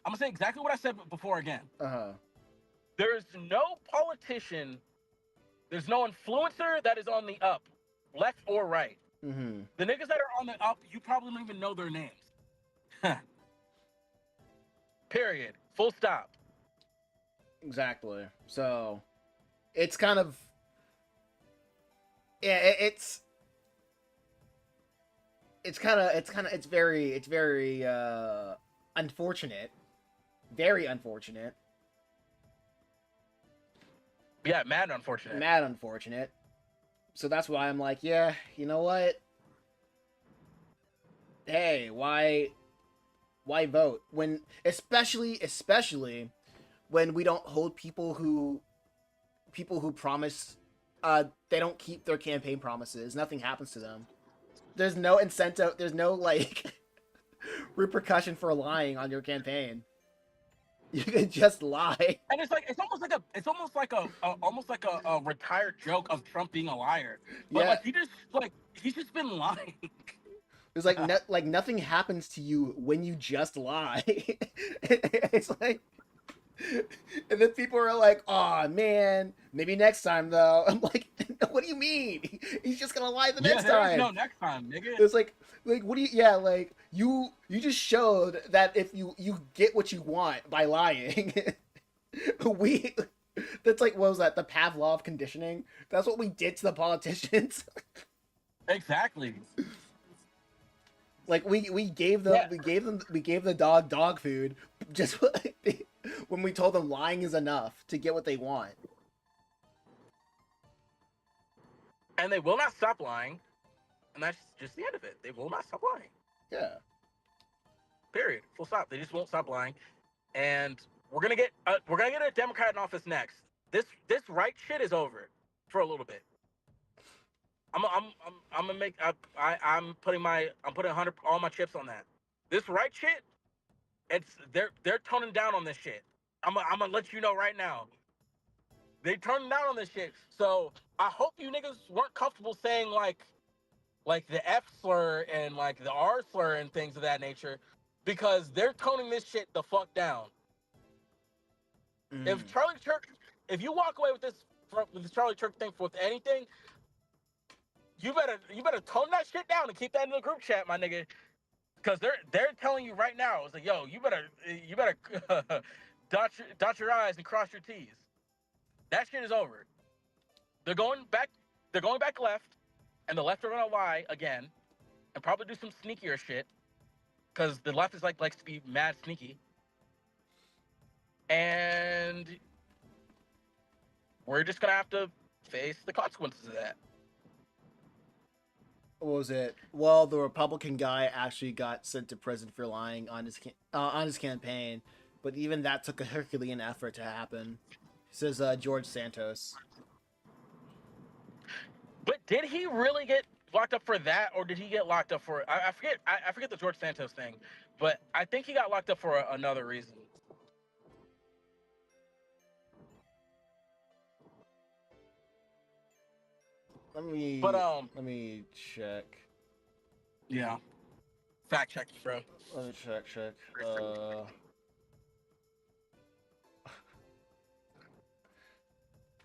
I'm gonna say exactly what I said before again. Uh-huh. There's no politician, there's no influencer that is on the up, left or right. Mm-hmm. The niggas that are on the up, you probably don't even know their names. Period. Full stop. Exactly. So, it's kind of, yeah, it's very unfortunate, very unfortunate, Yeah, mad unfortunate. mad unfortunate. So that's why I'm like, yeah, you know what? Hey, why vote when, especially when we don't hold people who promise, they don't keep their campaign promises. Nothing happens to them. There's no incentive. There's no like repercussion for lying on your campaign. You can just lie. And it's almost like a retired joke of Trump being a liar. But Yeah. like he's just been lying. It's like like nothing happens to you when you just lie. It's like, and then people are like, "Oh man, maybe next time though." I'm like, "What do you mean? He's just gonna lie the Yeah, next there is time." no next time, nigga. It's like what do you? Yeah, like you just showed that if you get what you want by lying, we. That's like what was that? The Pavlov conditioning. That's what we did to the politicians. Exactly. Like we gave them Yeah. we gave the dog food just when we told them lying is enough to get what they want. And they will not stop lying. And that's just the end of it. They will not stop lying. Yeah. Period. Full stop. They just won't stop lying. And we're gonna get a Democrat in office next. This right shit is over for a little bit. I'm gonna make I'm putting 100 all my chips on that. This right shit, they're toning down on this shit. I'm gonna let you know right now. They turning down on this shit. So I hope you niggas weren't comfortable saying like the F slur and like the R slur and things of that nature, because they're toning this shit the fuck down. Mm. If Charlie Kirk, if you walk away with this Charlie Kirk thing with anything, you better tone that shit down and keep that in the group chat, my nigga. Because they're telling you right now, it's like, yo, you better dot your I's and cross your T's. That shit is over. They're going back. They're going back left, and the left are gonna lie again, and probably do some sneakier shit. Because the left is likes to be mad sneaky, and we're just gonna have to face the consequences of that. What was it? Well, the Republican guy actually got sent to prison for lying on his campaign, but even that took a Herculean effort to happen. Says George Santos. But did he really get locked up for that, or did he get locked up for? I forget. I forget the George Santos thing, but I think he got locked up for another reason. Let But me let me check. yeah, fact check, bro. Let me check.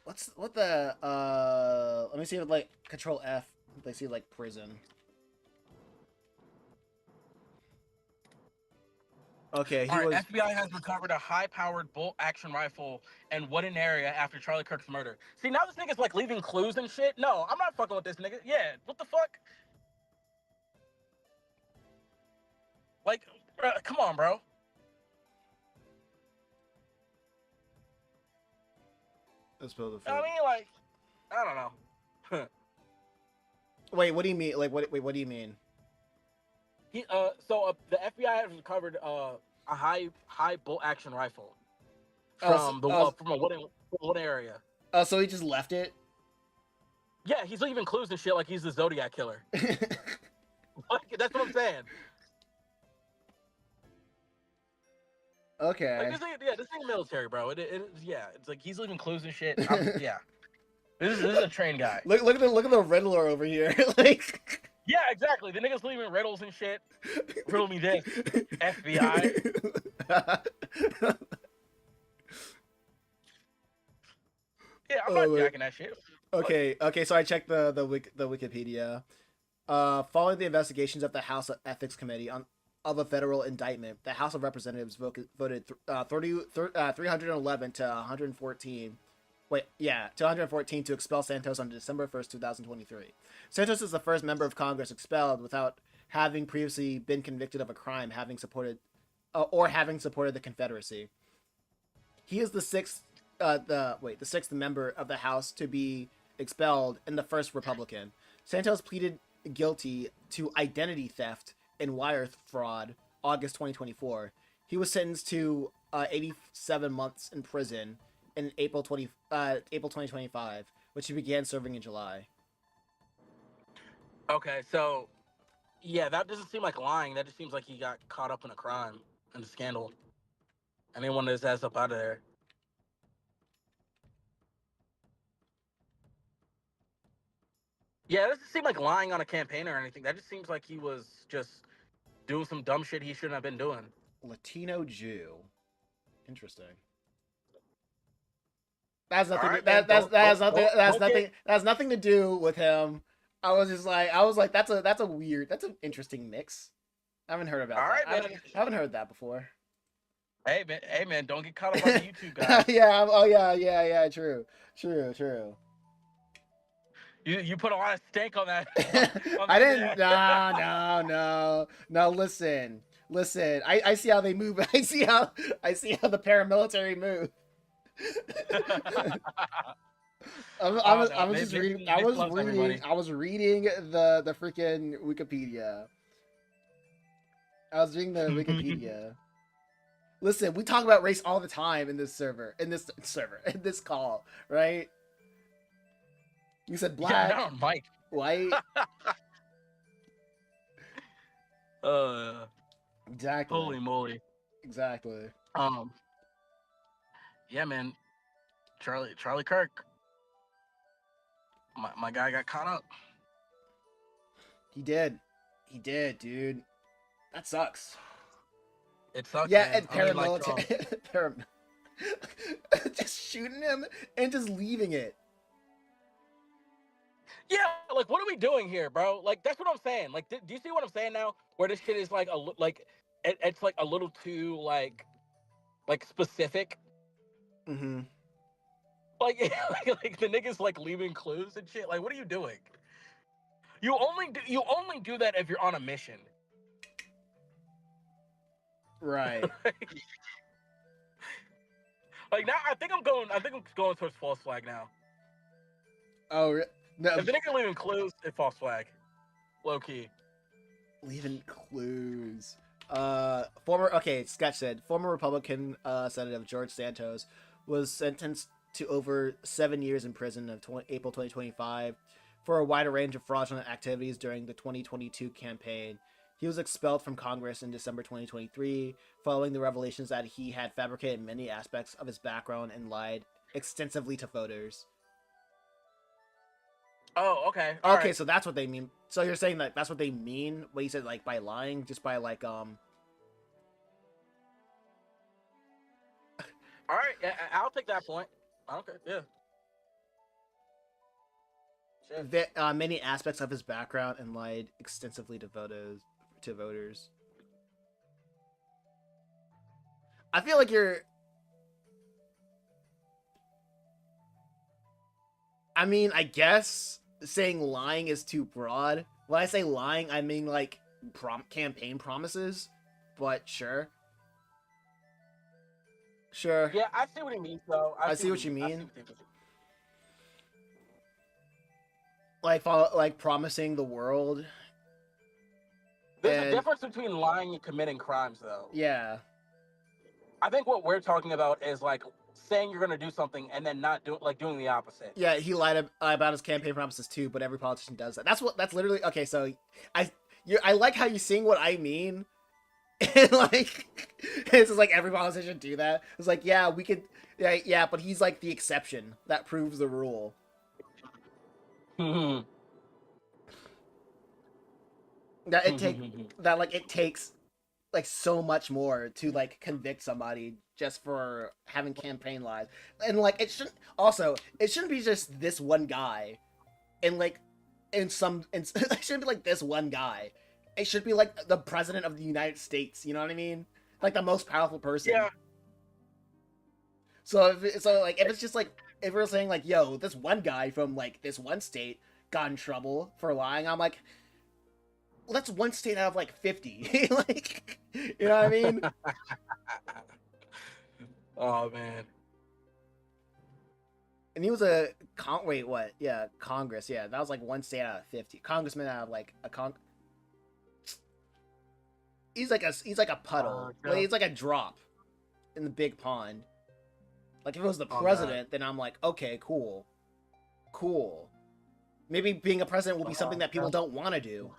What the let me see if like control F they see like prison. Okay, All he right, was FBI has recovered a high-powered bolt-action rifle in Woodin area after Charlie Kirk's murder. See, now this nigga's like leaving clues and shit. No, I'm not fucking with this nigga. Yeah, what the fuck? Like, come on, bro. let's build a I food. mean, like, I don't know. Wait, what do you mean? Like what do you mean? The FBI has recovered a high bolt action rifle Oh, from a wooden area. so he just left it. Yeah, he's leaving clues and shit like he's the Zodiac killer. Like, that's what I'm saying. Like Okay. this thing military, bro. Yeah, it's like he's leaving clues and shit. Yeah, this is a train guy. Look at the Riddler over here. Like Yeah, exactly. The niggas leaving riddles and shit. Riddle me this, FBI. Yeah, I'm not Oh, wait. jacking that shit. What? Okay. So I checked the Wikipedia. Following the investigations of the House Ethics Committee on of a federal indictment, the House of Representatives voted 311 to 114. Wait, yeah, to 114 to expel Santos on December 1st, 2023. Santos is the first member of Congress expelled without having previously been convicted of a crime having supported the Confederacy. He is the sixth member of the House to be expelled and the first Republican. Santos pleaded guilty to identity theft and wire fraud August 2024. He was sentenced to 87 months in prison in April 2025, which he began serving in July. Okay, so yeah, that doesn't seem like lying. That just seems like he got caught up in a crime and a scandal. Anyone that's ass up out of there. Yeah, it doesn't seem like lying on a campaign or anything. That just seems like he was just doing some dumb shit he shouldn't have been doing. Latino Jew. Interesting. That's All nothing. right, man. That has nothing. Don't get. That has nothing to do with him. I was like, that's a weird, that's an interesting mix. I haven't heard All about that. right, man. I haven't heard that before. Hey, man. Don't get caught up on the YouTube guys. Yeah. Oh, yeah. Yeah. Yeah. True. True. True. You put a lot of stank on that on I the didn't. internet. No. No. No. No. Listen. Listen. I see how they move. I see how the paramilitary move. Oh no, I was just reading. Mitch loves everybody. I was reading the freaking Wikipedia. I was reading the Wikipedia. Listen, we talk about race all the time in this in this call, right? You said black, Yeah, no, Mike. white, Uh, exactly, holy moly. exactly. Um, yeah, man. Charlie Kirk. My guy got caught up. He did, dude. That sucks. It sucks, Yeah, man. and I mean, like, just shooting him and just leaving it. yeah, like, what are we doing here, bro? Like, that's what I'm saying. Like, do you see what I'm saying now? Where this shit is like it's like a little too like specific. Mm-hmm. Like, like the niggas like leaving clues and shit. Like, what are you doing? You only do that if you're on a mission. Right. Like now, I think I'm going towards false flag now. Oh no! If the nigga leaving clues, it's false flag. Low key. Leaving clues. Sketch said former Republican Senator George Santos was sentenced to over 7 years in prison of April 2025 for a wider range of fraudulent activities during the 2022 campaign. He was expelled from Congress in December 2023 following the revelations that he had fabricated many aspects of his background and lied extensively to voters. Oh, okay. Okay, right. so that's what they mean. So you're saying that that's what they mean when you said like by lying, just by like All right, I'll take that point. Okay, yeah. Sure. many aspects of his background and lied extensively to voters. I feel like you're. I mean, I guess saying lying is too broad. When I say lying, I mean like campaign promises. But sure. Sure. Yeah, I see what he means, though. I see what you I see mean. what he means. Like promising the world. There's a difference between lying and committing crimes, though. Yeah. I think what we're talking about is like saying you're gonna do something and then not doing the opposite. Yeah, he lied about his campaign promises too, but every politician does that. That's literally okay. So I like how you seeing what I mean. And like it's just like every politician do that. It's like yeah, we could yeah, but he's like the exception that proves the rule. That it takes like so much more to like convict somebody just for having campaign lies. And like it shouldn't be just this one guy. And like it shouldn't be like this one guy. It should be like the president of the United States, you know what I mean? Like the most powerful person. Yeah. So if it's just like if we're saying like, yo, this one guy from like this one state got in trouble for lying, I'm like, well, that's one state out of like 50. Like, you know what I mean? Oh man. And he was Congress. Yeah, that was like one state out of 50. Congressman out of like He's like a puddle. Yeah. He's like a drop in the big pond. Like if it was the president, then I'm like, okay, cool. Maybe being a president will be something that people don't want to do.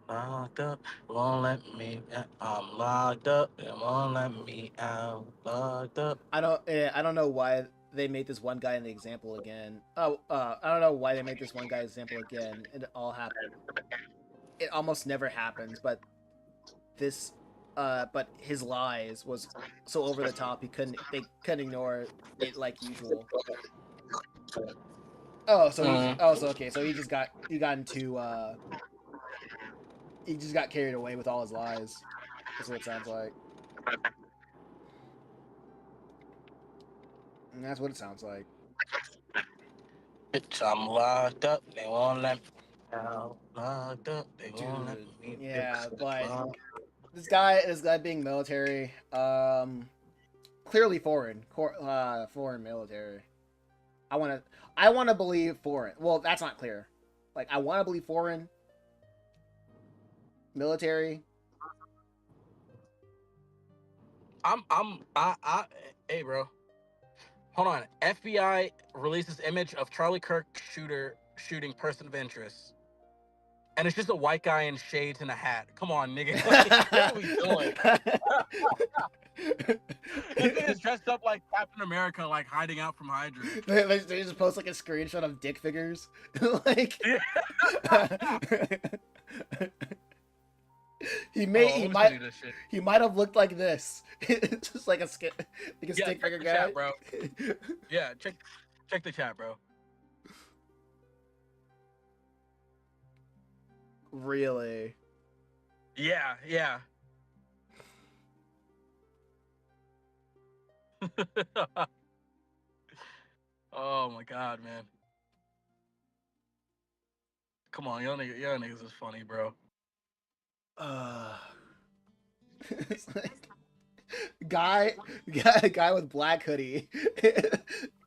Locked up, won't let me. I'm locked up, it won't let me out. Locked up. I don't know why they made this one guy an example again. Oh, I don't know why they made this one guy example again. It almost never happens, but this, but his lies was so over the top. They couldn't ignore it like usual. Mm. So okay, so he got into he just got carried away with all his lies. That's what it sounds like. And that's what it sounds like. Bitch, I'm locked up, they won't let me out. Locked up, they won't let Dude, me fix yeah, the but lock. this guy being military, clearly foreign military. I want to, I want to believe foreign. Well, that's not clear. Like, I want to believe foreign military. I, hey, bro. Hold on. FBI releases image of Charlie Kirk shooting person of interest. And it's just a white guy in shades and a hat. Come on, nigga. Like, what are we doing? This thing is dressed up like Captain America, like hiding out from Hydra. They just post like a screenshot of dick figures, like Oh, let me send you this shit. he might have looked like this, just like a Yeah, stick check figure the guy, chat, bro. Yeah, check the chat, bro. Really. Yeah, yeah. Oh my god, man. Come on, y'all niggas is funny, bro. Uh, it's like guy with black hoodie,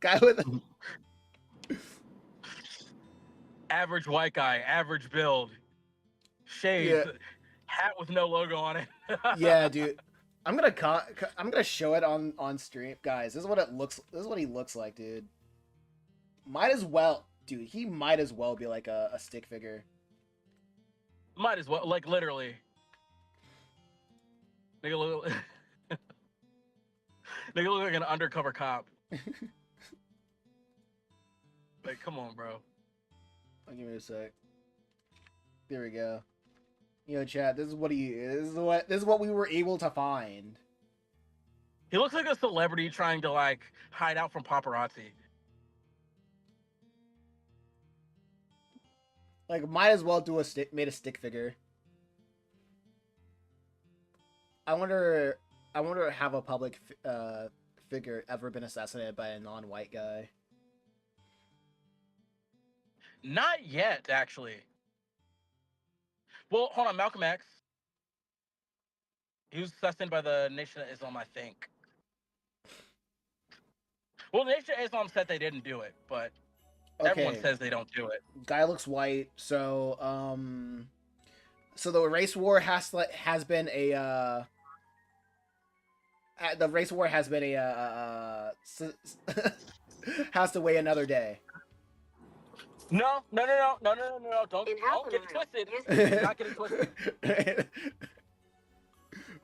guy with Average white guy, average build, shades, yeah hat with no logo on it. yeah dude. I'm gonna show it on stream, guys. This is what it looks. This is what he looks like, dude. Might as well, dude. He might as well be like a stick figure. Might as well, like literally. Nigga look, nigga look like an undercover cop. Like, come on, bro. I'll give me a sec. There we go. You know, chat. This is what we were able to find. He looks like a celebrity trying to like hide out from paparazzi. Like, might as well do made a stick figure. I wonder. I wonder have a public figure ever been assassinated by a non-white guy? Not yet, actually. Well, hold on, Malcolm X. He was assassinated by the Nation of Islam, I think. Well, the Nation of Islam said they didn't do it, but everyone Okay, says they don't do it. guy looks white. So the race war has been a the race war has been a has to wait another day. No. Don't get it twisted. Do not get it twisted.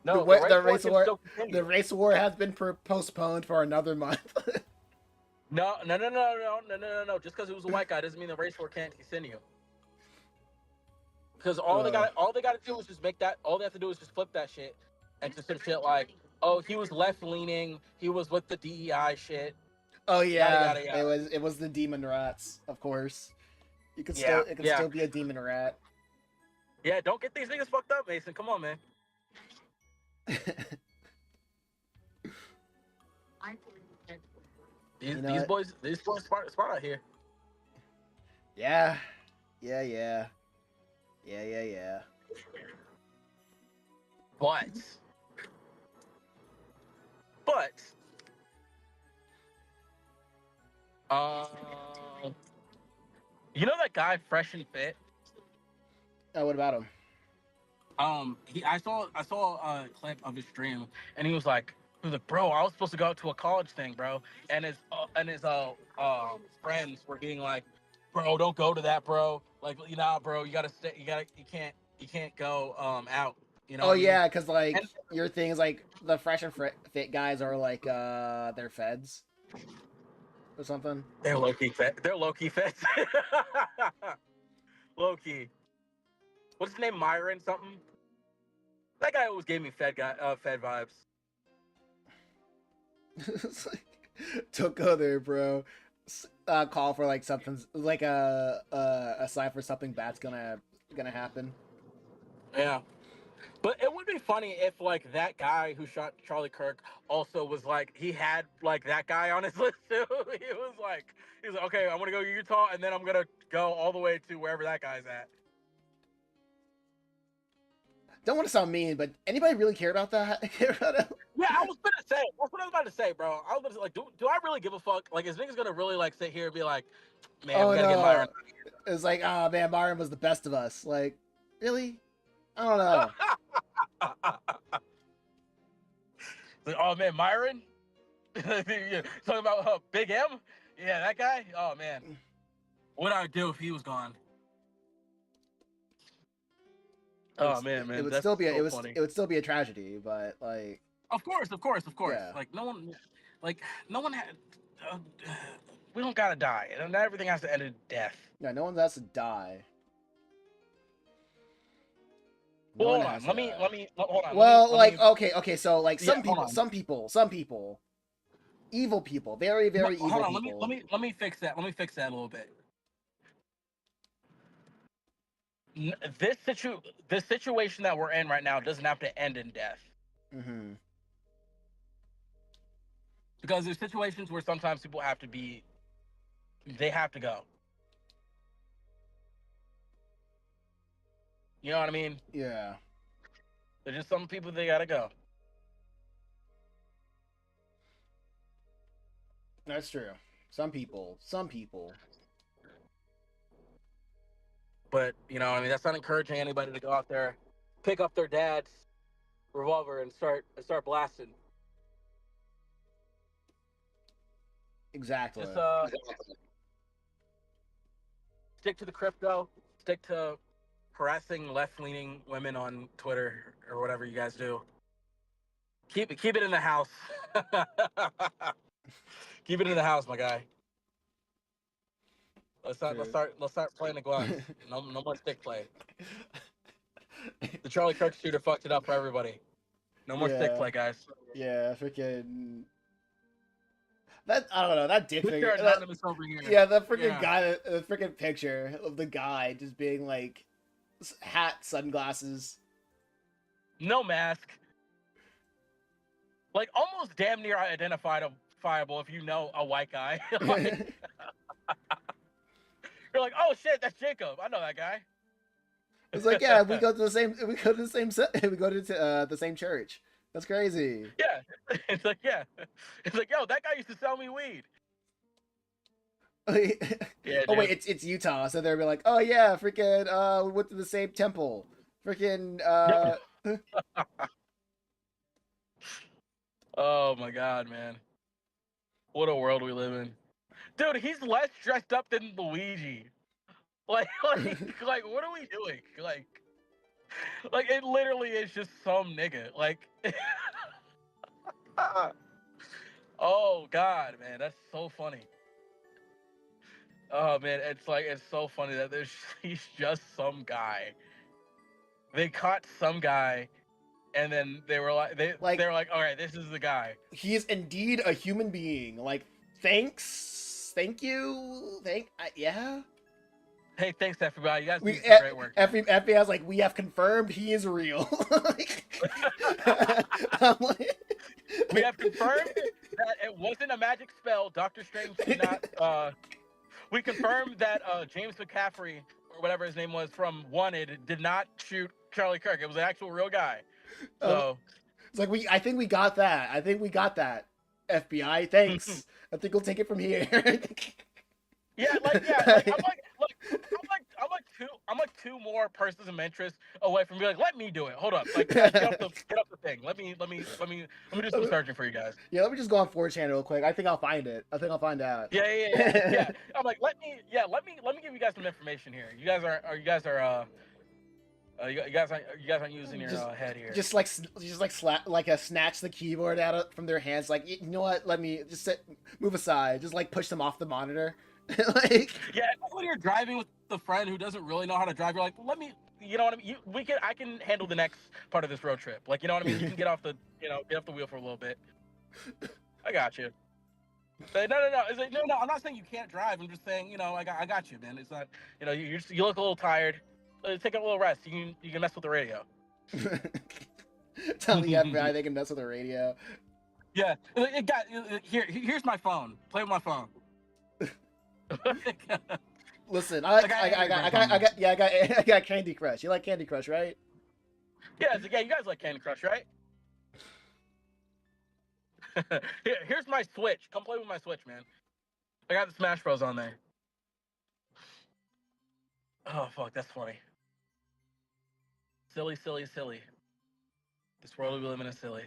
No, the race war can still continue. The race war has been postponed for another month. No. Just because it was a white guy doesn't mean the race war can't continue. Because all they gotta do is just make that. All they have to do is just flip that shit and just some shit like, oh, he was left leaning. He was with the DEI shit. Oh yeah, yada, yada, yada. it was the demon rats, of course. It could Yeah, still be a demon rat. Yeah, don't get these niggas fucked up, Mason. Come on, man. These boys smart out here. Yeah. But you know that guy Fresh and Fit? Oh, what about him? I saw a clip of his stream, and he was like, bro, I was supposed to go to a college thing, bro, and his friends were being like, bro, don't go to that, bro. Like, bro, you can't. go out. You know Oh what I mean? yeah, because like And your thing is like the fresh and fit guys are like they're feds or something. they're low key fed. They're low key fed. Low key. What's his name? Myron something. That guy always gave me fed vibes. It's like, don't go there, bro. Call for like something's like a sign for something bad's gonna happen. Yeah. But it would be funny if like that guy who shot Charlie Kirk also was like he had like that guy on his list too. He was like, okay, I'm gonna go to Utah and then I'm gonna go all the way to wherever that guy's at. Don't want to sound mean, but anybody really care about that? Care about it? Yeah, I was gonna say that's what I was about to say, bro. I was gonna say, like, do I really give a fuck? Like, is niggas gonna really like sit here and be like, man, we Oh gotta get no, Myron? it's like, oh man, Myron was the best of us. Like, really? I don't know. Like, oh man, Myron. Yeah, talking about Big M. Yeah, that guy. Oh man, what'd I do if he was gone? Oh man, It man, would that's still be so funny. it would still be a tragedy, but like, Of course. yeah, Like no one had. Uh, we don't gotta die, and not everything has to end in death. yeah, no one has to die. No Well, one hold has on. to die. Hold on. Well, Let me. like, okay, so like Yeah, hold on. some people, evil people, very, No, very hold evil on. people. Let me fix that. Let me fix that a little bit. This situation that we're in right now doesn't have to end in death Mm-hmm. because there's situations where sometimes people have to be. They have to go. You know what I mean? Yeah, There's just some people they gotta go. that's true. Some people. But you know, I mean, that's not encouraging anybody to go out there, pick up their dad's revolver and start blasting. Exactly. Just stick to the crypto. Stick to harassing left-leaning women on Twitter or whatever you guys do. Keep it in the house. Keep it in the house, my guy. True. Let's start playing the gloves. No more stick play. The Charlie Kirk shooter fucked it up for everybody. No more stick Yeah, play, guys. yeah, freaking that. I don't know that dick Mr. figure. Anonymous over here. Yeah, the freaking Yeah. guy, the freaking picture of the guy just being like hat, sunglasses. No mask. Like almost damn near identifiable if you know a white guy. Like, you're like, oh shit, that's Jacob. I know that guy. It's like, yeah, we go to the same, we go to the same church. That's crazy. Yeah. It's like, yeah. It's like, yo, that guy used to sell me weed. Yeah, Oh wait, dude. it's Utah, so they'll be like, oh yeah, freaking, we went to the same temple. Freaking, Oh my god, man. What a world we live in. Dude, he's less dressed up than Luigi. Like what are we doing? Like it literally is just some nigga. Like oh god, man, that's so funny. Oh man, it's so funny that he's just some guy. They caught some guy and then they were like like were like, all right, this is the guy. he is indeed a human being. Like, thank you, yeah. Hey, thanks everybody. You guys do We some great work. FBI's like, we have confirmed he is real. I'm like, We have confirmed that it wasn't a magic spell. Dr. Strange did not. We confirmed that James McCaffrey or whatever his name was from Wanted did not shoot Charlie Kirk. It was an actual real guy. So it's like I think we got that. I think we got that. FBI, thanks. I think we'll take it from here. yeah, I'm like two more persons of interest away from being like, let me do it. Hold up, like get up the thing. Let me do some searching for you guys. Yeah, let me just go on 4chan real quick. I think I'll find it. I think I'll find out. Yeah. I'm like, let me give you guys some information here. You guys are You guys aren't using your just head here. just like snatch the keyboard from their hands. Like, you know what? Let me just move aside. Just like push them off the monitor. Like, Yeah, when you're driving with a friend who doesn't really know how to drive, you're like, let me, you know what I mean? I can handle the next part of this road trip. Like, you know what I mean? You can get off the, get off the wheel for a little bit. I got you. But no. It's like, no. I'm not saying you can't drive. I'm just saying, I got you, man. It's not, you look a little tired. Take a little rest. You can mess with the radio. tell the FBI they can mess with the radio. Yeah, here's my phone. Play with my phone. Listen, I got Angry Birds on me. I got Candy Crush. You like Candy Crush, right? Yeah, so, you guys like Candy Crush, right? Here's my Switch. Come play with my Switch, man. I got the Smash Bros on there. Oh fuck, that's funny. Silly. This world we live in is silly.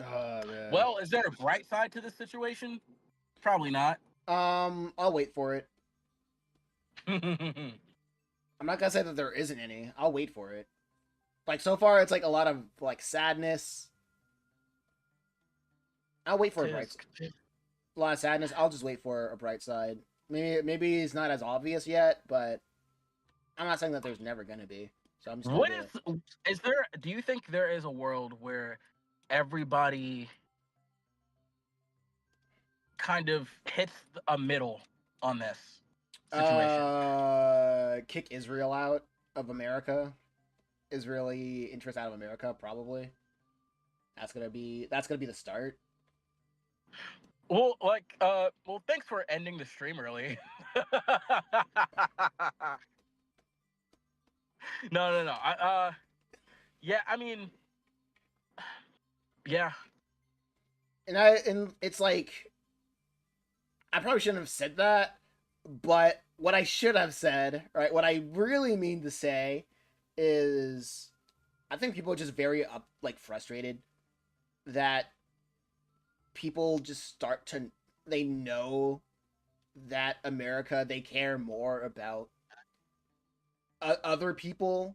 Oh man. Well, is there a bright side to this situation? Probably not. I'll wait for it. I'm not gonna say that there isn't any. I'll wait for it. Like, so far, it's like a lot of like sadness. I'll wait for a bright. A lot of sadness. I'll just wait for a bright side. Maybe it's not as obvious yet, but I'm not saying that there's never gonna be. So I'm just. What is there? Do you think there is a world where everybody kind of hits a middle on this situation? Kick Israel out of America. Israeli interest out of America, probably. That's gonna be the start. Well, thanks for ending the stream early. No. Yeah, I mean, yeah. And it's like, I probably shouldn't have said that, but what I should have said, right? What I really mean to say is, I think people are just very frustrated that people just they know that America, they care more about other people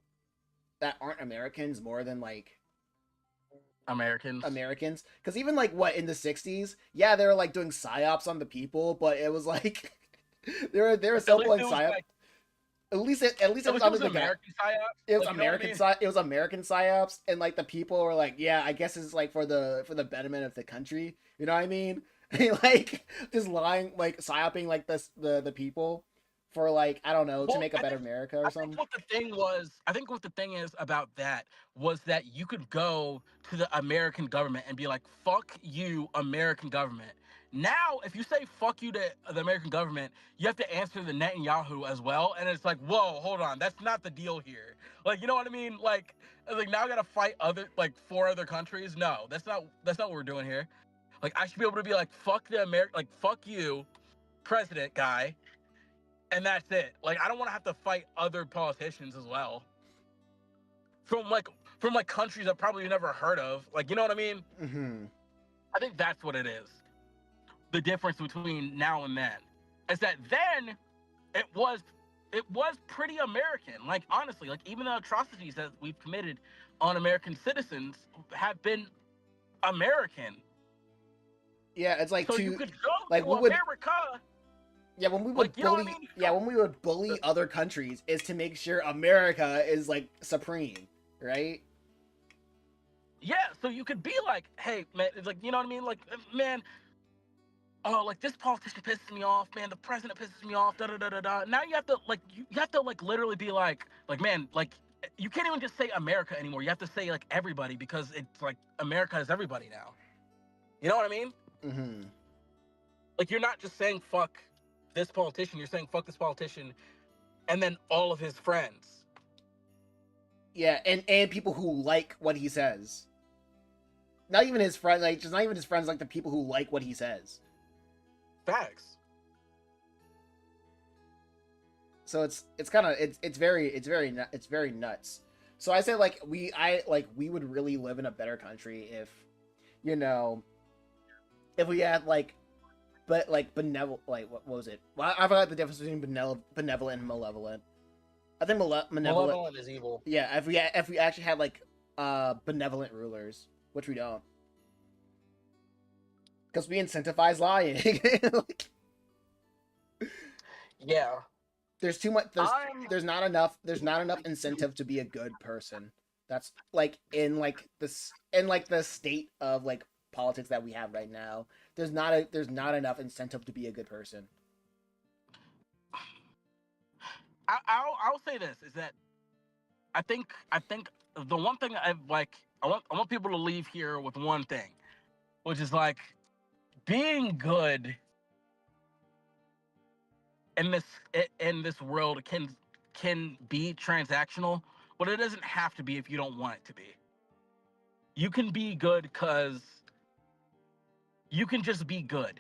that aren't Americans more than like Americans. Because even like in the 60s, yeah, they were like doing psyops on the people, but it was like they were still playing psyops. At least it was under the American psyops. It was it was American psyops, and like the people were like, yeah, I guess it's like for the betterment of the country. You know what I mean? Like, just lying, like psyoping like the people for like, I don't know, to make a better America or something. I think what the thing is about that was that you could go to the American government and be like, fuck you, American government. Now, if you say fuck you to the American government, you have to answer the Netanyahu as well. And it's like, whoa, hold on. That's not the deal here. Like, you know what I mean? Like now I gotta fight four other countries. No, that's not what we're doing here. Like, I should be able to be like, fuck fuck you, president guy. And that's it. Like, I don't want to have to fight other politicians as well. From countries I've probably never heard of. Like, you know what I mean? Mm-hmm. I think that's what it is. The difference between now and then is that then it was pretty American. Like, honestly, like, even the atrocities that we've committed on American citizens have been American. Yeah, it's like, so you could go like, to America. Yeah, when we would when we would bully other countries, is to make sure America is like supreme, right? Yeah, so you could be like, hey, man, it's like, you know what I mean? Like, man, oh, like, this politician pisses me off, man, the president pisses me off, da-da-da-da-da. Now you have to, literally be like, man, like, you can't even just say America anymore. You have to say, like, everybody, because it's, like, America is everybody now. You know what I mean? Mm-hmm. Like, you're not just saying fuck this politician, you're saying fuck this politician, and then all of his friends. Yeah, and people who like what he says. Not even his friends, like, just not even his friends, like the people who like what he says. Facts. So it's kind of it's very nuts. So I say like we would really live in a better country if, you know, if we had benevolent, like what was it? Well, I forgot the difference between benevolent and malevolent. I think malevolent. Malevolent is evil. Yeah, if we actually had like benevolent rulers, which we don't, because we incentivize lying. Like, Yeah. there's too much. I'm There's not enough incentive to be a good person. That's like in like the state of like politics that we have right now. There's not enough incentive to be a good person. I'll say this is that I think the one thing I want people to leave here with one thing, which is like being good in this in this world can be transactional, but it doesn't have to be if you don't want it to be. You can be good because you can just be good.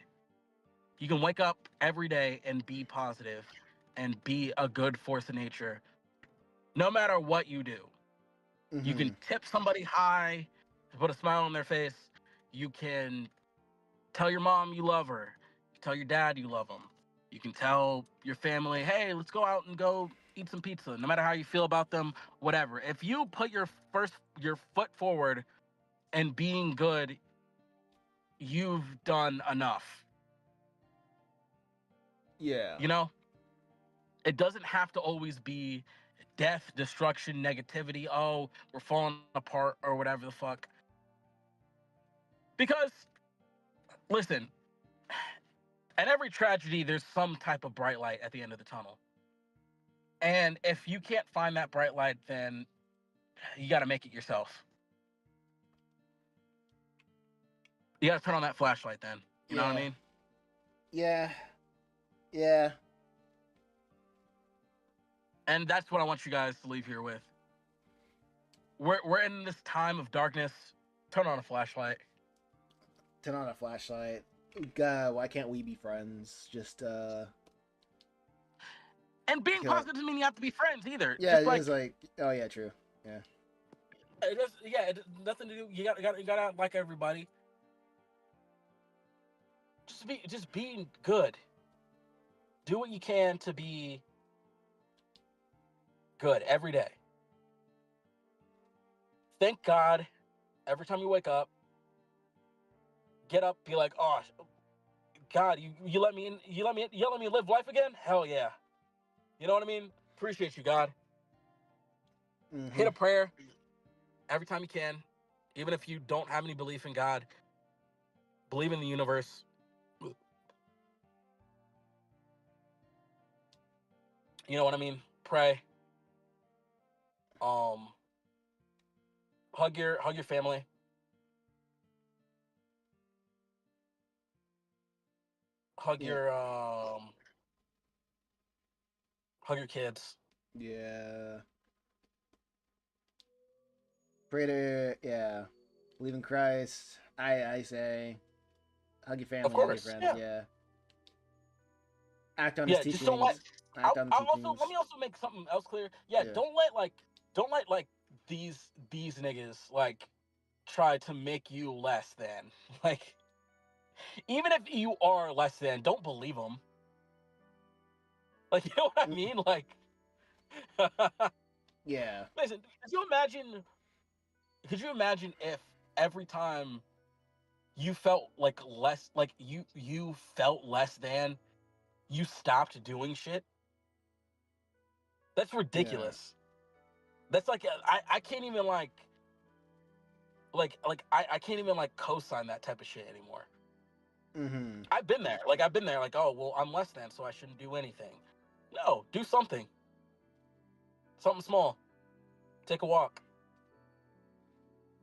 You can wake up every day and be positive and be a good force of nature, no matter what you do. You Mm-hmm. can tip somebody high to put a smile on their face. You can tell your mom you love her. You can tell your dad you love him. You can tell your family, hey, let's go out and go eat some pizza. No matter how you feel about them, whatever. If you put your foot forward and being good, you've done enough. Yeah. You know, it doesn't have to always be death, destruction, negativity. Oh, we're falling apart or whatever the fuck. Because listen, in every tragedy, there's some type of bright light at the end of the tunnel. And if you can't find that bright light, then you got to make it yourself. You got to turn on that flashlight then. You know what I Yeah. mean? Yeah. Yeah. And that's what I want you guys to leave here with. We're in this time of darkness. Turn on a flashlight. Turn on a flashlight. God, why can't we be friends? Just And being kill it. positive doesn't mean you have to be friends either. Yeah, Just it like is like, oh yeah, true. Yeah. it nothing to do. You got to like everybody. Just being good. Do what you can to be good every day. Thank God every time you wake up. Get up, be like, oh God, you let me in, you let me live life again? Hell yeah. You know what I mean? Appreciate you, God. Mm-hmm. Hit a prayer every time you can, even if you don't have any belief in God. Believe in the universe. You know what I mean? Pray. Um, hug your family. Hug Yeah. your hug your kids. Yeah. Pray to yeah. Believe in Christ. I say hug your Of family, hug your course, friends, yeah, yeah. Act on his yeah. Just don't let. teachings. Act on the I'll also let teachings. me also make something else clear. Yeah, Yeah. don't let like these niggas like try to make you less than. Like, even if you are less than, don't believe them. Like, you know what I Mm, mean? Like, yeah. listen, could you imagine if every time you felt like less, like you felt less than, you stopped doing shit? That's Yeah. ridiculous. That's like I can't even I can't even like co-sign that type of shit anymore. Mm-hmm. I've been there. Like I've been there. Like, oh well, I'm less than, so I shouldn't do anything. No, do something. Something small. Take a walk.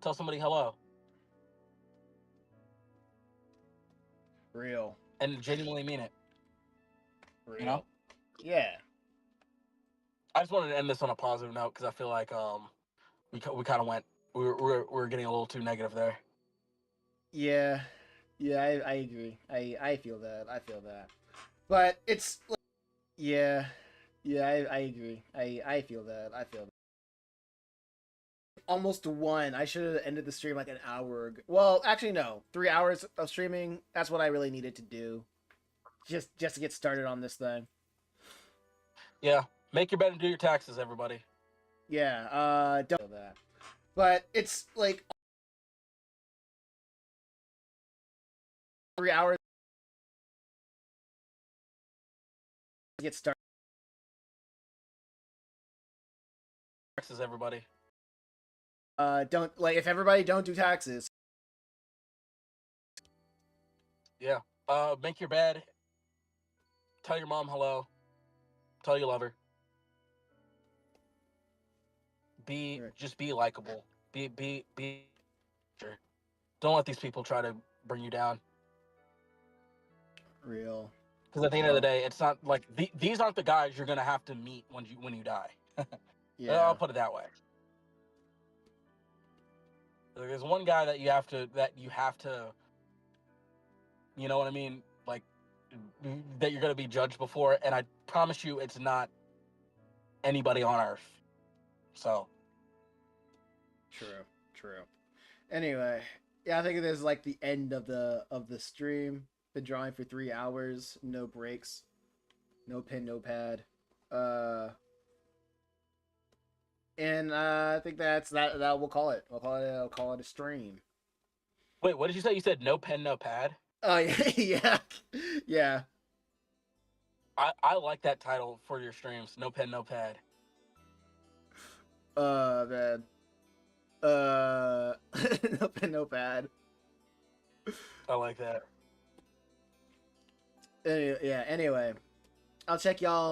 Tell somebody hello, Real. and genuinely mean it. You know. Real. Yeah. I just wanted to end this on a positive note because I feel like we kind of went we were getting a little too negative there. Yeah. Yeah, I agree. I feel that. I feel that. But it's like, yeah. Yeah, I agree. I feel that. I feel that. Almost one. I should have ended the stream like an hour ago. Well, actually no. 3 hours of streaming. That's what I really needed to do. Just to get started on this thing. Yeah. Make your bed and do your taxes, everybody. Yeah, don't know that. But it's like 3 hours to get started. Taxes, everybody. Don't like if everybody don't do taxes. Yeah. Make your bed. Tell your mom hello. Tell you love her. Just be likable. Be. Don't let these people try to bring you down. Real. Because at the end of the day, it's not like these aren't the guys you're gonna have to meet when you die. Yeah. I'll put it that way. There's one guy that you have to, you know what I mean, like that you're gonna be judged before, and I promise you, it's not anybody on Earth. So. True. Anyway, yeah, I think it is like the end of the stream. Been drawing for 3 hours, no breaks, no pen, no pad. And I think that's that. That we'll call it. I'll call it a stream. Wait, what did you say? You said no pen, no pad? Oh yeah, yeah. I like that title for your streams. No pen, no pad. Man. No pen, no pad. I like that. Yeah. Anyway, I'll check y'all